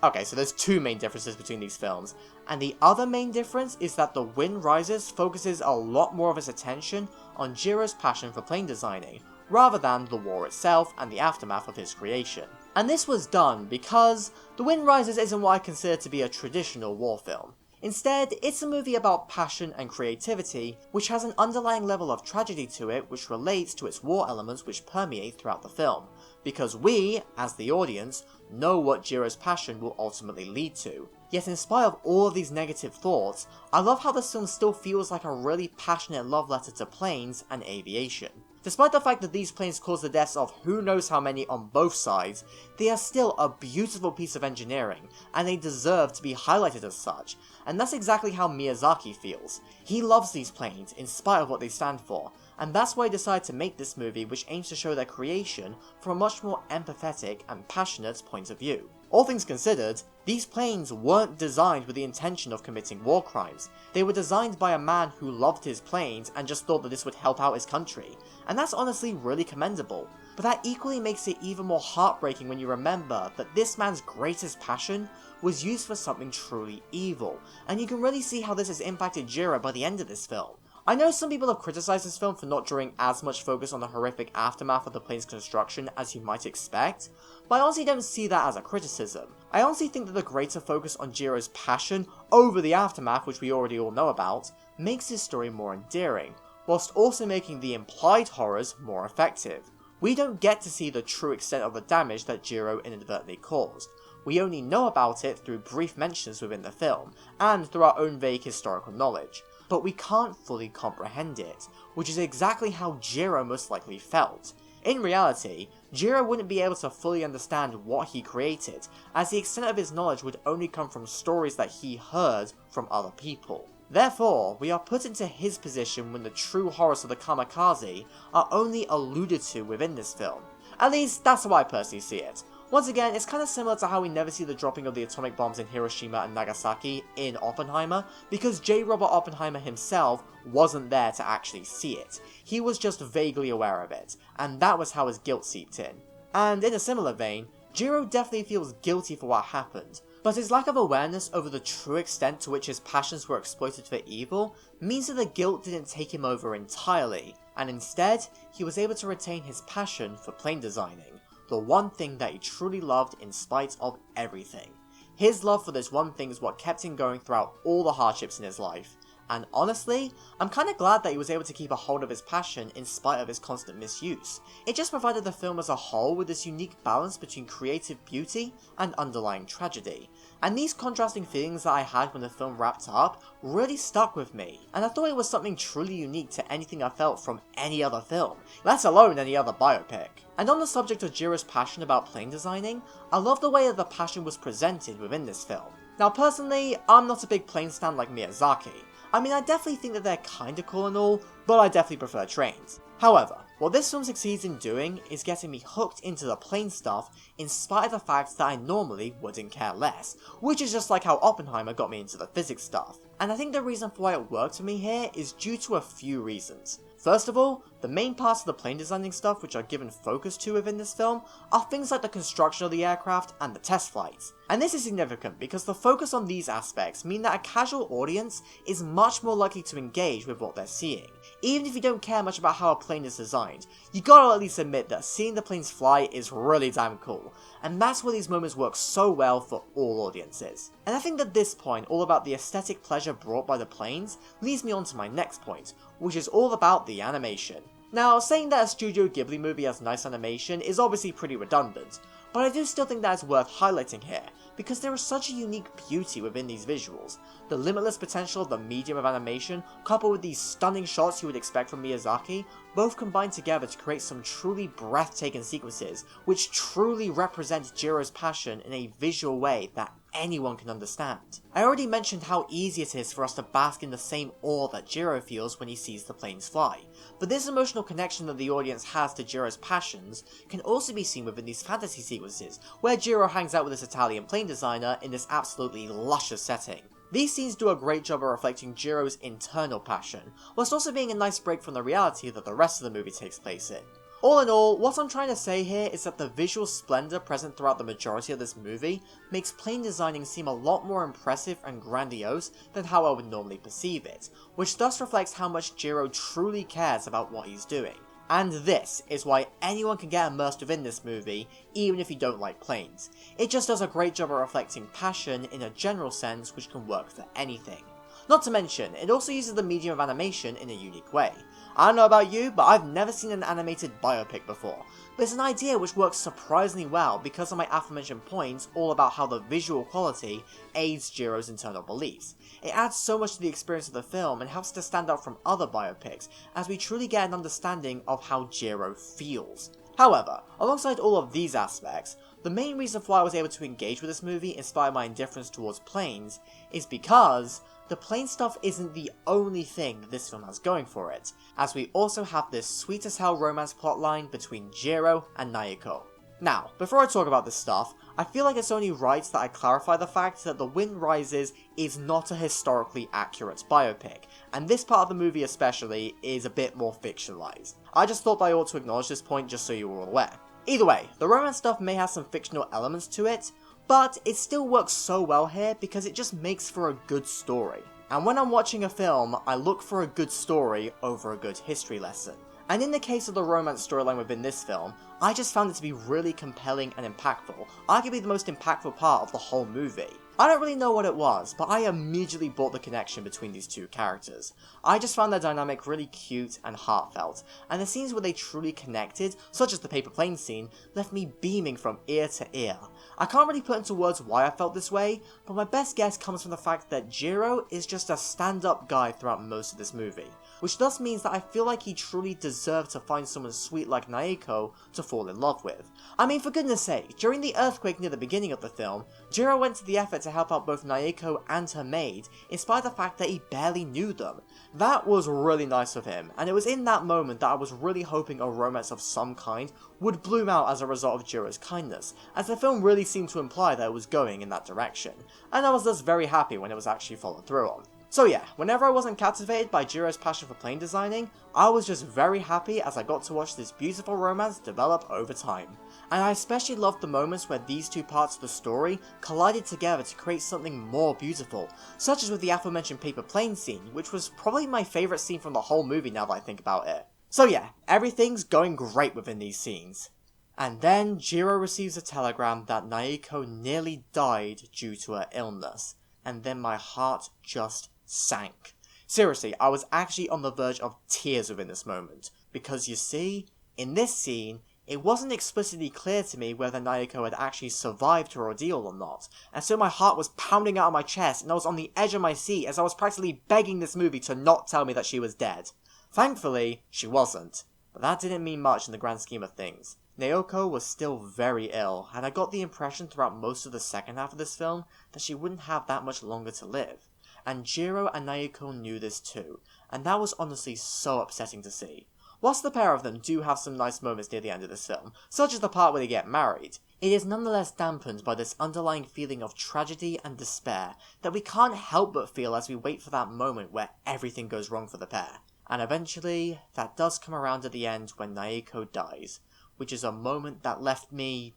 Okay, so there's two main differences between these films, and the other main difference is that The Wind Rises focuses a lot more of its attention on Jiro's passion for plane designing, rather than the war itself and the aftermath of his creation. And this was done because The Wind Rises isn't what I consider to be a traditional war film. Instead, it's a movie about passion and creativity, which has an underlying level of tragedy to it which relates to its war elements which permeate throughout the film, because we, as the audience, know what Jiro's passion will ultimately lead to. Yet in spite of all of these negative thoughts, I love how this film still feels like a really passionate love letter to planes and aviation. Despite the fact that these planes caused the deaths of who knows how many on both sides, they are still a beautiful piece of engineering, and they deserve to be highlighted as such, and that's exactly how Miyazaki feels. He loves these planes in spite of what they stand for, and that's why he decided to make this movie which aims to show their creation from a much more empathetic and passionate point of view. All things considered, these planes weren't designed with the intention of committing war crimes. They were designed by a man who loved his planes and just thought that this would help out his country, and that's honestly really commendable. But that equally makes it even more heartbreaking when you remember that this man's greatest passion was used for something truly evil, and you can really see how this has impacted Jiro by the end of this film. I know some people have criticised this film for not drawing as much focus on the horrific aftermath of the plane's construction as you might expect, but I honestly don't see that as a criticism. I honestly think that the greater focus on Jiro's passion over the aftermath, which we already all know about, makes his story more endearing, whilst also making the implied horrors more effective. We don't get to see the true extent of the damage that Jiro inadvertently caused. We only know about it through brief mentions within the film, and through our own vague historical knowledge. But we can't fully comprehend it, which is exactly how Jiro most likely felt. In reality, Jiro wouldn't be able to fully understand what he created, as the extent of his knowledge would only come from stories that he heard from other people. Therefore, we are put into his position when the true horrors of the kamikaze are only alluded to within this film. At least, that's how I personally see it. Once again, it's kind of similar to how we never see the dropping of the atomic bombs in Hiroshima and Nagasaki in Oppenheimer, because J. Robert Oppenheimer himself wasn't there to actually see it. He was just vaguely aware of it, and that was how his guilt seeped in. And in a similar vein, Jiro definitely feels guilty for what happened, but his lack of awareness over the true extent to which his passions were exploited for evil means that the guilt didn't take him over entirely, and instead, he was able to retain his passion for plane designing. The one thing that he truly loved in spite of everything. His love for this one thing is what kept him going throughout all the hardships in his life, And honestly, I'm kinda glad that he was able to keep a hold of his passion in spite of his constant misuse. It just provided the film as a whole with this unique balance between creative beauty and underlying tragedy. And these contrasting feelings that I had when the film wrapped up really stuck with me, and I thought it was something truly unique to anything I felt from any other film, let alone any other biopic. And on the subject of Jiro's passion about plane designing, I love the way that the passion was presented within this film. Now personally, I'm not a big plane stan like Miyazaki. I mean, I definitely think that they're kinda cool and all, but I definitely prefer trains. However, what this film succeeds in doing is getting me hooked into the plane stuff in spite of the fact that I normally wouldn't care less, which is just like how Oppenheimer got me into the physics stuff. And I think the reason for why it worked for me here is due to a few reasons. First of all, the main parts of the plane designing stuff which are given focus to within this film are things like the construction of the aircraft and the test flights. And this is significant because the focus on these aspects mean that a casual audience is much more likely to engage with what they're seeing. Even if you don't care much about how a plane is designed, you gotta at least admit that seeing the planes fly is really damn cool, and that's why these moments work so well for all audiences. And I think that this point, all about the aesthetic pleasure brought by the planes, leads me on to my next point, which is all about the animation. Now, saying that a Studio Ghibli movie has nice animation is obviously pretty redundant, but I do still think that it's worth highlighting here, because there is such a unique beauty within these visuals. The limitless potential of the medium of animation, coupled with these stunning shots you would expect from Miyazaki, both combine together to create some truly breathtaking sequences, which truly represent Jiro's passion in a visual way that anyone can understand. I already mentioned how easy it is for us to bask in the same awe that Jiro feels when he sees the planes fly, but this emotional connection that the audience has to Jiro's passions can also be seen within these fantasy sequences, where Jiro hangs out with this Italian plane designer in this absolutely luscious setting. These scenes do a great job of reflecting Jiro's internal passion, whilst also being a nice break from the reality that the rest of the movie takes place in. All in all, what I'm trying to say here is that the visual splendor present throughout the majority of this movie makes plane designing seem a lot more impressive and grandiose than how I would normally perceive it, which thus reflects how much Jiro truly cares about what he's doing. And this is why anyone can get immersed within this movie, even if you don't like planes. It just does a great job of reflecting passion in a general sense which can work for anything. Not to mention, it also uses the medium of animation in a unique way. I don't know about you, but I've never seen an animated biopic before, but it's an idea which works surprisingly well because of my aforementioned points all about how the visual quality aids Jiro's internal beliefs. It adds so much to the experience of the film and helps it to stand out from other biopics as we truly get an understanding of how Jiro feels. However, alongside all of these aspects, the main reason for why I was able to engage with this movie in spite of my indifference towards planes is because the plane stuff isn't the only thing this film has going for it, as we also have this sweet as hell romance plotline between Jiro and Naoko. Now, before I talk about this stuff, I feel like it's only right that I clarify the fact that The Wind Rises is not a historically accurate biopic, and this part of the movie especially is a bit more fictionalized. I just thought that I ought to acknowledge this point just so you were all aware. Either way, the romance stuff may have some fictional elements to it, but it still works so well here because it just makes for a good story. And when I'm watching a film, I look for a good story over a good history lesson. And in the case of the romance storyline within this film, I just found it to be really compelling and impactful, arguably the most impactful part of the whole movie. I don't really know what it was, but I immediately bought the connection between these two characters. I just found their dynamic really cute and heartfelt, and the scenes where they truly connected, such as the paper plane scene, left me beaming from ear to ear. I can't really put into words why I felt this way, but my best guess comes from the fact that Jiro is just a stand-up guy throughout most of this movie, which thus means that I feel like he truly deserved to find someone sweet like Naoko to fall in love with. I mean, for goodness sake, during the earthquake near the beginning of the film, Jiro went to the effort to help out both Naoko and her maid, in spite of the fact that he barely knew them. That was really nice of him, and it was in that moment that I was really hoping a romance of some kind would bloom out as a result of Jiro's kindness, as the film really seemed to imply that it was going in that direction, and I was thus very happy when it was actually followed through on. So yeah, whenever I wasn't captivated by Jiro's passion for plane designing, I was just very happy as I got to watch this beautiful romance develop over time. And I especially loved the moments where these two parts of the story collided together to create something more beautiful, such as with the aforementioned paper plane scene, which was probably my favourite scene from the whole movie now that I think about it. So yeah, everything's going great within these scenes. And then Jiro receives a telegram that Naoko nearly died due to her illness, and then my heart just sank. Seriously, I was actually on the verge of tears within this moment, because you see, in this scene, it wasn't explicitly clear to me whether Naoko had actually survived her ordeal or not, and so my heart was pounding out of my chest and I was on the edge of my seat as I was practically begging this movie to not tell me that she was dead. Thankfully, she wasn't, but that didn't mean much in the grand scheme of things. Naoko was still very ill, and I got the impression throughout most of the second half of this film that she wouldn't have that much longer to live. And Jiro and Naoko knew this too, and that was honestly so upsetting to see. Whilst the pair of them do have some nice moments near the end of this film, such as the part where they get married, it is nonetheless dampened by this underlying feeling of tragedy and despair that we can't help but feel as we wait for that moment where everything goes wrong for the pair. And eventually, that does come around at the end when Naoko dies, which is a moment that left me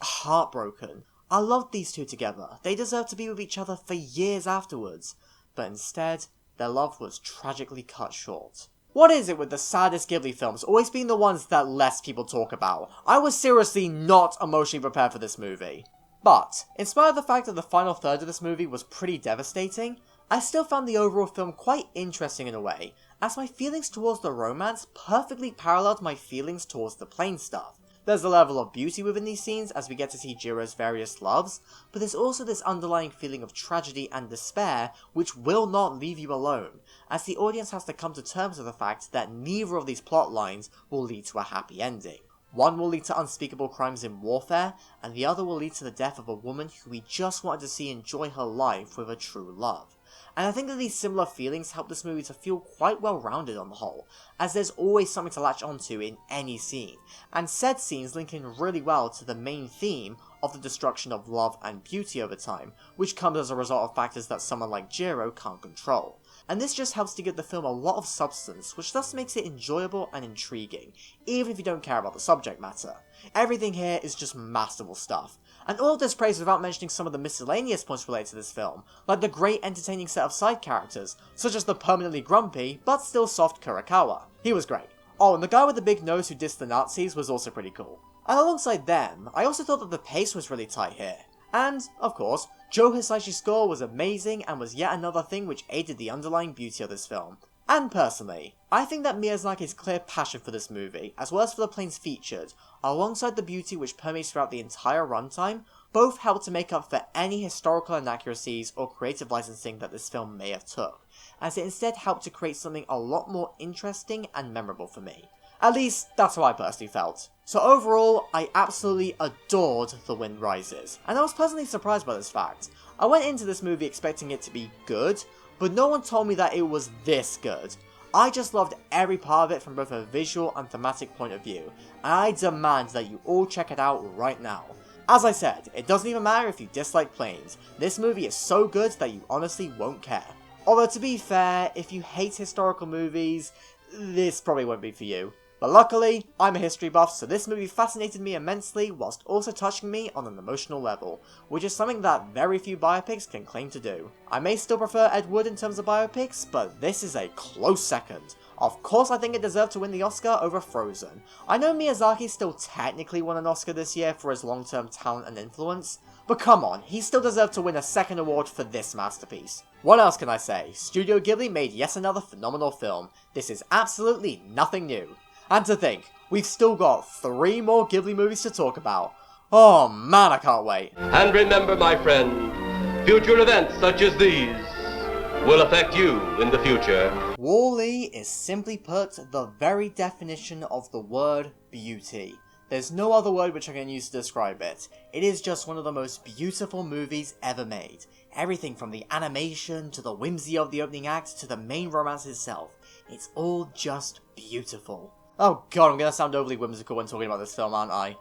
heartbroken. I loved these two together. They deserved to be with each other for years afterwards, but instead, their love was tragically cut short. What is it with the saddest Ghibli films always being the ones that less people talk about? I was seriously not emotionally prepared for this movie. But, in spite of the fact that the final third of this movie was pretty devastating, I still found the overall film quite interesting in a way, as my feelings towards the romance perfectly paralleled my feelings towards the plain stuff. There's a level of beauty within these scenes as we get to see Jiro's various loves, but there's also this underlying feeling of tragedy and despair which will not leave you alone, as the audience has to come to terms with the fact that neither of these plot lines will lead to a happy ending. One will lead to unspeakable crimes in warfare, and the other will lead to the death of a woman who we just wanted to see enjoy her life with a true love. And I think that these similar feelings help this movie to feel quite well rounded on the whole, as there's always something to latch onto in any scene, and said scenes link in really well to the main theme of the destruction of love and beauty over time, which comes as a result of factors that someone like Jiro can't control. And this just helps to give the film a lot of substance, which thus makes it enjoyable and intriguing, even if you don't care about the subject matter. Everything here is just masterful stuff. And all of this praise without mentioning some of the miscellaneous points related to this film, like the great entertaining set of side characters, such as the permanently grumpy, but still soft Kurakawa. He was great. Oh, and the guy with the big nose who dissed the Nazis was also pretty cool. And alongside them, I also thought that the pace was really tight here. And, of course, Joe Hisaichi's score was amazing and was yet another thing which aided the underlying beauty of this film. And personally, I think that Miyazaki's clear passion for this movie, as well as for the planes featured, alongside the beauty which permeates throughout the entire runtime, both help to make up for any historical inaccuracies or creative licensing that this film may have took, as it instead helped to create something a lot more interesting and memorable for me. At least, that's how I personally felt. So overall, I absolutely adored The Wind Rises, and I was pleasantly surprised by this fact. I went into this movie expecting it to be good, but no one told me that it was this good. I just loved every part of it from both a visual and thematic point of view, and I demand that you all check it out right now. As I said, it doesn't even matter if you dislike planes, this movie is so good that you honestly won't care. Although to be fair, if you hate historical movies, this probably won't be for you. But luckily, I'm a history buff, so this movie fascinated me immensely whilst also touching me on an emotional level, which is something that very few biopics can claim to do. I may still prefer Ed Wood in terms of biopics, but this is a close second. Of course I think it deserved to win the Oscar over Frozen. I know Miyazaki still technically won an Oscar this year for his long-term talent and influence, but come on, he still deserved to win a second award for this masterpiece. What else can I say? Studio Ghibli made yet another phenomenal film. This is absolutely nothing new. And to think, we've still got 3 more Ghibli movies to talk about. Oh man, I can't wait. And remember, my friend, future events such as these will affect you in the future. WALL-E is simply put the very definition of the word beauty. There's no other word which I can use to describe it. It is just one of the most beautiful movies ever made. Everything from the animation, to the whimsy of the opening act, to the main romance itself. It's all just beautiful. Oh god, I'm gonna sound overly whimsical when talking about this film, aren't I?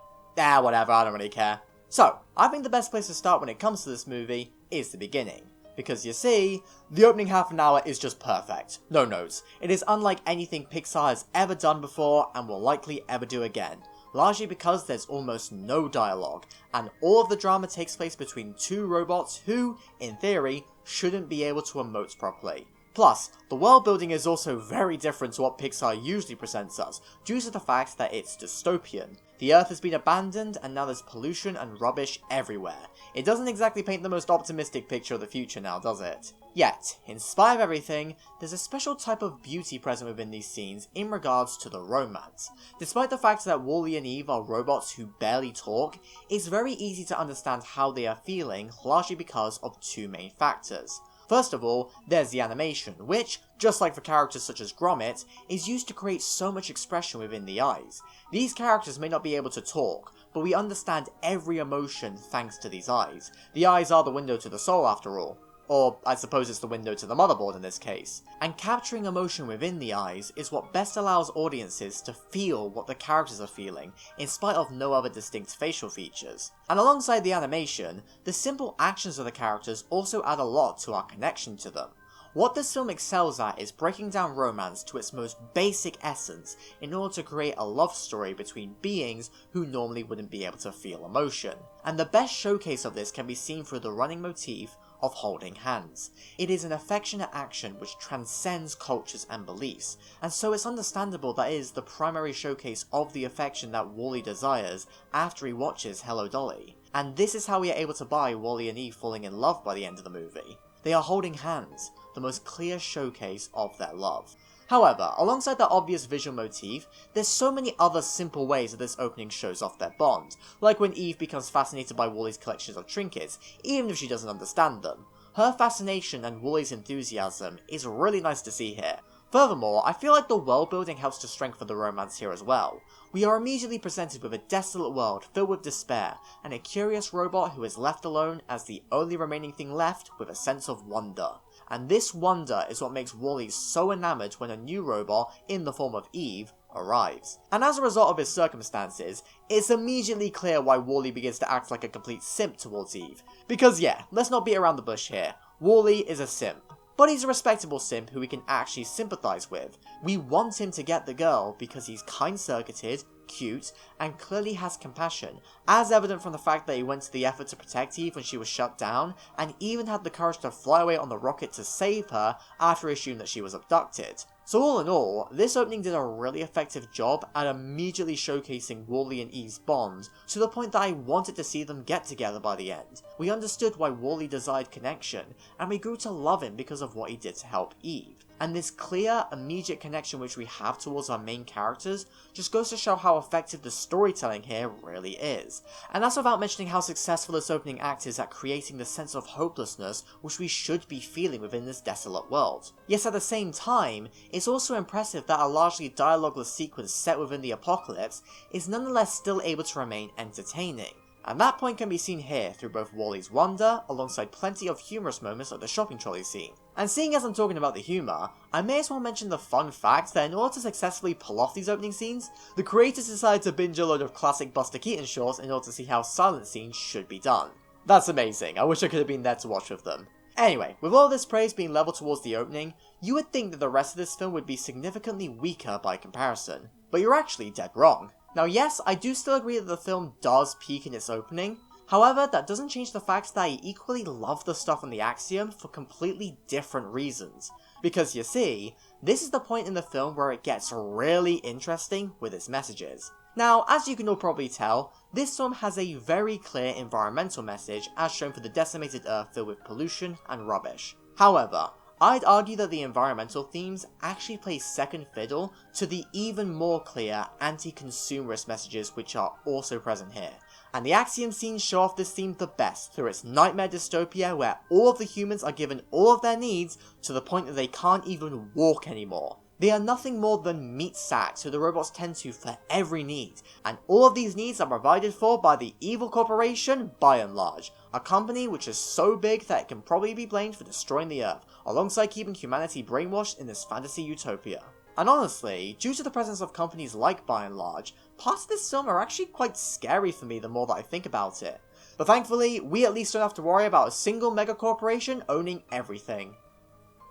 Whatever, I don't really care. So, I think the best place to start when it comes to this movie is the beginning. Because you see, the opening half an hour is just perfect. No notes. It is unlike anything Pixar has ever done before and will likely ever do again. Largely because there's almost no dialogue, and all of the drama takes place between 2 robots who, in theory, shouldn't be able to emote properly. Plus, the world building is also very different to what Pixar usually presents us, due to the fact that it's dystopian. The Earth has been abandoned and now there's pollution and rubbish everywhere. It doesn't exactly paint the most optimistic picture of the future now, does it? Yet, in spite of everything, there's a special type of beauty present within these scenes in regards to the romance. Despite the fact that Wall-E and Eve are robots who barely talk, it's very easy to understand how they are feeling, largely because of two main factors. First of all, there's the animation, which, just like for characters such as Gromit, is used to create so much expression within the eyes. These characters may not be able to talk, but we understand every emotion thanks to these eyes. The eyes are the window to the soul after all. Or, I suppose it's the window to the motherboard in this case. And capturing emotion within the eyes is what best allows audiences to feel what the characters are feeling, in spite of no other distinct facial features. And alongside the animation, the simple actions of the characters also add a lot to our connection to them. What this film excels at is breaking down romance to its most basic essence in order to create a love story between beings who normally wouldn't be able to feel emotion. And the best showcase of this can be seen through the running motif of holding hands. It is an affectionate action which transcends cultures and beliefs, and so it's understandable that it is the primary showcase of the affection that Wall-E desires after he watches Hello Dolly. And this is how we are able to buy Wall-E and Eve falling in love by the end of the movie. They are holding hands, the most clear showcase of their love. However, alongside that obvious visual motif, there's so many other simple ways that this opening shows off their bond, like when Eve becomes fascinated by Wall-E's collections of trinkets, even if she doesn't understand them. Her fascination and Wall-E's enthusiasm is really nice to see here. Furthermore, I feel like the world building helps to strengthen the romance here as well. We are immediately presented with a desolate world filled with despair, and a curious robot who is left alone as the only remaining thing left with a sense of wonder. And this wonder is what makes Wall-E so enamored when a new robot, in the form of Eve, arrives. And as a result of his circumstances, it's immediately clear why Wall-E begins to act like a complete simp towards Eve. Because yeah, let's not beat around the bush here, Wall-E is a simp. But he's a respectable simp who we can actually sympathise with. We want him to get the girl because he's kind-circuited, cute, and clearly has compassion, as evident from the fact that he went to the effort to protect Eve when she was shut down, and even had the courage to fly away on the rocket to save her after he assumed that she was abducted. So all in all, this opening did a really effective job at immediately showcasing Wall-E and Eve's bond, to the point that I wanted to see them get together by the end. We understood why Wall-E desired connection, and we grew to love him because of what he did to help Eve. And this clear, immediate connection which we have towards our main characters just goes to show how effective the storytelling here really is. And that's without mentioning how successful this opening act is at creating the sense of hopelessness which we should be feeling within this desolate world. Yet at the same time, it's also impressive that a largely dialogueless sequence set within the apocalypse is nonetheless still able to remain entertaining. And that point can be seen here through both Wall-E's wonder, alongside plenty of humorous moments like the shopping trolley scene. And seeing as I'm talking about the humour, I may as well mention the fun fact that in order to successfully pull off these opening scenes, the creators decided to binge a load of classic Buster Keaton shorts in order to see how silent scenes should be done. That's amazing, I wish I could have been there to watch with them. Anyway, with all this praise being leveled towards the opening, you would think that the rest of this film would be significantly weaker by comparison. But you're actually dead wrong. Now yes, I do still agree that the film does peak in its opening, however that doesn't change the fact that I equally love the stuff on the Axiom for completely different reasons. Because you see, this is the point in the film where it gets really interesting with its messages. Now, as you can all probably tell, this film has a very clear environmental message as shown for the decimated Earth filled with pollution and rubbish. However, I'd argue that the environmental themes actually play second fiddle to the even more clear anti-consumerist messages which are also present here. And the Axiom scenes show off this theme the best through its nightmare dystopia where all of the humans are given all of their needs to the point that they can't even walk anymore. They are nothing more than meat sacks who the robots tend to for every need, and all of these needs are provided for by the evil corporation by and large, a company which is so big that it can probably be blamed for destroying the Earth, alongside keeping humanity brainwashed in this fantasy utopia. And honestly, due to the presence of companies like By and Large, parts of this film are actually quite scary for me the more that I think about it. But thankfully, we at least don't have to worry about a single mega corporation owning everything.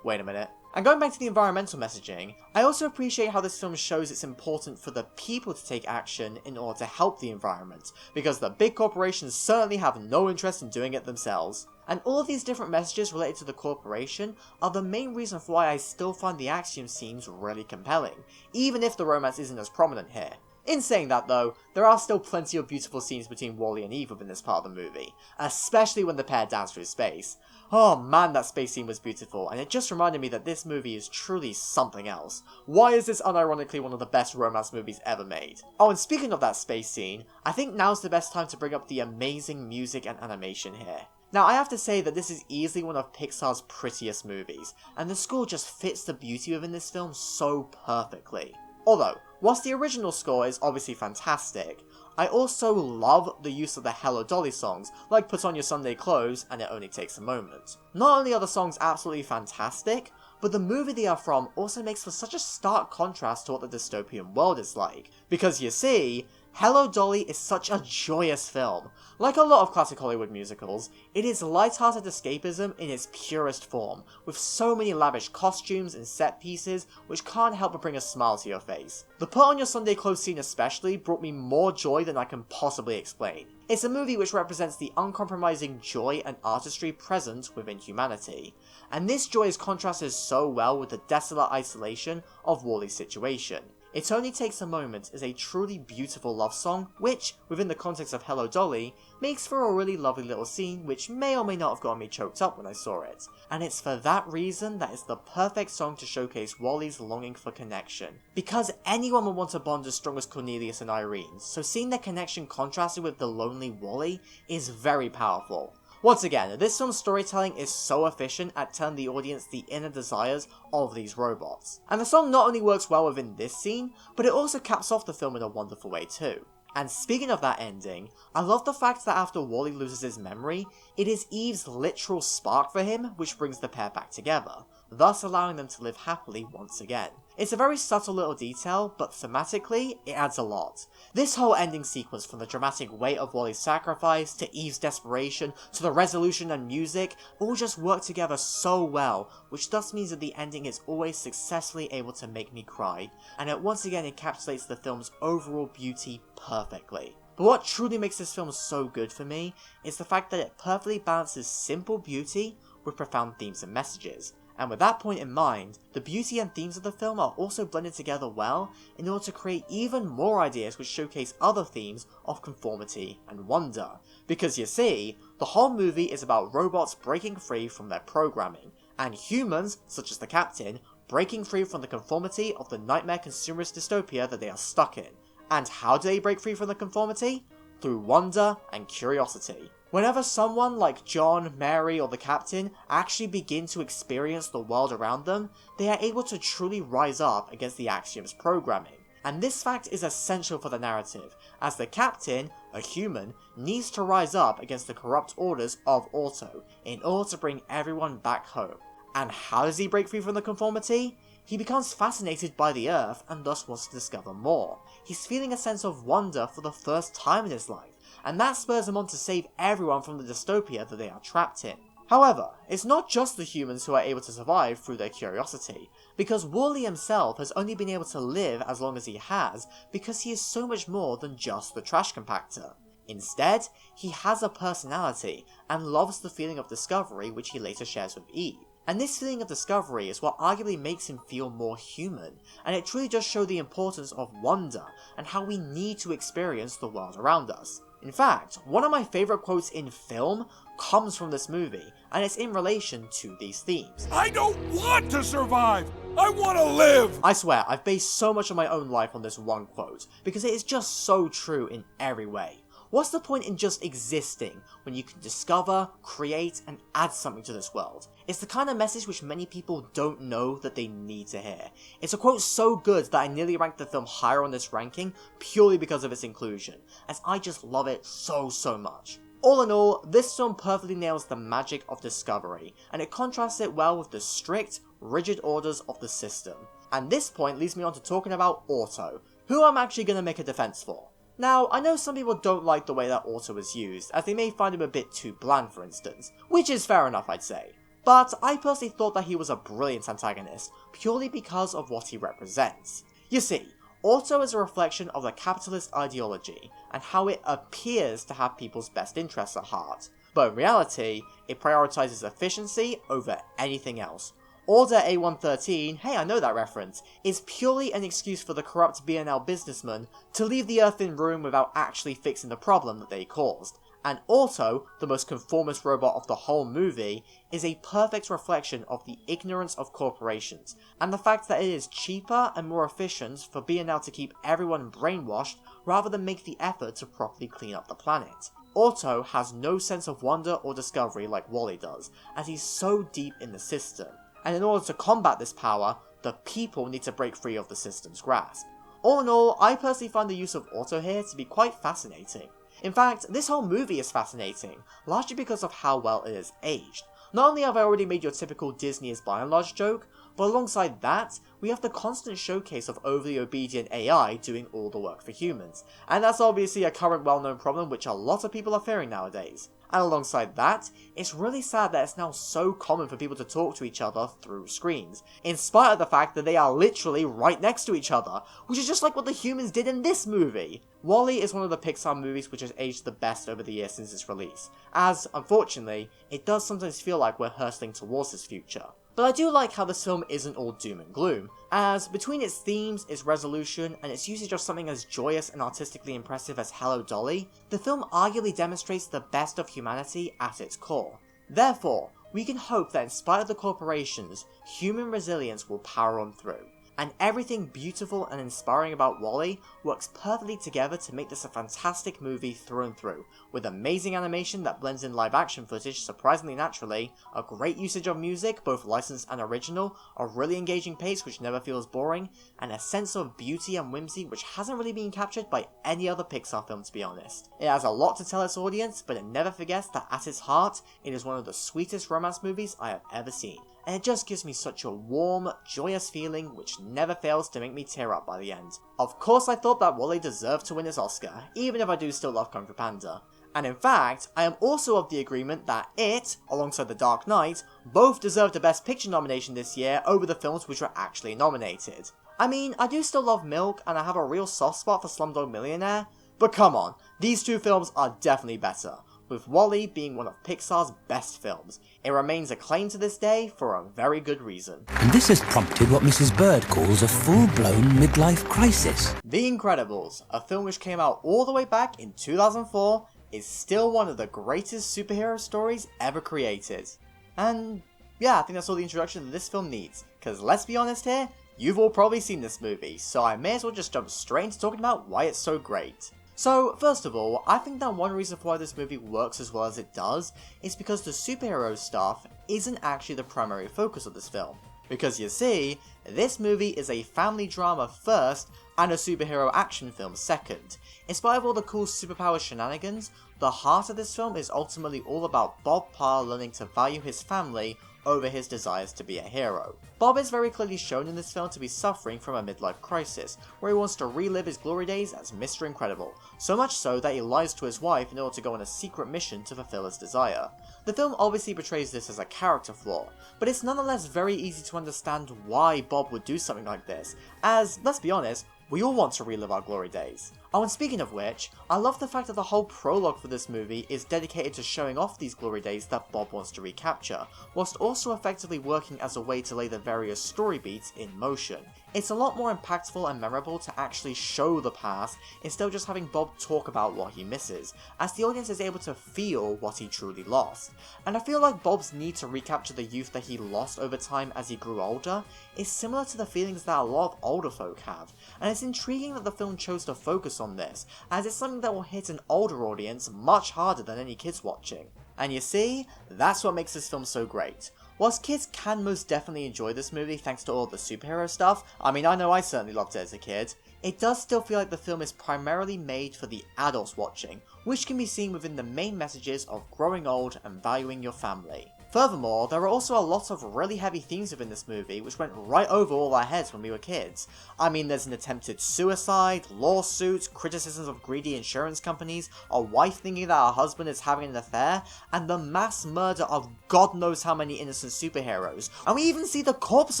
Wait a minute. And going back to the environmental messaging, I also appreciate how this film shows it's important for the people to take action in order to help the environment, because the big corporations certainly have no interest in doing it themselves. And all of these different messages related to the corporation are the main reason for why I still find the Axiom scenes really compelling, even if the romance isn't as prominent here. In saying that though, there are still plenty of beautiful scenes between Wally and Eve within this part of the movie, especially when the pair dance through space. Oh man, that space scene was beautiful, and it just reminded me that this movie is truly something else. Why is this unironically one of the best romance movies ever made? Oh, and speaking of that space scene, I think now's the best time to bring up the amazing music and animation here. Now, I have to say that this is easily one of Pixar's prettiest movies, and the score just fits the beauty within this film so perfectly. Although, whilst the original score is obviously fantastic, I also love the use of the Hello Dolly songs, like Put On Your Sunday Clothes and It Only Takes a Moment. Not only are the songs absolutely fantastic, but the movie they are from also makes for such a stark contrast to what the dystopian world is like. Because you see, Hello Dolly is such a joyous film. Like a lot of classic Hollywood musicals, it is light-hearted escapism in its purest form, with so many lavish costumes and set pieces which can't help but bring a smile to your face. The Put On Your Sunday Clothes scene especially brought me more joy than I can possibly explain. It's a movie which represents the uncompromising joy and artistry present within humanity, and this joy is contrasted so well with the desolate isolation of Wally's situation. It Only Takes a Moment is a truly beautiful love song, which, within the context of Hello Dolly, makes for a really lovely little scene which may or may not have gotten me choked up when I saw it. And it's for that reason that it's the perfect song to showcase Wally's longing for connection. Because anyone would want a bond as strong as Cornelius and Irene, so seeing their connection contrasted with the lonely Wally is very powerful. Once again, this film's storytelling is so efficient at telling the audience the inner desires of these robots. And the song not only works well within this scene, but it also caps off the film in a wonderful way too. And speaking of that ending, I love the fact that after Wally loses his memory, it is Eve's literal spark for him which brings the pair back together, thus allowing them to live happily once again. It's a very subtle little detail, but thematically, it adds a lot. This whole ending sequence, from the dramatic weight of Wally's sacrifice, to Eve's desperation, to the resolution and music, all just work together so well, which thus means that the ending is always successfully able to make me cry, and it once again encapsulates the film's overall beauty perfectly. But what truly makes this film so good for me is the fact that it perfectly balances simple beauty with profound themes and messages. And with that point in mind, the beauty and themes of the film are also blended together well in order to create even more ideas which showcase other themes of conformity and wonder. Because you see, the whole movie is about robots breaking free from their programming, and humans, such as the captain, breaking free from the conformity of the nightmare consumerist dystopia that they are stuck in. And how do they break free from the conformity? Through wonder and curiosity. Whenever someone like John, Mary, or the captain actually begin to experience the world around them, they are able to truly rise up against the Axiom's programming. And this fact is essential for the narrative, as the captain, a human, needs to rise up against the corrupt orders of Auto in order to bring everyone back home. And how does he break free from the conformity? He becomes fascinated by the Earth and thus wants to discover more. He's feeling a sense of wonder for the first time in his life, and that spurs him on to save everyone from the dystopia that they are trapped in. However, it's not just the humans who are able to survive through their curiosity, because Wally himself has only been able to live as long as he has because he is so much more than just the trash compactor. Instead, he has a personality and loves the feeling of discovery which he later shares with Eve. And this feeling of discovery is what arguably makes him feel more human, and it truly does show the importance of wonder and how we need to experience the world around us. In fact, one of my favourite quotes in film comes from this movie, and it's in relation to these themes. I don't want to survive! I want to live! I swear, I've based so much of my own life on this one quote, because it is just so true in every way. What's the point in just existing when you can discover, create, and add something to this world? It's the kind of message which many people don't know that they need to hear. It's a quote so good that I nearly ranked the film higher on this ranking purely because of its inclusion, as I just love it so much. All in all, this film perfectly nails the magic of discovery, and it contrasts it well with the strict, rigid orders of the system. And this point leads me on to talking about Auto, who I'm actually going to make a defense for. Now, I know some people don't like the way that Auto is used, as they may find him a bit too bland for instance, which is fair enough I'd say. But I personally thought that he was a brilliant antagonist, purely because of what he represents. You see, Auto is a reflection of the capitalist ideology, and how it appears to have people's best interests at heart. But in reality, it prioritizes efficiency over anything else. Order A113, hey I know that reference, is purely an excuse for the corrupt B&L businessman to leave the Earth in ruin without actually fixing the problem that they caused. And Auto, the most conformist robot of the whole movie, is a perfect reflection of the ignorance of corporations, and the fact that it is cheaper and more efficient for B&L to keep everyone brainwashed rather than make the effort to properly clean up the planet. Auto has no sense of wonder or discovery like Wally does, as he's so deep in the system, and in order to combat this power, the people need to break free of the system's grasp. All in all, I personally find the use of Auto here to be quite fascinating. In fact, this whole movie is fascinating, largely because of how well it is aged. Not only have I already made your typical Disney is by and large joke, but alongside that, we have the constant showcase of overly obedient AI doing all the work for humans, and that's obviously a current well-known problem which a lot of people are fearing nowadays. And alongside that, it's really sad that it's now so common for people to talk to each other through screens, in spite of the fact that they are literally right next to each other, which is just like what the humans did in this movie. WALL-E is one of the Pixar movies which has aged the best over the years since its release, as, unfortunately, it does sometimes feel like we're hurtling towards this future. But I do like how this film isn't all doom and gloom, as between its themes, its resolution, and its usage of something as joyous and artistically impressive as Hello Dolly, the film arguably demonstrates the best of humanity at its core. Therefore, we can hope that in spite of the corporations, human resilience will power on through, and everything beautiful and inspiring about WALL-E works perfectly together to make this a fantastic movie through and through, with amazing animation that blends in live action footage surprisingly naturally, a great usage of music, both licensed and original, a really engaging pace which never feels boring, and a sense of beauty and whimsy which hasn't really been captured by any other Pixar film to be honest. It has a lot to tell its audience, but it never forgets that at its heart, it is one of the sweetest romance movies I have ever seen. And it just gives me such a warm, joyous feeling which never fails to make me tear up by the end. Of course I thought that WALL-E deserved to win its Oscar, even if I do still love Kung Fu Panda. And in fact, I am also of the agreement that it, alongside The Dark Knight, both deserved a Best Picture nomination this year over the films which were actually nominated. I mean, I do still love Milk and I have a real soft spot for Slumdog Millionaire, but come on, these two films are definitely better, with WALL-E being one of Pixar's best films. It remains acclaimed to this day for a very good reason. And this has prompted what Mrs. Bird calls a full-blown midlife crisis. The Incredibles, a film which came out all the way back in 2004, is still one of the greatest superhero stories ever created. And yeah, I think that's all the introduction that this film needs, because let's be honest here, you've all probably seen this movie, so I may as well just jump straight into talking about why it's so great. So, first of all, I think that one reason for why this movie works as well as it does is because the superhero stuff isn't actually the primary focus of this film. Because you see, this movie is a family drama first and a superhero action film second. In spite of all the cool superpower shenanigans, the heart of this film is ultimately all about Bob Parr learning to value his family over his desires to be a hero. Bob is very clearly shown in this film to be suffering from a midlife crisis, where he wants to relive his glory days as Mr. Incredible, so much so that he lies to his wife in order to go on a secret mission to fulfill his desire. The film obviously portrays this as a character flaw, but it's nonetheless very easy to understand why Bob would do something like this, as, let's be honest, we all want to relive our glory days. Oh, and speaking of which, I love the fact that the whole prologue for this movie is dedicated to showing off these glory days that Bob wants to recapture, whilst also effectively working as a way to lay the various story beats in motion. It's a lot more impactful and memorable to actually show the past instead of just having Bob talk about what he misses, as the audience is able to feel what he truly lost. And I feel like Bob's need to recapture the youth that he lost over time as he grew older is similar to the feelings that a lot of older folk have, and it's intriguing that the film chose to focus on this, as it's something that will hit an older audience much harder than any kids watching. And you see, that's what makes this film so great. Whilst kids can most definitely enjoy this movie thanks to all the superhero stuff, I mean I know I certainly loved it as a kid, it does still feel like the film is primarily made for the adults watching, which can be seen within the main messages of growing old and valuing your family. Furthermore, there are also a lot of really heavy themes within this movie which went right over all our heads when we were kids. I mean, there's an attempted suicide, lawsuits, criticisms of greedy insurance companies, a wife thinking that her husband is having an affair, and the mass murder of God knows how many innocent superheroes, and we even see the corpse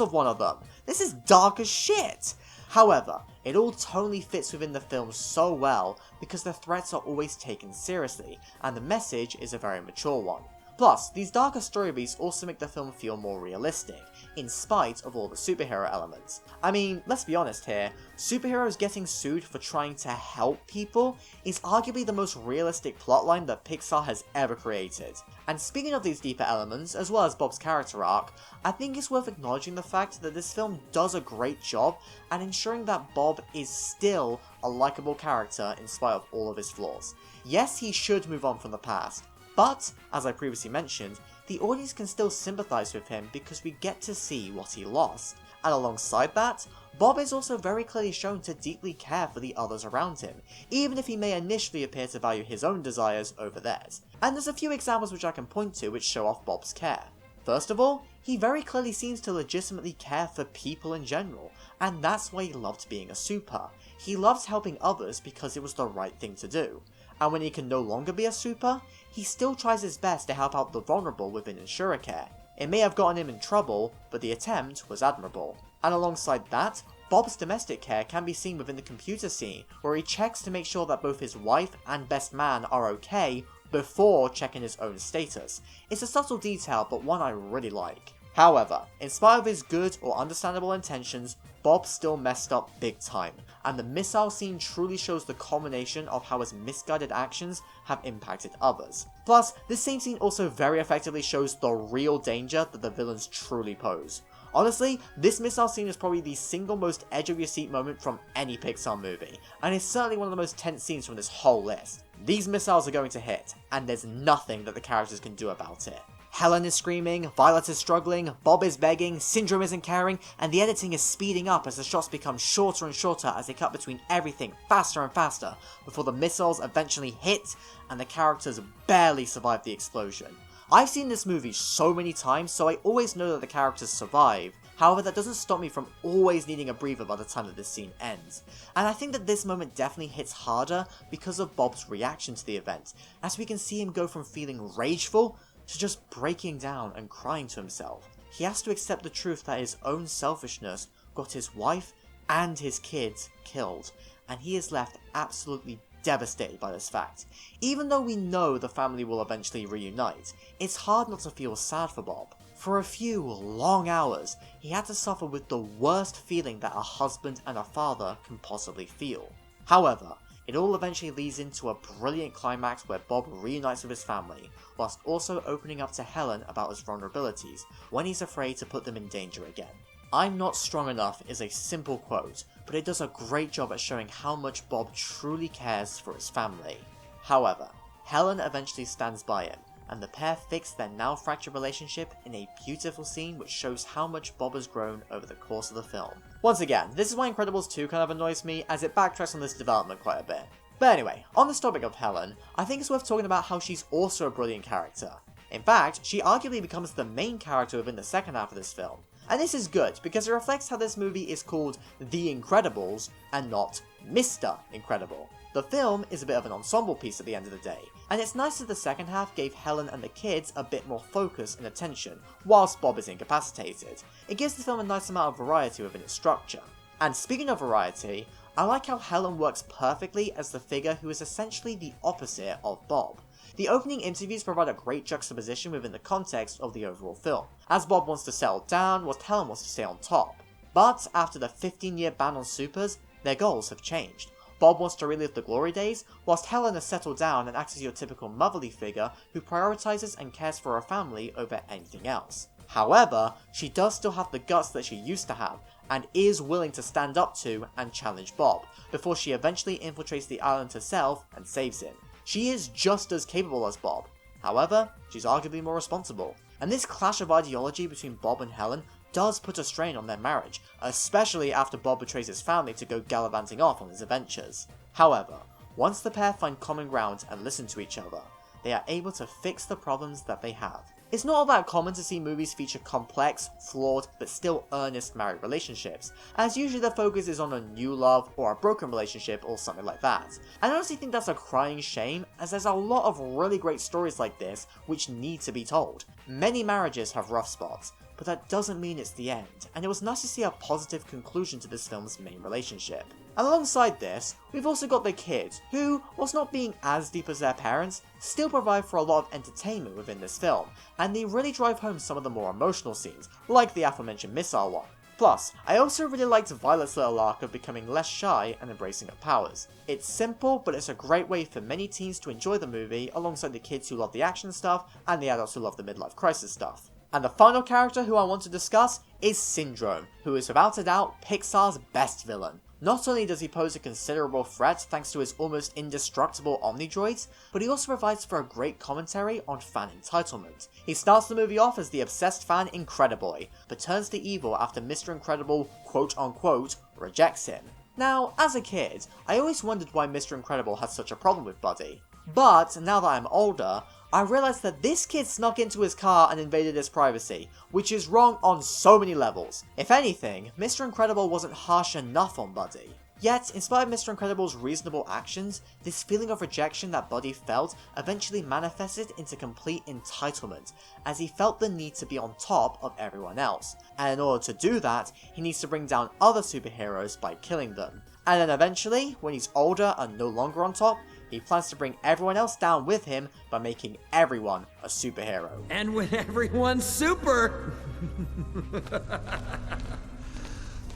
of one of them. This is dark as shit! However, it all totally fits within the film so well because the threats are always taken seriously, and the message is a very mature one. Plus, these darker story beats also make the film feel more realistic, in spite of all the superhero elements. I mean, let's be honest here, superheroes getting sued for trying to help people is arguably the most realistic plotline that Pixar has ever created. And speaking of these deeper elements, as well as Bob's character arc, I think it's worth acknowledging the fact that this film does a great job at ensuring that Bob is still a likable character in spite of all of his flaws. Yes, he should move on from the past, but, as I previously mentioned, the audience can still sympathise with him because we get to see what he lost. And alongside that, Bob is also very clearly shown to deeply care for the others around him, even if he may initially appear to value his own desires over theirs. And there's a few examples which I can point to which show off Bob's care. First of all, he very clearly seems to legitimately care for people in general, and that's why he loved being a super. He loves helping others because it was the right thing to do. And when he can no longer be a super, he still tries his best to help out the vulnerable within insurer care. It may have gotten him in trouble, but the attempt was admirable. And alongside that, Bob's domestic care can be seen within the computer scene, where he checks to make sure that both his wife and best man are okay before checking his own status. It's a subtle detail, but one I really like. However, in spite of his good or understandable intentions, Bob still messed up big time, and the missile scene truly shows the culmination of how his misguided actions have impacted others. Plus, this same scene also very effectively shows the real danger that the villains truly pose. Honestly, this missile scene is probably the single most edge of your seat moment from any Pixar movie, and is certainly one of the most tense scenes from this whole list. These missiles are going to hit, and there's nothing that the characters can do about it. Helen is screaming, Violet is struggling, Bob is begging, Syndrome isn't caring, and the editing is speeding up as the shots become shorter and shorter as they cut between everything faster and faster, before the missiles eventually hit, and the characters barely survive the explosion. I've seen this movie so many times, so I always know that the characters survive. However, that doesn't stop me from always needing a breather by the time that this scene ends. And I think that this moment definitely hits harder because of Bob's reaction to the event, as we can see him go from feeling rageful to just breaking down and crying to himself. He has to accept the truth that his own selfishness got his wife and his kids killed, and he is left absolutely devastated by this fact. Even though we know the family will eventually reunite, it's hard not to feel sad for Bob. For a few long hours, he had to suffer with the worst feeling that a husband and a father can possibly feel. However, it all eventually leads into a brilliant climax where Bob reunites with his family, whilst also opening up to Helen about his vulnerabilities when he's afraid to put them in danger again. "I'm not strong enough" is a simple quote, but it does a great job at showing how much Bob truly cares for his family. However, Helen eventually stands by him, and the pair fix their now fractured relationship in a beautiful scene which shows how much Bob has grown over the course of the film. Once again, this is why Incredibles 2 kind of annoys me, as it backtracks on this development quite a bit. But anyway, on this topic of Helen, I think it's worth talking about how she's also a brilliant character. In fact, she arguably becomes the main character within the second half of this film. And this is good, because it reflects how this movie is called The Incredibles, and not Mr. Incredible. The film is a bit of an ensemble piece at the end of the day, and it's nice that the second half gave Helen and the kids a bit more focus and attention, whilst Bob is incapacitated. It gives the film a nice amount of variety within its structure. And speaking of variety, I like how Helen works perfectly as the figure who is essentially the opposite of Bob. The opening interviews provide a great juxtaposition within the context of the overall film, as Bob wants to settle down whilst Helen wants to stay on top. But after the 15-year ban on supers, their goals have changed. Bob wants to relive the glory days, whilst Helen has settled down and acts as your typical motherly figure who prioritizes and cares for her family over anything else. However, she does still have the guts that she used to have, and is willing to stand up to and challenge Bob, before she eventually infiltrates the island herself and saves him. She is just as capable as Bob, however, she's arguably more responsible. And this clash of ideology between Bob and Helen does put a strain on their marriage, especially after Bob betrays his family to go gallivanting off on his adventures. However, once the pair find common ground and listen to each other, they are able to fix the problems that they have. It's not all that common to see movies feature complex, flawed, but still earnest married relationships, as usually the focus is on a new love or a broken relationship or something like that. I honestly think that's a crying shame, as there's a lot of really great stories like this which need to be told. Many marriages have rough spots, but that doesn't mean it's the end, and it was nice to see a positive conclusion to this film's main relationship. And alongside this, we've also got the kids, who, whilst not being as deep as their parents, still provide for a lot of entertainment within this film, and they really drive home some of the more emotional scenes, like the aforementioned missile one. Plus, I also really liked Violet's little arc of becoming less shy and embracing her powers. It's simple, but it's a great way for many teens to enjoy the movie alongside the kids who love the action stuff and the adults who love the midlife crisis stuff. And the final character who I want to discuss is Syndrome, who is without a doubt Pixar's best villain. Not only does he pose a considerable threat thanks to his almost indestructible Omnidroids, but he also provides for a great commentary on fan entitlement. He starts the movie off as the obsessed fan Incrediboy, but turns to evil after Mr. Incredible quote-unquote rejects him. Now, as a kid, I always wondered why Mr. Incredible had such a problem with Buddy. But now that I'm older, I realized that this kid snuck into his car and invaded his privacy, which is wrong on so many levels. If anything, Mr. Incredible wasn't harsh enough on Buddy. Yet, in spite of Mr. Incredible's reasonable actions, this feeling of rejection that Buddy felt eventually manifested into complete entitlement, as he felt the need to be on top of everyone else, and in order to do that, he needs to bring down other superheroes by killing them. And then eventually, when he's older and no longer on top, he plans to bring everyone else down with him by making everyone a superhero. And when everyone's super,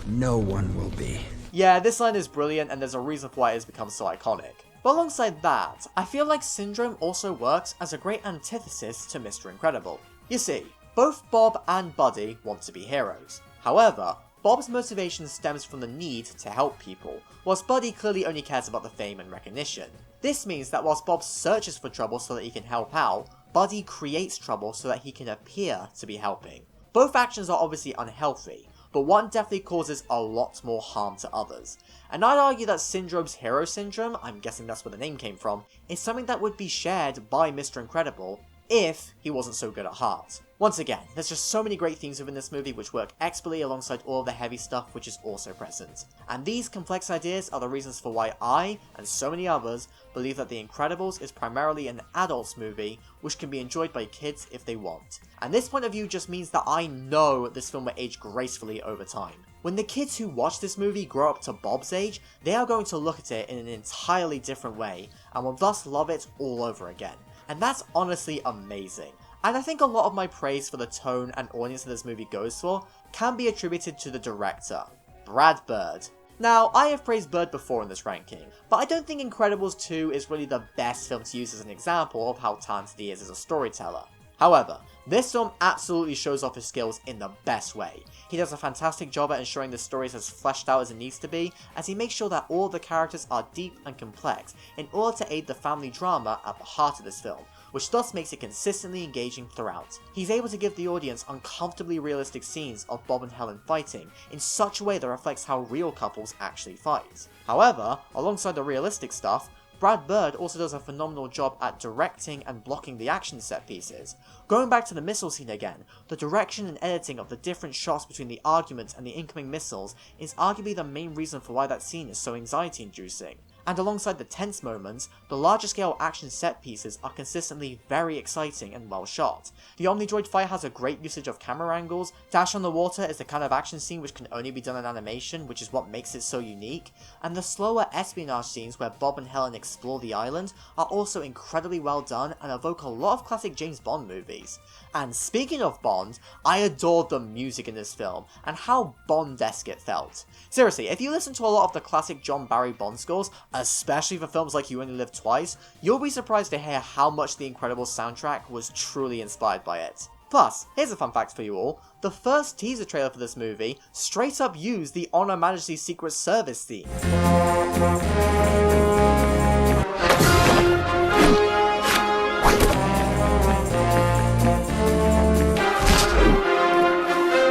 no one will be. Yeah, this line is brilliant and there's a reason for why it has become so iconic. But alongside that, I feel like Syndrome also works as a great antithesis to Mr. Incredible. You see, both Bob and Buddy want to be heroes. However, Bob's motivation stems from the need to help people, whilst Buddy clearly only cares about the fame and recognition. This means that whilst Bob searches for trouble so that he can help out, Buddy creates trouble so that he can appear to be helping. Both actions are obviously unhealthy, but one definitely causes a lot more harm to others. And I'd argue that Syndrome's hero syndrome, I'm guessing that's where the name came from, is something that would be shared by Mr. Incredible if he wasn't so good at heart. Once again, there's just so many great themes within this movie which work expertly alongside all of the heavy stuff which is also present. And these complex ideas are the reasons for why I, and so many others, believe that The Incredibles is primarily an adult's movie which can be enjoyed by kids if they want. And this point of view just means that I know this film will age gracefully over time. When the kids who watch this movie grow up to Bob's age, they are going to look at it in an entirely different way, and will thus love it all over again. And that's honestly amazing. And I think a lot of my praise for the tone and audience that this movie goes for can be attributed to the director, Brad Bird. Now, I have praised Bird before in this ranking, but I don't think Incredibles 2 is really the best film to use as an example of how talented he is as a storyteller. However, this film absolutely shows off his skills in the best way. He does a fantastic job at ensuring the story is as fleshed out as it needs to be, as he makes sure that all of the characters are deep and complex in order to aid the family drama at the heart of this film, which thus makes it consistently engaging throughout. He's able to give the audience uncomfortably realistic scenes of Bob and Helen fighting in such a way that reflects how real couples actually fight. However, alongside the realistic stuff, Brad Bird also does a phenomenal job at directing and blocking the action set pieces. Going back to the missile scene again, the direction and editing of the different shots between the arguments and the incoming missiles is arguably the main reason for why that scene is so anxiety inducing. And alongside the tense moments, the larger scale action set pieces are consistently very exciting and well shot. The Omnidroid fight has a great usage of camera angles, Dash on the Water is the kind of action scene which can only be done in animation, which is what makes it so unique, and the slower espionage scenes where Bob and Helen explore the island are also incredibly well done and evoke a lot of classic James Bond movies. And speaking of Bond, I adored the music in this film, and how Bond-esque it felt. Seriously, if you listen to a lot of the classic John Barry Bond scores, especially for films like You Only Live Twice, you'll be surprised to hear how much the Incredibles soundtrack was truly inspired by it. Plus, here's a fun fact for you all, the first teaser trailer for this movie straight up used the On Her Majesty's Secret Service theme.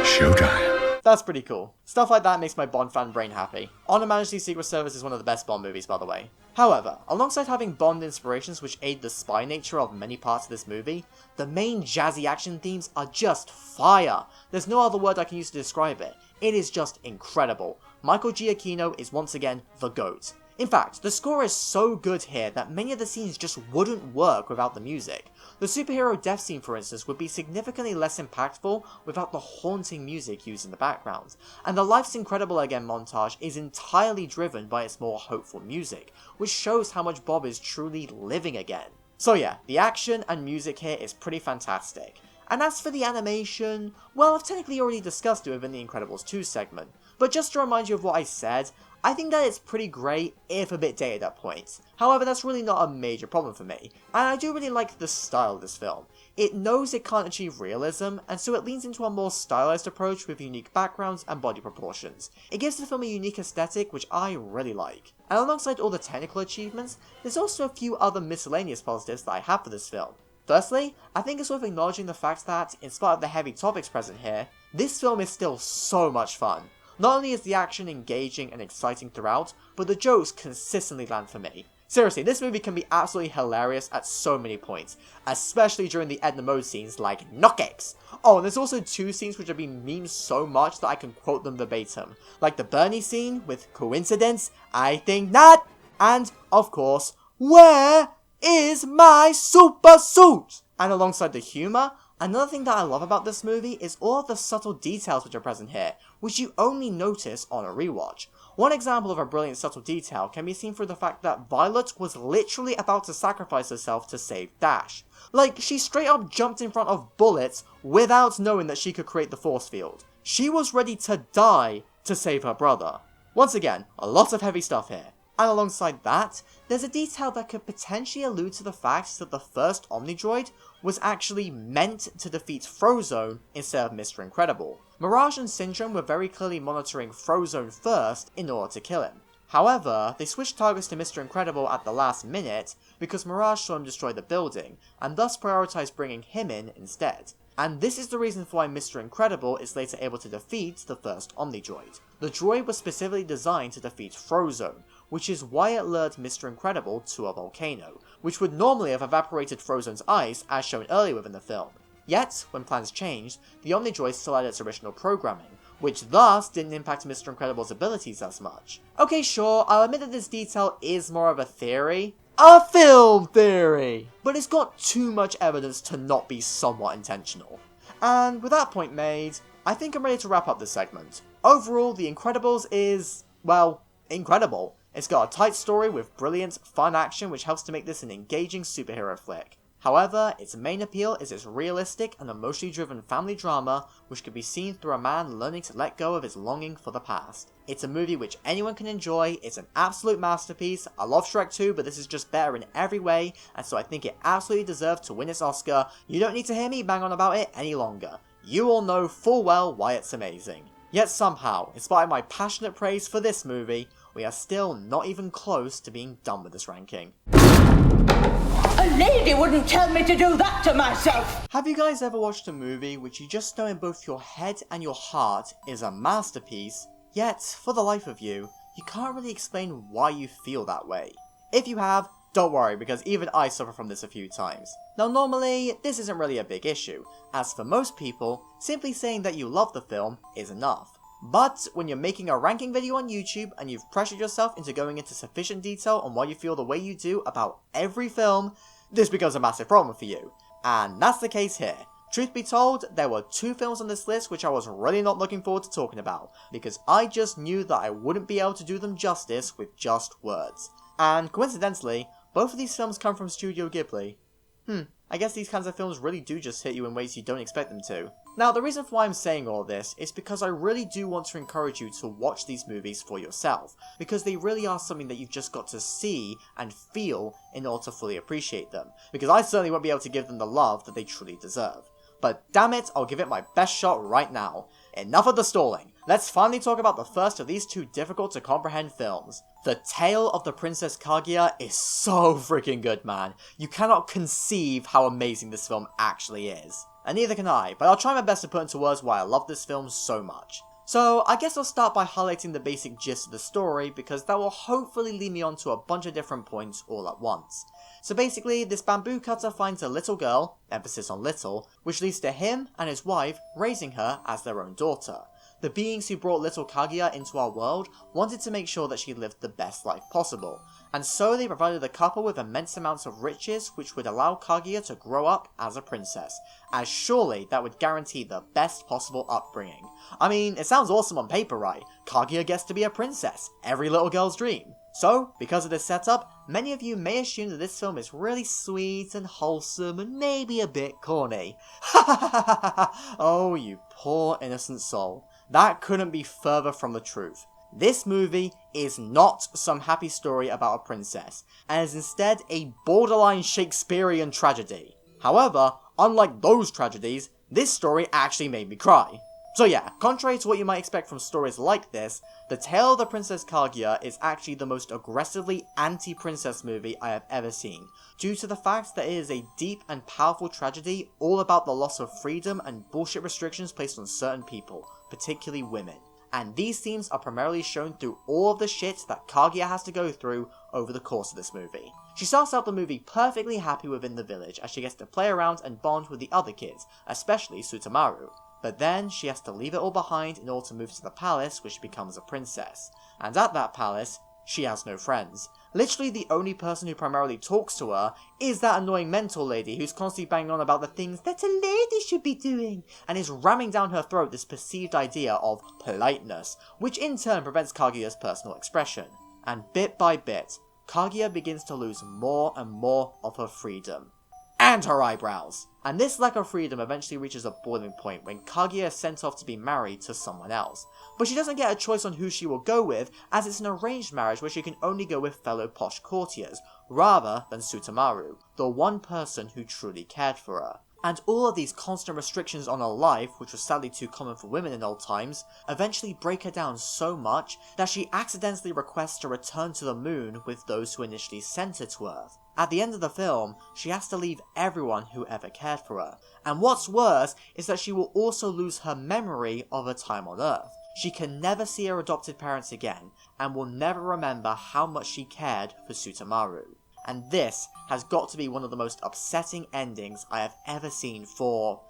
Showtime. That's pretty cool. Stuff like that makes my Bond fan brain happy. On Her Majesty's Secret Service is one of the best Bond movies, by the way. However, alongside having Bond inspirations which aid the spy nature of many parts of this movie, the main jazzy action themes are just fire. There's no other word I can use to describe it. It is just incredible. Michael Giacchino is once again the GOAT. In fact, the score is so good here that many of the scenes just wouldn't work without the music. The superhero death scene, for instance, would be significantly less impactful without the haunting music used in the background, and the Life's Incredible Again montage is entirely driven by its more hopeful music, which shows how much Bob is truly living again. So yeah, the action and music here is pretty fantastic. And as for the animation, well, I've technically already discussed it within the Incredibles 2 segment, but just to remind you of what I said, I think that it's pretty great, if a bit dated at points. However, that's really not a major problem for me, and I do really like the style of this film. It knows it can't achieve realism, and so it leans into a more stylized approach with unique backgrounds and body proportions. It gives the film a unique aesthetic, which I really like. And alongside all the technical achievements, there's also a few other miscellaneous positives that I have for this film. Firstly, I think it's worth acknowledging the fact that, in spite of the heavy topics present here, this film is still so much fun. Not only is the action engaging and exciting throughout, but the jokes consistently land for me. Seriously, this movie can be absolutely hilarious at so many points, especially during the Edna Mode scenes like Knockx. Oh, and there's also two scenes which have been memed so much that I can quote them verbatim, like the Bernie scene with "Coincidence? I think not," and, of course, "Where is my super suit?" And alongside the humour, another thing that I love about this movie is all of the subtle details which are present here, which you only notice on a rewatch. One example of a brilliant subtle detail can be seen through the fact that Violet was literally about to sacrifice herself to save Dash. Like, she straight up jumped in front of bullets without knowing that she could create the force field. She was ready to die to save her brother. Once again, a lot of heavy stuff here. And alongside that, there's a detail that could potentially allude to the fact that the first Omnidroid was actually meant to defeat Frozone instead of Mr. Incredible. Mirage and Syndrome were very clearly monitoring Frozone first in order to kill him. However, they switched targets to Mr. Incredible at the last minute because Mirage saw him destroy the building, and thus prioritized bringing him in instead. And this is the reason for why Mr. Incredible is later able to defeat the first Omnidroid. The droid was specifically designed to defeat Frozone, which is why it lured Mr. Incredible to a volcano, which would normally have evaporated Frozone's ice as shown earlier within the film. Yet, when plans changed, the Omnidroid still had its original programming, which thus didn't impact Mr. Incredible's abilities as much. Okay, sure, I'll admit that this detail is more of a theory. A film theory! But it's got too much evidence to not be somewhat intentional. And with that point made, I think I'm ready to wrap up this segment. Overall, The Incredibles is, well, incredible. It's got a tight story with brilliant, fun action which helps to make this an engaging superhero flick. However, its main appeal is its realistic and emotionally driven family drama which can be seen through a man learning to let go of his longing for the past. It's a movie which anyone can enjoy, it's an absolute masterpiece. I love Shrek 2, but this is just better in every way, and so I think it absolutely deserved to win its Oscar. You don't need to hear me bang on about it any longer. You all know full well why it's amazing. Yet somehow, in spite of my passionate praise for this movie, we are still not even close to being done with this ranking. A lady wouldn't tell me to do that to myself! Have you guys ever watched a movie which you just know in both your head and your heart is a masterpiece, yet, for the life of you, you can't really explain why you feel that way? If you have, don't worry, because even I suffer from this a few times. Now normally, this isn't really a big issue, as for most people, simply saying that you love the film is enough. But when you're making a ranking video on YouTube and you've pressured yourself into going into sufficient detail on why you feel the way you do about every film, this becomes a massive problem for you. And that's the case here. Truth be told, there were two films on this list which I was really not looking forward to talking about, because I just knew that I wouldn't be able to do them justice with just words. And coincidentally, both of these films come from Studio Ghibli. I guess these kinds of films really do just hit you in ways you don't expect them to. Now, the reason for why I'm saying all this is because I really do want to encourage you to watch these movies for yourself, because they really are something that you've just got to see and feel in order to fully appreciate them, because I certainly won't be able to give them the love that they truly deserve. But damn it, I'll give it my best shot right now. Enough of the stalling. Let's finally talk about the first of these two difficult to comprehend films. The Tale of the Princess Kaguya is so freaking good, man. You cannot conceive how amazing this film actually is. And neither can I, but I'll try my best to put into words why I love this film so much. So I guess I'll start by highlighting the basic gist of the story, because that will hopefully lead me on to a bunch of different points all at once. So basically, this bamboo cutter finds a little girl, emphasis on little, which leads to him and his wife raising her as their own daughter. The beings who brought little Kaguya into our world wanted to make sure that she lived the best life possible, and so they provided the couple with immense amounts of riches which would allow Kaguya to grow up as a princess, as surely that would guarantee the best possible upbringing. I mean, it sounds awesome on paper, right? Kaguya gets to be a princess, every little girl's dream. So, because of this setup, many of you may assume that this film is really sweet and wholesome and maybe a bit corny. Oh, you poor innocent soul. That couldn't be further from the truth. This movie is not some happy story about a princess, and is instead a borderline Shakespearean tragedy. However, unlike those tragedies, this story actually made me cry. So yeah, contrary to what you might expect from stories like this, The Tale of the Princess Kaguya is actually the most aggressively anti-princess movie I have ever seen, due to the fact that it is a deep and powerful tragedy all about the loss of freedom and bullshit restrictions placed on certain people, particularly women. And these themes are primarily shown through all of the shit that Kaguya has to go through over the course of this movie. She starts out the movie perfectly happy within the village as she gets to play around and bond with the other kids, especially Sutamaru. But then she has to leave it all behind in order to move to the palace where she becomes a princess. And at that palace, she has no friends. Literally the only person who primarily talks to her is that annoying mentor lady who's constantly banging on about the things that a lady should be doing, and is ramming down her throat this perceived idea of politeness, which in turn prevents Kaguya's personal expression. And bit by bit, Kaguya begins to lose more and more of her freedom. And her eyebrows! And this lack of freedom eventually reaches a boiling point when Kaguya is sent off to be married to someone else. But she doesn't get a choice on who she will go with, as it's an arranged marriage where she can only go with fellow posh courtiers, rather than Sutamaru, the one person who truly cared for her. And all of these constant restrictions on her life, which was sadly too common for women in old times, eventually break her down so much that she accidentally requests to return to the moon with those who initially sent her to Earth. At the end of the film, she has to leave everyone who ever cared for her. And what's worse is that she will also lose her memory of her time on Earth. She can never see her adopted parents again, and will never remember how much she cared for Sutamaru. And this has got to be one of the most upsetting endings I have ever seen for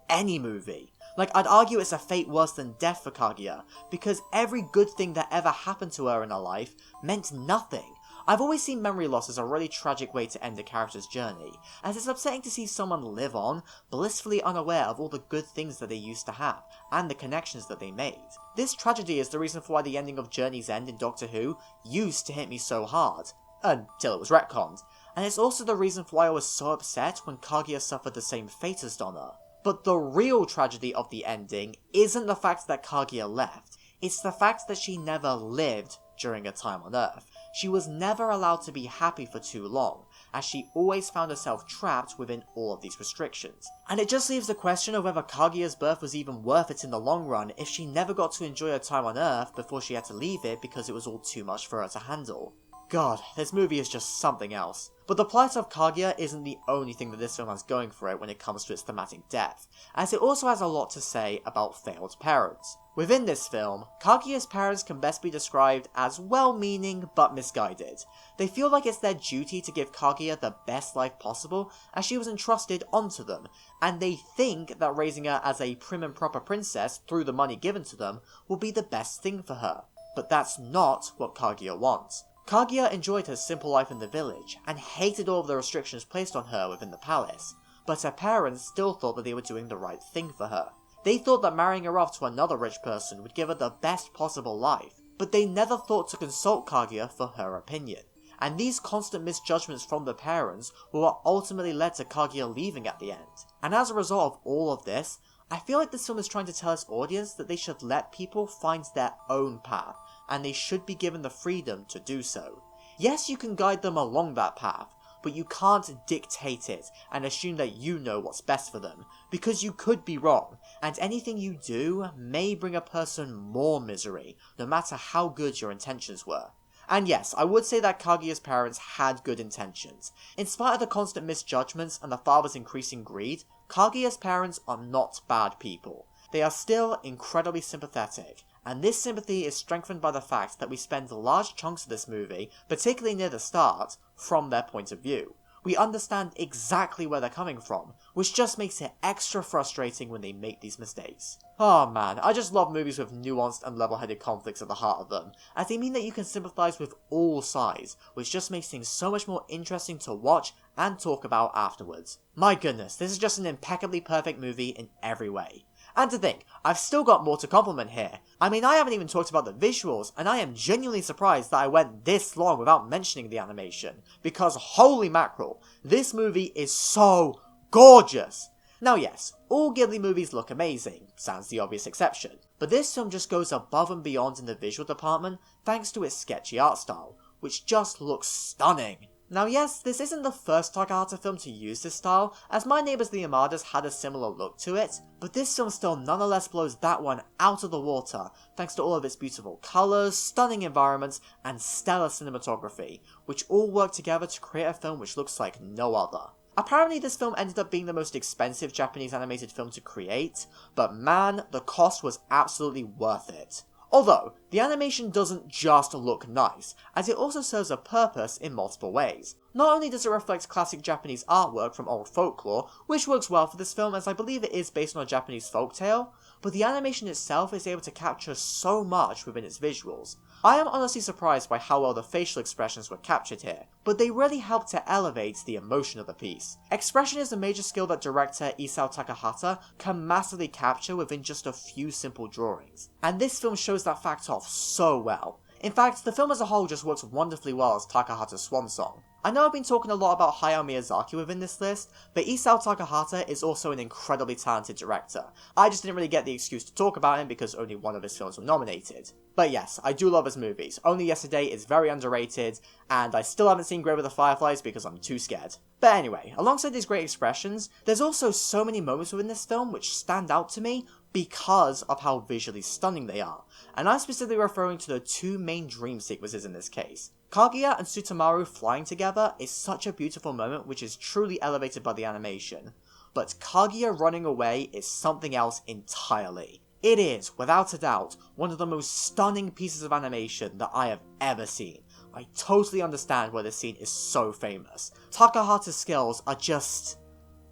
any movie. Like, I'd argue it's a fate worse than death for Kaguya, because every good thing that ever happened to her in her life meant nothing. I've always seen memory loss as a really tragic way to end a character's journey, as it's upsetting to see someone live on, blissfully unaware of all the good things that they used to have, and the connections that they made. This tragedy is the reason for why the ending of Journey's End in Doctor Who used to hit me so hard, until it was retconned, and it's also the reason for why I was so upset when Kaguya suffered the same fate as Donna. But the real tragedy of the ending isn't the fact that Kaguya left, it's the fact that she never lived during her time on Earth. She was never allowed to be happy for too long, as she always found herself trapped within all of these restrictions. And it just leaves the question of whether Kaguya's birth was even worth it in the long run if she never got to enjoy her time on Earth before she had to leave it because it was all too much for her to handle. God, this movie is just something else. But the plight of Kaguya isn't the only thing that this film has going for it when it comes to its thematic depth, as it also has a lot to say about failed parents. Within this film, Kaguya's parents can best be described as well-meaning but misguided. They feel like it's their duty to give Kaguya the best life possible as she was entrusted onto them, and they think that raising her as a prim and proper princess through the money given to them will be the best thing for her. But that's not what Kaguya wants. Kaguya enjoyed her simple life in the village, and hated all of the restrictions placed on her within the palace, but her parents still thought that they were doing the right thing for her. They thought that marrying her off to another rich person would give her the best possible life, but they never thought to consult Kaguya for her opinion. And these constant misjudgments from the parents were what ultimately led to Kaguya leaving at the end. And as a result of all of this, I feel like this film is trying to tell its audience that they should let people find their own path, and they should be given the freedom to do so. Yes, you can guide them along that path, but you can't dictate it and assume that you know what's best for them, because you could be wrong, and anything you do may bring a person more misery, no matter how good your intentions were. And yes, I would say that Kaguya's parents had good intentions. In spite of the constant misjudgments and the father's increasing greed, Kaguya's parents are not bad people. They are still incredibly sympathetic, and this sympathy is strengthened by the fact that we spend large chunks of this movie, particularly near the start, from their point of view. We understand exactly where they're coming from, which just makes it extra frustrating when they make these mistakes. Oh man, I just love movies with nuanced and level-headed conflicts at the heart of them, as they mean that you can sympathise with all sides, which just makes things so much more interesting to watch and talk about afterwards. My goodness, this is just an impeccably perfect movie in every way. And to think, I've still got more to compliment here. I mean, I haven't even talked about the visuals, and I am genuinely surprised that I went this long without mentioning the animation, because holy mackerel, this movie is so gorgeous! Now yes, all Ghibli movies look amazing, sans the obvious exception, but this film just goes above and beyond in the visual department thanks to its sketchy art style, which just looks stunning. Now yes, this isn't the first Takahata film to use this style, as My Neighbors the Yamadas had a similar look to it, but this film still nonetheless blows that one out of the water, thanks to all of its beautiful colours, stunning environments, and stellar cinematography, which all work together to create a film which looks like no other. Apparently this film ended up being the most expensive Japanese animated film to create, but man, the cost was absolutely worth it. Although, the animation doesn't just look nice, as it also serves a purpose in multiple ways. Not only does it reflect classic Japanese artwork from old folklore, which works well for this film as I believe it is based on a Japanese folktale, but the animation itself is able to capture so much within its visuals. I am honestly surprised by how well the facial expressions were captured here, but they really help to elevate the emotion of the piece. Expression is a major skill that director Isao Takahata can masterfully capture within just a few simple drawings, and this film shows that fact off so well. In fact, the film as a whole just works wonderfully well as Takahata's swan song. I know I've been talking a lot about Hayao Miyazaki within this list, but Isao Takahata is also an incredibly talented director. I just didn't really get the excuse to talk about him because only one of his films were nominated. But yes, I do love his movies. Only Yesterday is very underrated, and I still haven't seen Grave with the Fireflies because I'm too scared. But anyway, alongside these great expressions, there's also so many moments within this film which stand out to me because of how visually stunning they are, and I'm specifically referring to the two main dream sequences in this case. Kaguya and Sutamaru flying together is such a beautiful moment which is truly elevated by the animation, but Kaguya running away is something else entirely. It is, without a doubt, one of the most stunning pieces of animation that I have ever seen. I totally understand why this scene is so famous. Takahata's skills are just...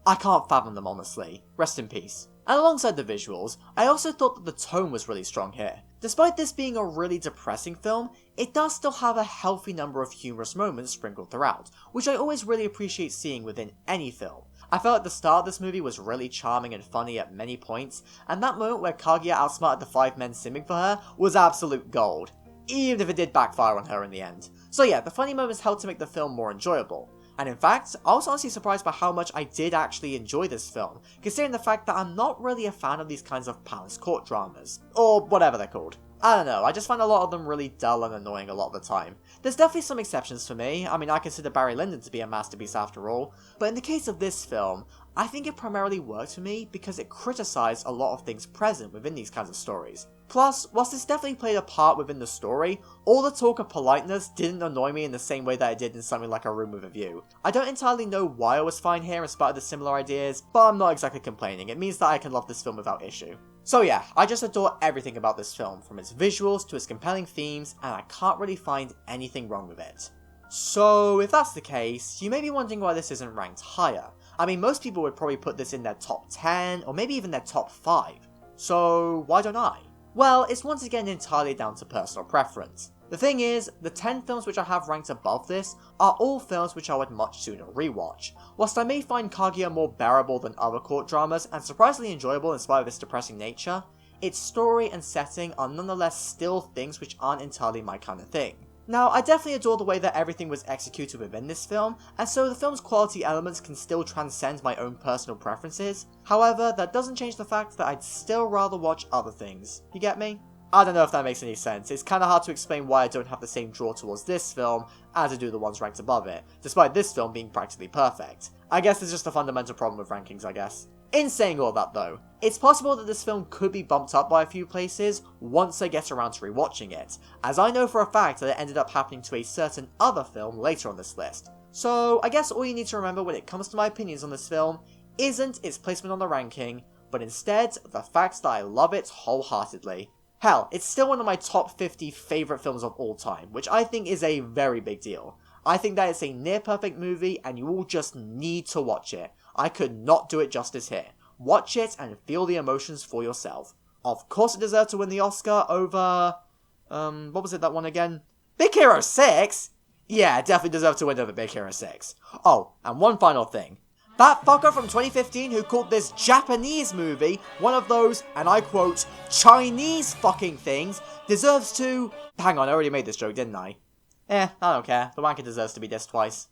I can't fathom them honestly. Rest in peace. And alongside the visuals, I also thought that the tone was really strong here. Despite this being a really depressing film, it does still have a healthy number of humorous moments sprinkled throughout, which I always really appreciate seeing within any film. I felt like the start of this movie was really charming and funny at many points, and that moment where Kaguya outsmarted the 5 men simming for her was absolute gold, even if it did backfire on her in the end. So yeah, the funny moments helped to make the film more enjoyable. And in fact, I was honestly surprised by how much I did actually enjoy this film, considering the fact that I'm not really a fan of these kinds of palace court dramas, or whatever they're called. I don't know, I just find a lot of them really dull and annoying a lot of the time. There's definitely some exceptions for me. I mean, I consider Barry Lyndon to be a masterpiece after all, but in the case of this film, I think it primarily worked for me because it criticised a lot of things present within these kinds of stories. Plus, whilst this definitely played a part within the story, all the talk of politeness didn't annoy me in the same way that it did in something like A Room with a View. I don't entirely know why I was fine here in spite of the similar ideas, but I'm not exactly complaining. It means that I can love this film without issue. So yeah, I just adore everything about this film, from its visuals to its compelling themes, and I can't really find anything wrong with it. So if that's the case, you may be wondering why this isn't ranked higher. I mean, most people would probably put this in their top 10, or maybe even their top 5. So why don't I? Well, it's once again entirely down to personal preference. The thing is, the 10 films which I have ranked above this are all films which I would much sooner rewatch. Whilst I may find Kaguya more bearable than other court dramas and surprisingly enjoyable in spite of its depressing nature, its story and setting are nonetheless still things which aren't entirely my kind of thing. Now, I definitely adore the way that everything was executed within this film, and so the film's quality elements can still transcend my own personal preferences. However, that doesn't change the fact that I'd still rather watch other things. You get me? I don't know if that makes any sense. It's kinda hard to explain why I don't have the same draw towards this film as I do the ones ranked above it, despite this film being practically perfect. I guess it's just a fundamental problem with rankings, I guess. In saying all that though, it's possible that this film could be bumped up by a few places once I get around to rewatching it, as I know for a fact that it ended up happening to a certain other film later on this list. So I guess all you need to remember when it comes to my opinions on this film isn't its placement on the ranking, but instead the fact that I love it wholeheartedly. Hell, it's still one of my top 50 favourite films of all time, which I think is a very big deal. I think that it's a near-perfect movie, and you all just need to watch it. I could not do it justice here. Watch it and feel the emotions for yourself. Of course it deserved to win the Oscar over... what was it, that one again? Big Hero 6? Yeah, it definitely deserved to win over Big Hero 6. Oh, and one final thing. That fucker from 2015 who called this Japanese movie one of those, and I quote, Chinese fucking things, deserves to... Hang on, I already made this joke, didn't I? I don't care. The wanker deserves to be dissed twice.